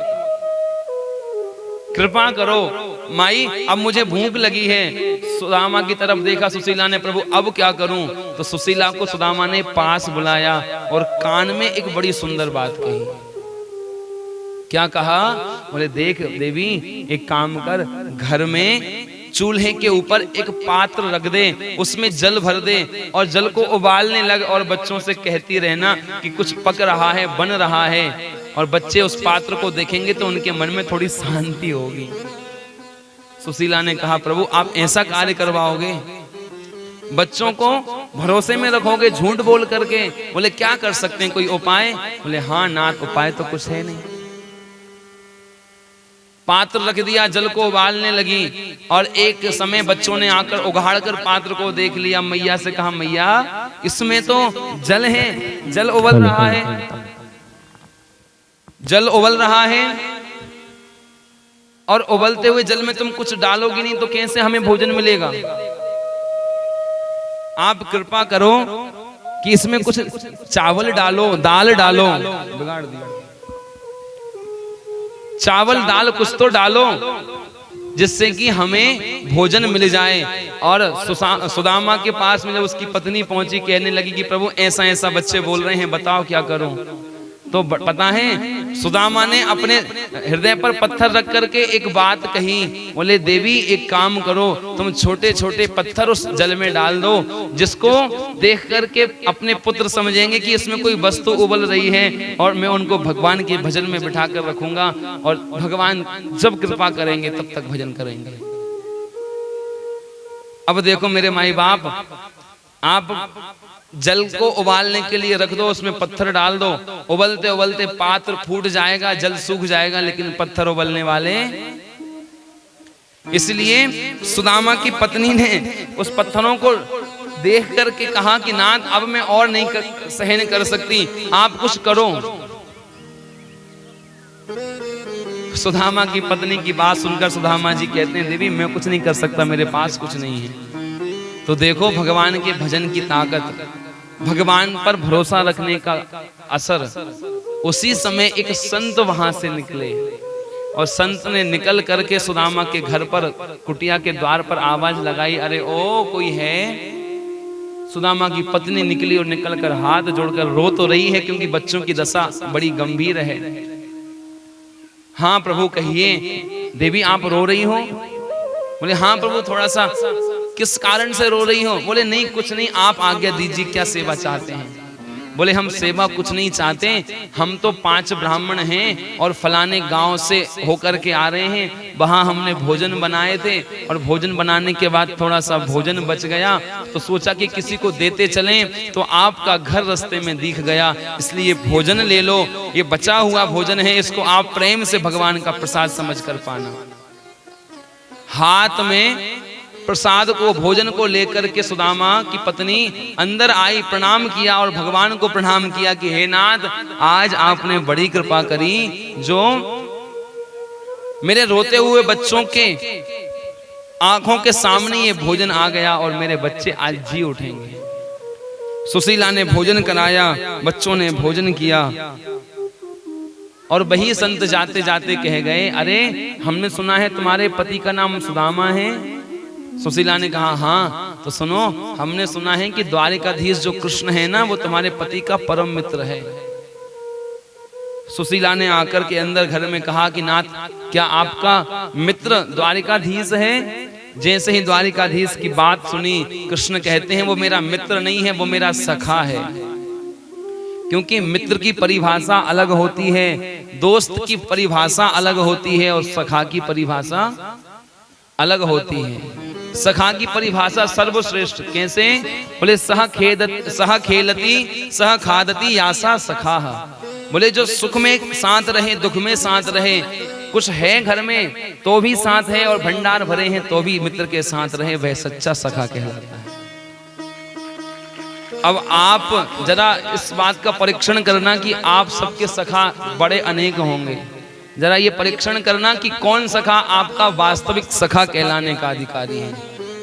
S3: कृपा करो माई, अब मुझे भूख लगी है। सुदामा की तरफ देखा सुशीला ने, प्रभु अब क्या करूं? तो सुशीला को सुदामा ने पास बुलाया और कान में एक बड़ी सुंदर बात कही। क्या कहा? बोले देख देवी, एक काम कर, घर में चूल्हे के ऊपर एक पात्र रख दे, उसमें जल भर दे और जल को उबालने लग और बच्चों से कहती रहना कि कुछ पक रहा है, बन रहा है। और बच्चे उस पात्र को देखेंगे तो उनके मन में थोड़ी शांति होगी। सुशीला ने कहा प्रभु आप ऐसा कार्य करवाओगे, बच्चों को भरोसे में रखोगे झूठ बोल करके? बोले क्या कर सकते हैं, कोई उपाय? बोले हाँ नाथ, उपाय तो कुछ है नहीं। पात्र रख दिया, जल को उबालने लगी और एक समय बच्चों ने आकर उघाड़ कर पात्र को देख लिया। मैया से कहा मैया इसमें तो जल है, जल उबल रहा है, जल उबल रहा है और उबलते हुए जल में तुम कुछ डालोगी नहीं तो कैसे हमें भोजन मिलेगा? आप कृपा करो कि इसमें कुछ चावल डालो, दाल डालो। बिगाड़ दिया। चावल दाल कुछ तो डालो जिससे कि हमें भोजन मिल जाए। और सुदामा के पास में जब उसकी पत्नी पहुंची, कहने लगी कि प्रभु ऐसा ऐसा बच्चे बोल रहे हैं, बताओ क्या करूं? तो पता है सुदामा ने अपने हृदय पर पत्थर रख करके एक बात कही। बोले देवी एक काम करो, तुम छोटे छोटे पत्थर उस जल में डाल दो, जिसको देख करके अपने पुत्र समझेंगे कि इसमें कोई वस्तु उबल रही है, और मैं उनको भगवान के भजन में बिठा कर रखूंगा और भगवान जब कृपा करेंगे तब तक भजन करेंगे। अब देखो मेरे माई बाप, आप जल को उबालने के लिए रख दो, उसमें पत्थर डाल दो, उबलते उबलते पात्र फूट जाएगा, जल सूख जाएगा, लेकिन पत्थर उबलने वाले। इसलिए सुदामा की पत्नी ने उस पत्थरों को देख करके कहा कि नाथ अब मैं और नहीं सहन कर सकती, आप कुछ करो। सुदामा की पत्नी की बात सुनकर सुदामा जी कहते हैं देवी मैं कुछ नहीं कर सकता, मेरे पास कुछ नहीं है। तो देखो भगवान के भजन की ताकत, भगवान पर भरोसा रखने का असर। उसी समय एक संत वहां से निकले और संत ने निकल करके सुदामा के घर पर कुटिया के द्वार पर आवाज लगाई, अरे ओ कोई है? सुदामा की पत्नी निकली और निकल कर हाथ जोड़कर रो तो रही है क्योंकि बच्चों की दशा बड़ी गंभीर है। हाँ प्रभु कहिए। देवी आप रो रही हो? बोले हाँ प्रभु थोड़ा सा। किस कारण से रो रही हो? बोले नहीं कुछ नहीं, आप आज्ञा दीजिए, क्या सेवा चाहते हैं? बोले हम सेवा कुछ नहीं चाहते, हम तो 5 ब्राह्मण हैं और फलाने गांव से होकर के आ रहे हैं, वहां हमने भोजन बनाए थे और भोजन बनाने के बाद थोड़ा सा भोजन बच गया तो सोचा कि किसी को देते चलें, तो आपका घर रास्ते में दिख गया, इसलिए भोजन ले लो, ये बचा हुआ भोजन है, इसको आप प्रेम से भगवान का प्रसाद समझ कर पाना। हाथ में प्रसाद को, भोजन को लेकर के सुदामा की पत्नी अंदर आई, प्रणाम किया और भगवान को प्रणाम किया कि हे नाथ आज आपने बड़ी कृपा करी, जो मेरे रोते हुए बच्चों के आंखों के सामने ये भोजन आ गया और मेरे बच्चे आज जी उठेंगे। सुशीला ने भोजन कराया, बच्चों ने भोजन किया और वही संत जाते जाते कह गए, अरे हमने सुना है तुम्हारे पति का नाम सुदामा है। सुशीला ने कहा हाँ, तो सुनो हमने सुना है कि द्वारिकाधीश जो कृष्ण है ना, वो तुम्हारे पति का परम मित्र है। सुशीला ने आकर के अंदर घर में कहा कि नाथ क्या आपका मित्र द्वारिकाधीश है? जैसे ही द्वारिकाधीश की बात सुनी, कृष्ण कहते हैं वो मेरा मित्र नहीं है, वो मेरा सखा है। क्योंकि मित्र की परिभाषा अलग होती है, दोस्त की परिभाषा अलग होती है और सखा की परिभाषा अलग होती है। सखा की परिभाषा सर्वश्रेष्ठ। कैसे? बोले सह खेलती सह खादती यासा सखा। बोले जो सुख में साथ रहे, दुख में साथ रहे, कुछ है घर में तो भी साथ है और भंडार भरे हैं तो भी मित्र के साथ रहे, वह सच्चा सखा कहलाता है। अब आप जरा इस बात का परीक्षण करना कि आप सबके सखा बड़े अनेक होंगे। जरा ये परीक्षण करना कि कौन सखा आपका वास्तविक सखा कहलाने का अधिकारी है।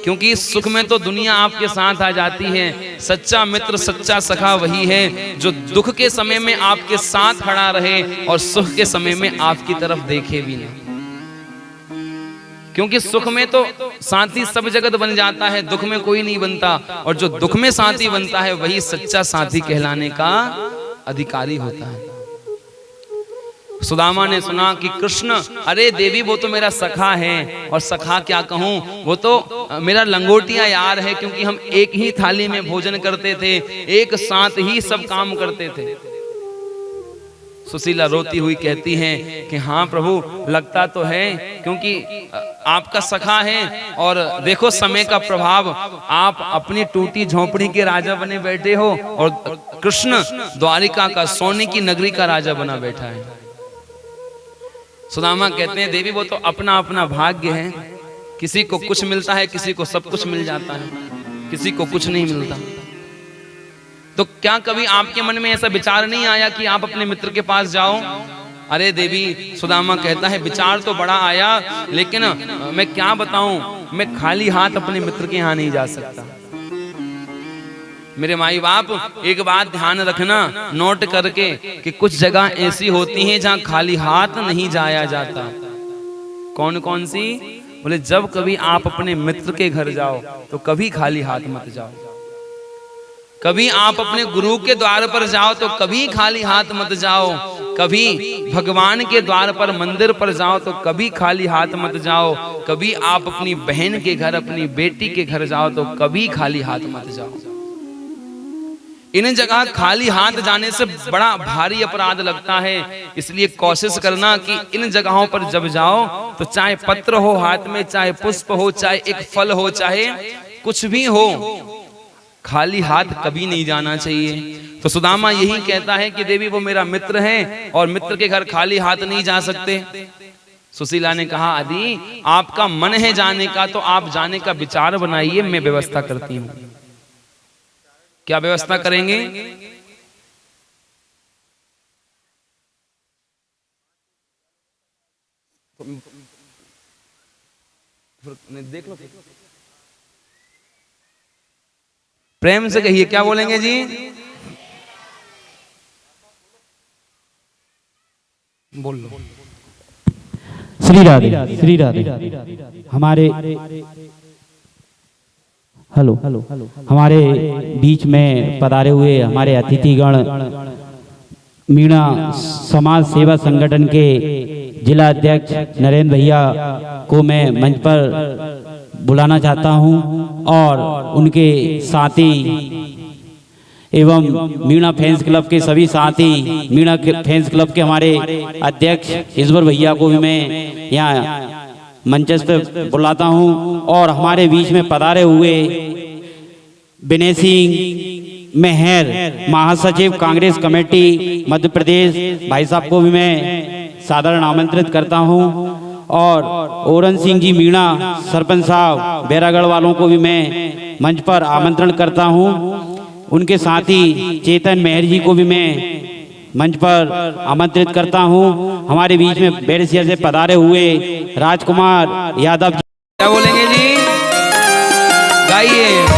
S3: क्योंकि सुख में तो दुनिया आपके साथ आ जाती है, सच्चा मित्र सच्चा सखा वही है जो दुख के समय में आपके साथ खड़ा रहे और सुख के समय में आपकी तरफ देखे भी नहीं। क्योंकि सुख में तो साथी सब जगत बन जाता है, दुख में कोई नहीं बनता, और जो दुख में साथी बनता है वही सच्चा साथी कहलाने का अधिकारी होता है। सुदामा ने सुना कि कृष्ण, अरे देवी वो तो मेरा सखा है, और सखा क्या कहूँ, वो तो मेरा लंगोटिया यार है, क्योंकि हम एक ही थाली में भोजन करते थे, एक साथ ही सब काम करते थे। सुशीला रोती हुई कहती है कि हाँ प्रभु, लगता तो है, क्योंकि आपका सखा है, और देखो समय का प्रभाव, आप अपनी टूटी झोपड़ी के राजा बने बैठे हो, और कृष्ण द्वारिका का, सोने की नगरी का राजा बना बैठा है। सुदामा कहते हैं देवी वो तो अपना अपना भाग्य है, किसी को कुछ मिलता है, किसी को सब कुछ मिल जाता है, किसी को कुछ नहीं मिलता। तो क्या कभी आपके मन में ऐसा विचार नहीं आया कि आप अपने मित्र के पास जाओ? अरे देवी, सुदामा कहता है विचार तो बड़ा आया, लेकिन मैं क्या बताऊं, मैं खाली हाथ अपने मित्र के यहाँ नहीं जा सकता। मेरे माई बाप एक बात ध्यान रखना, नोट करके, कि कुछ जगह ऐसी होती हैं जहां खाली हाथ नहीं जाया जाता। कौन कौन सी? बोले जब कभी आप अपने मित्र के घर जाओ तो कभी खाली हाथ मत जाओ, कभी आप अपने गुरु के द्वार पर जाओ तो कभी खाली हाथ मत जाओ, कभी भगवान के द्वार पर, मंदिर पर जाओ तो कभी खाली हाथ मत जाओ, कभी आप अपनी बहन के घर, अपनी बेटी के घर जाओ तो कभी खाली हाथ मत जाओ। इन जगह खाली हाथ जाने से बड़ा भारी अपराध लगता है, इसलिए कोशिश करना कि इन जगहों पर जब जाओ तो चाहे पत्र हो हाथ में, चाहे पुष्प हो, चाहे एक फल हो, चाहे कुछ भी हो, खाली हाथ कभी नहीं जाना चाहिए। तो सुदामा यही कहता है कि देवी वो मेरा मित्र है, और मित्र के घर खाली हाथ नहीं जा सकते। सुशीला ने कहा आदि, आपका मन है जाने का तो आप जाने का विचार बनाइए, मैं व्यवस्था करती हूँ। क्या व्यवस्था करेंगे? देख लो, प्रेम से कहिए, क्या बोलेंगे जी? बोल लो।
S4: श्री राधे, श्री राधे। हमारे हेलो, हमारे बीच में पधारे हुए हमारे अतिथिगण, मीणा समाज सेवा संगठन के जिला अध्यक्ष नरेंद्र भैया को मैं मंच पर बुलाना चाहता हूं, और उनके साथी एवं मीणा फैंस क्लब के सभी साथी, मीणा फैंस क्लब के हमारे अध्यक्ष ईश्वर भैया को भी मैं यहाँ मंच पे बुलाता हूँ, और हमारे बीच में पधारे हुए विनय सिंह मेहर, महासचिव कांग्रेस कमेटी मध्य प्रदेश, भाई साहब को भी मैं साधारण आमंत्रित करता हूँ, और ओरन सिंह जी मीणा सरपंच साहब बैरागढ़ वालों को भी मैं मंच पर आमंत्रण करता हूँ। उनके साथी चेतन मेहर जी को भी मैं मंच पर आमंत्रित करता हूं। हमारे बीच में बैरसिया से पधारे हुए राजकुमार यादव,
S3: क्या बोलेंगे जी? गाइए।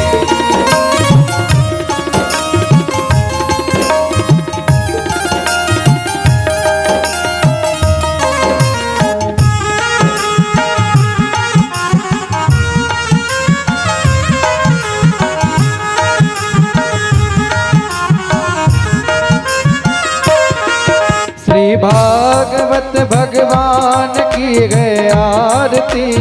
S2: श्री भागवत भगवान की है आरती,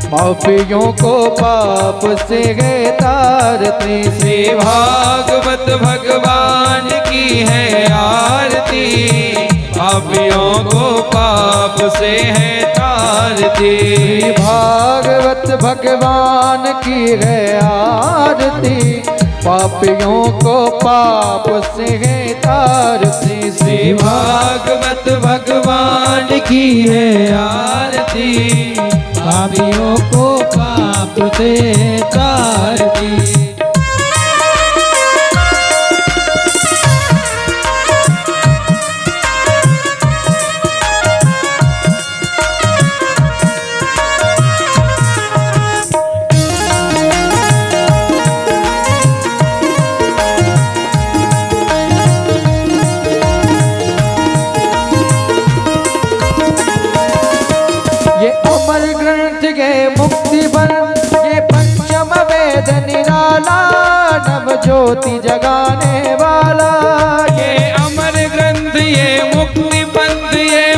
S2: पापियों को पाप से है तारती।
S1: श्री भागवत भगवान की है आरती, पापियों को पाप से है तारती।
S2: श्री भागवत भगवान की है आरती, पापियों को पाप से है तारती।
S1: श्री भागवत भगवान की है आरती, पापियों को पाप से तारती।
S2: मुक्ति बन ये पंचम वेद निराला, नव ज्योति जगाने वाला।
S1: ये अमर ग्रंथ, ये मुक्ति पंथ, ये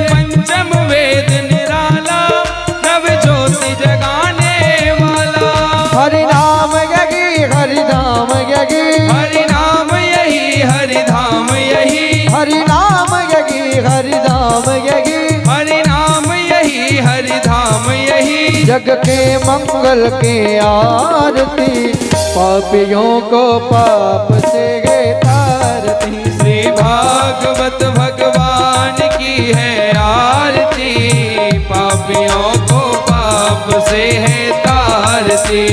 S2: के मंगल के आरती, पापियों को पाप से गे तारती।
S3: श्री भागवत भगवान की है आरती, पापियों को पाप से है तारती।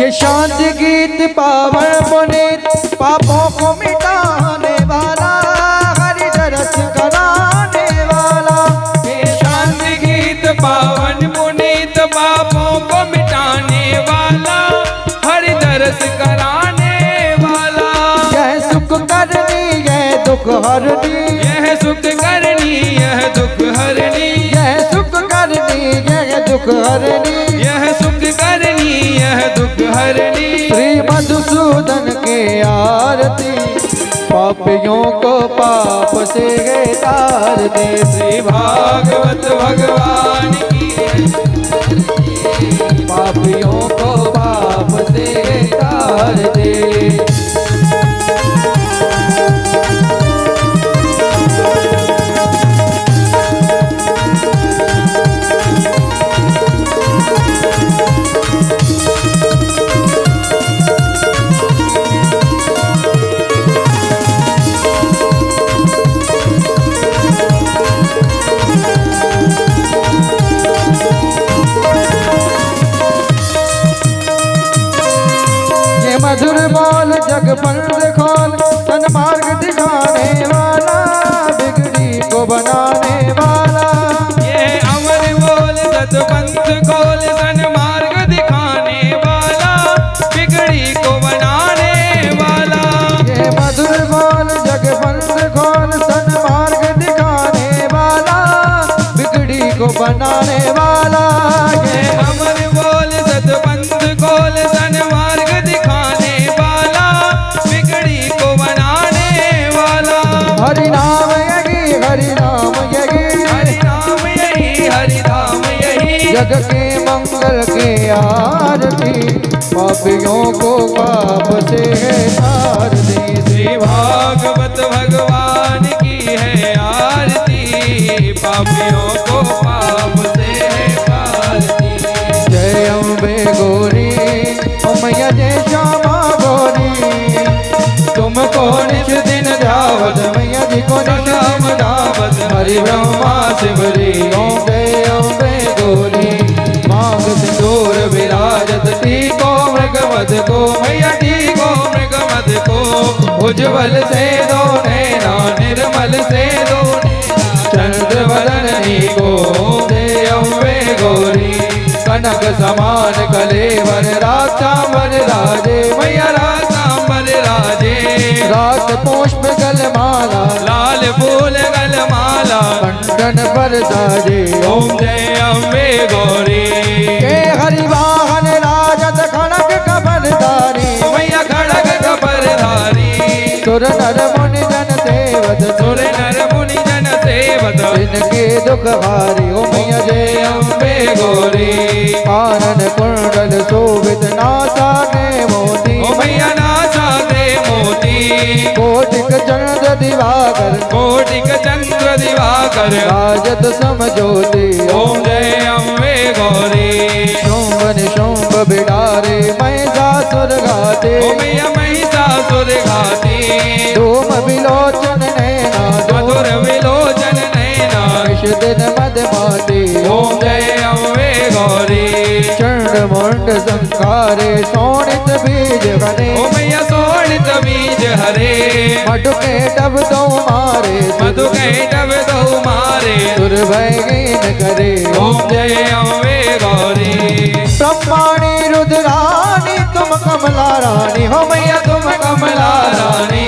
S2: ये शांति गीत पावन पुनीत, पापों को मिटाने वाला, हरि दरस कराने वाला।
S3: ये शांति गीत पावन पुनीत, पापों को मिटाने वाला, हरि दरस कराने वाला।
S2: यह सुख करनी यह दुख हरनी,
S3: यह सुख करनी यह दुख हरनी,
S2: यह सुख करनी यह दुख हरनी,
S3: यह सुख करनी यह दुख हरनी।
S2: श्री मधुसूदन के आरती, पापियों को पाप से गे तार दे।
S3: श्री भागवत भगवान की
S2: पापियों को पाप से गे तार दे। मधुर बोल जग बंद खोल, सन्मार्ग दिखाने वाला, बिगड़ी को बनाने वाला।
S3: ये अमर बोल सतपंथ खोल, सन्मार्ग दिखाने वाला, बिगड़ी को बनाने वाला।
S2: ये मधुर बोल जग बंद खोल, सन्मार्ग दिखाने वाला, बिगड़ी को बनाने वाला।
S3: ये अमर बोल सतपंथ खोल, सन्मार्ग दिखाने वाला, बिगड़ी को बनाने वाला।
S2: हरि नाम यही हरि नाम यही,
S3: हरि नाम यही हरि नाम यही।
S2: जग के मंगल के आरती, पापियों को पाप से है तार दे।
S3: श्री भागवत भगवान की है आरती, पापियों को पाप से है तारती।
S2: जय अम्बे गौरी, मैया जय श्यामा गौरी,
S3: तुमको निज दिन जावत,
S2: मैया जी को
S3: नाम दावत, हरि ब्रह्मा शिवरी।
S2: ओम जय अम्बे गौरी,
S3: मांग सिंदूर विराजत, टीको मृगमद को, मैया टीको मृगमद को। उज्ज्वल से दो नैना, निर्मल से दो नैना, चंद्र वदन को। जय अम्बे गौरी, कनक समान कलेवर, रातांबर राजे, मैया रातांबर राजे।
S2: रात पुष्प गलमाला,
S3: लाल फूल गलमाला,
S2: कंठन पर साजे।
S3: ओम जय अम्बे गौरी।
S2: के हरि वाहन राजत खड़ग कबरधारी,
S3: मैया खड़ग कबरधारी।
S2: सुर नर मुनि जन सेवत,
S3: सुर नर मुनि जन सेवत,
S2: जिनके दुख हारी। ओ मैया जय
S3: अम्बे गौरी।
S2: कानन कुंडल शोभित, नासा के मोती,
S3: ओ मैया नासा दे मोती।
S2: कोटिक चंद्र दिवाकर,
S3: कोटिक चंद्र दिवाकर,
S2: राजत समज्योति।
S3: ओम जय अम्बे गौरी।
S2: शुंभ निशुंभ बिडारे, महिषासुर घाते।
S3: ओ मैया महिषासुर घाती।
S2: धूम विलोचन नैना,
S3: मधुर विलोचन नैना,
S2: विष दिन मदमाती।
S3: ओम जय अम्बे गौरी।
S2: चंड मुंड संकारे, सोनित बीज बने।
S3: ओ मैया सोनित बीज हरे,
S2: मधुके डब दो मारे,
S3: मधु के डब दो मारे।
S2: दुर्भयहीन करे।
S3: ओम जय अम्बे गौरी।
S2: ब्रह्माणी रुद्राणी, तुम कमला रानी। हो मैया तुम
S3: कमला रानी।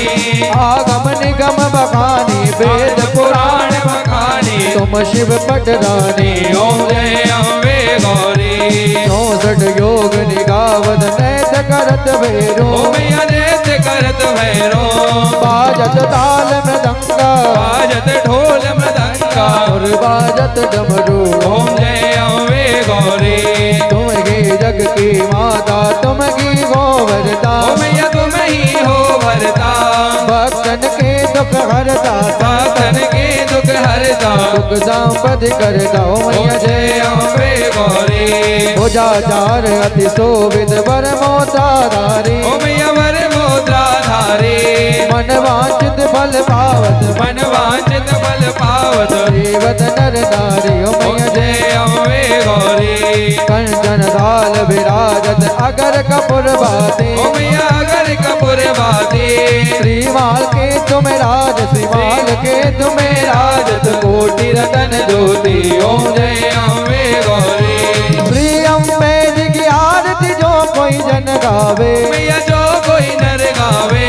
S2: आगम निगम बखानी, वेद
S3: वेद पुराण बखानी,
S2: तुम शिव पटरानी
S3: ओम जय अम्बे गौरी
S2: 64 योग निगावत नैत करत भैरो
S3: ओ मैया नृत्य करत भैरो
S2: बाजत ताल मृदंगा
S3: बाजत ढोल मृदंगा
S2: और बाजत डमरू
S3: ओम जय अम्बे गौरी
S2: तुम ही जग की माता तुम ही गोवरता
S3: ओ मैया तुम ही हो वरता
S2: भक्तन के दुख हरता
S3: भक्तन के दुख हरता
S2: दुख संपद करता ओ
S3: ओम
S2: मैया
S3: जय अम्बे गौरी
S2: भुजाचार अति शोभित वर मोताधारी
S3: ओ मैया वर मुद्रा धारी
S2: मन वांछित फल पावत
S3: मन वांछित फल पावत
S2: जीवत नर नारी ओ
S3: ओम
S2: मैया
S3: जय अम्बे गौरी
S2: कंचन थाल विराजत अगर कपूर बाते
S3: ओ मैया अगर कपूर बाती
S2: श्रीमाल के तुम राज श्रीमाल के तुम राजत
S3: कोटि रतन ज्योति ओम जय अम्बे गौरी
S2: श्री अम्बे जी की आरती जो कोई जन गावे
S3: मैया जो कोई नर गावे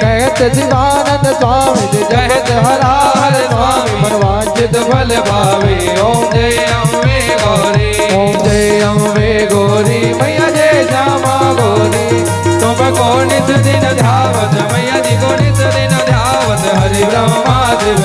S2: कहत शिवानंद स्वामी जगत हरा हर स्वामी मनवांचित
S3: फल पावे ओम जय अम्बे गौरी
S2: ओम जय अम्बे
S3: गौरी मैया जय श्यामा गौरी तुम को नित दिन ध्यावत मैया जी को नित दिन ध्यावत हरि ब्रह्मा शिव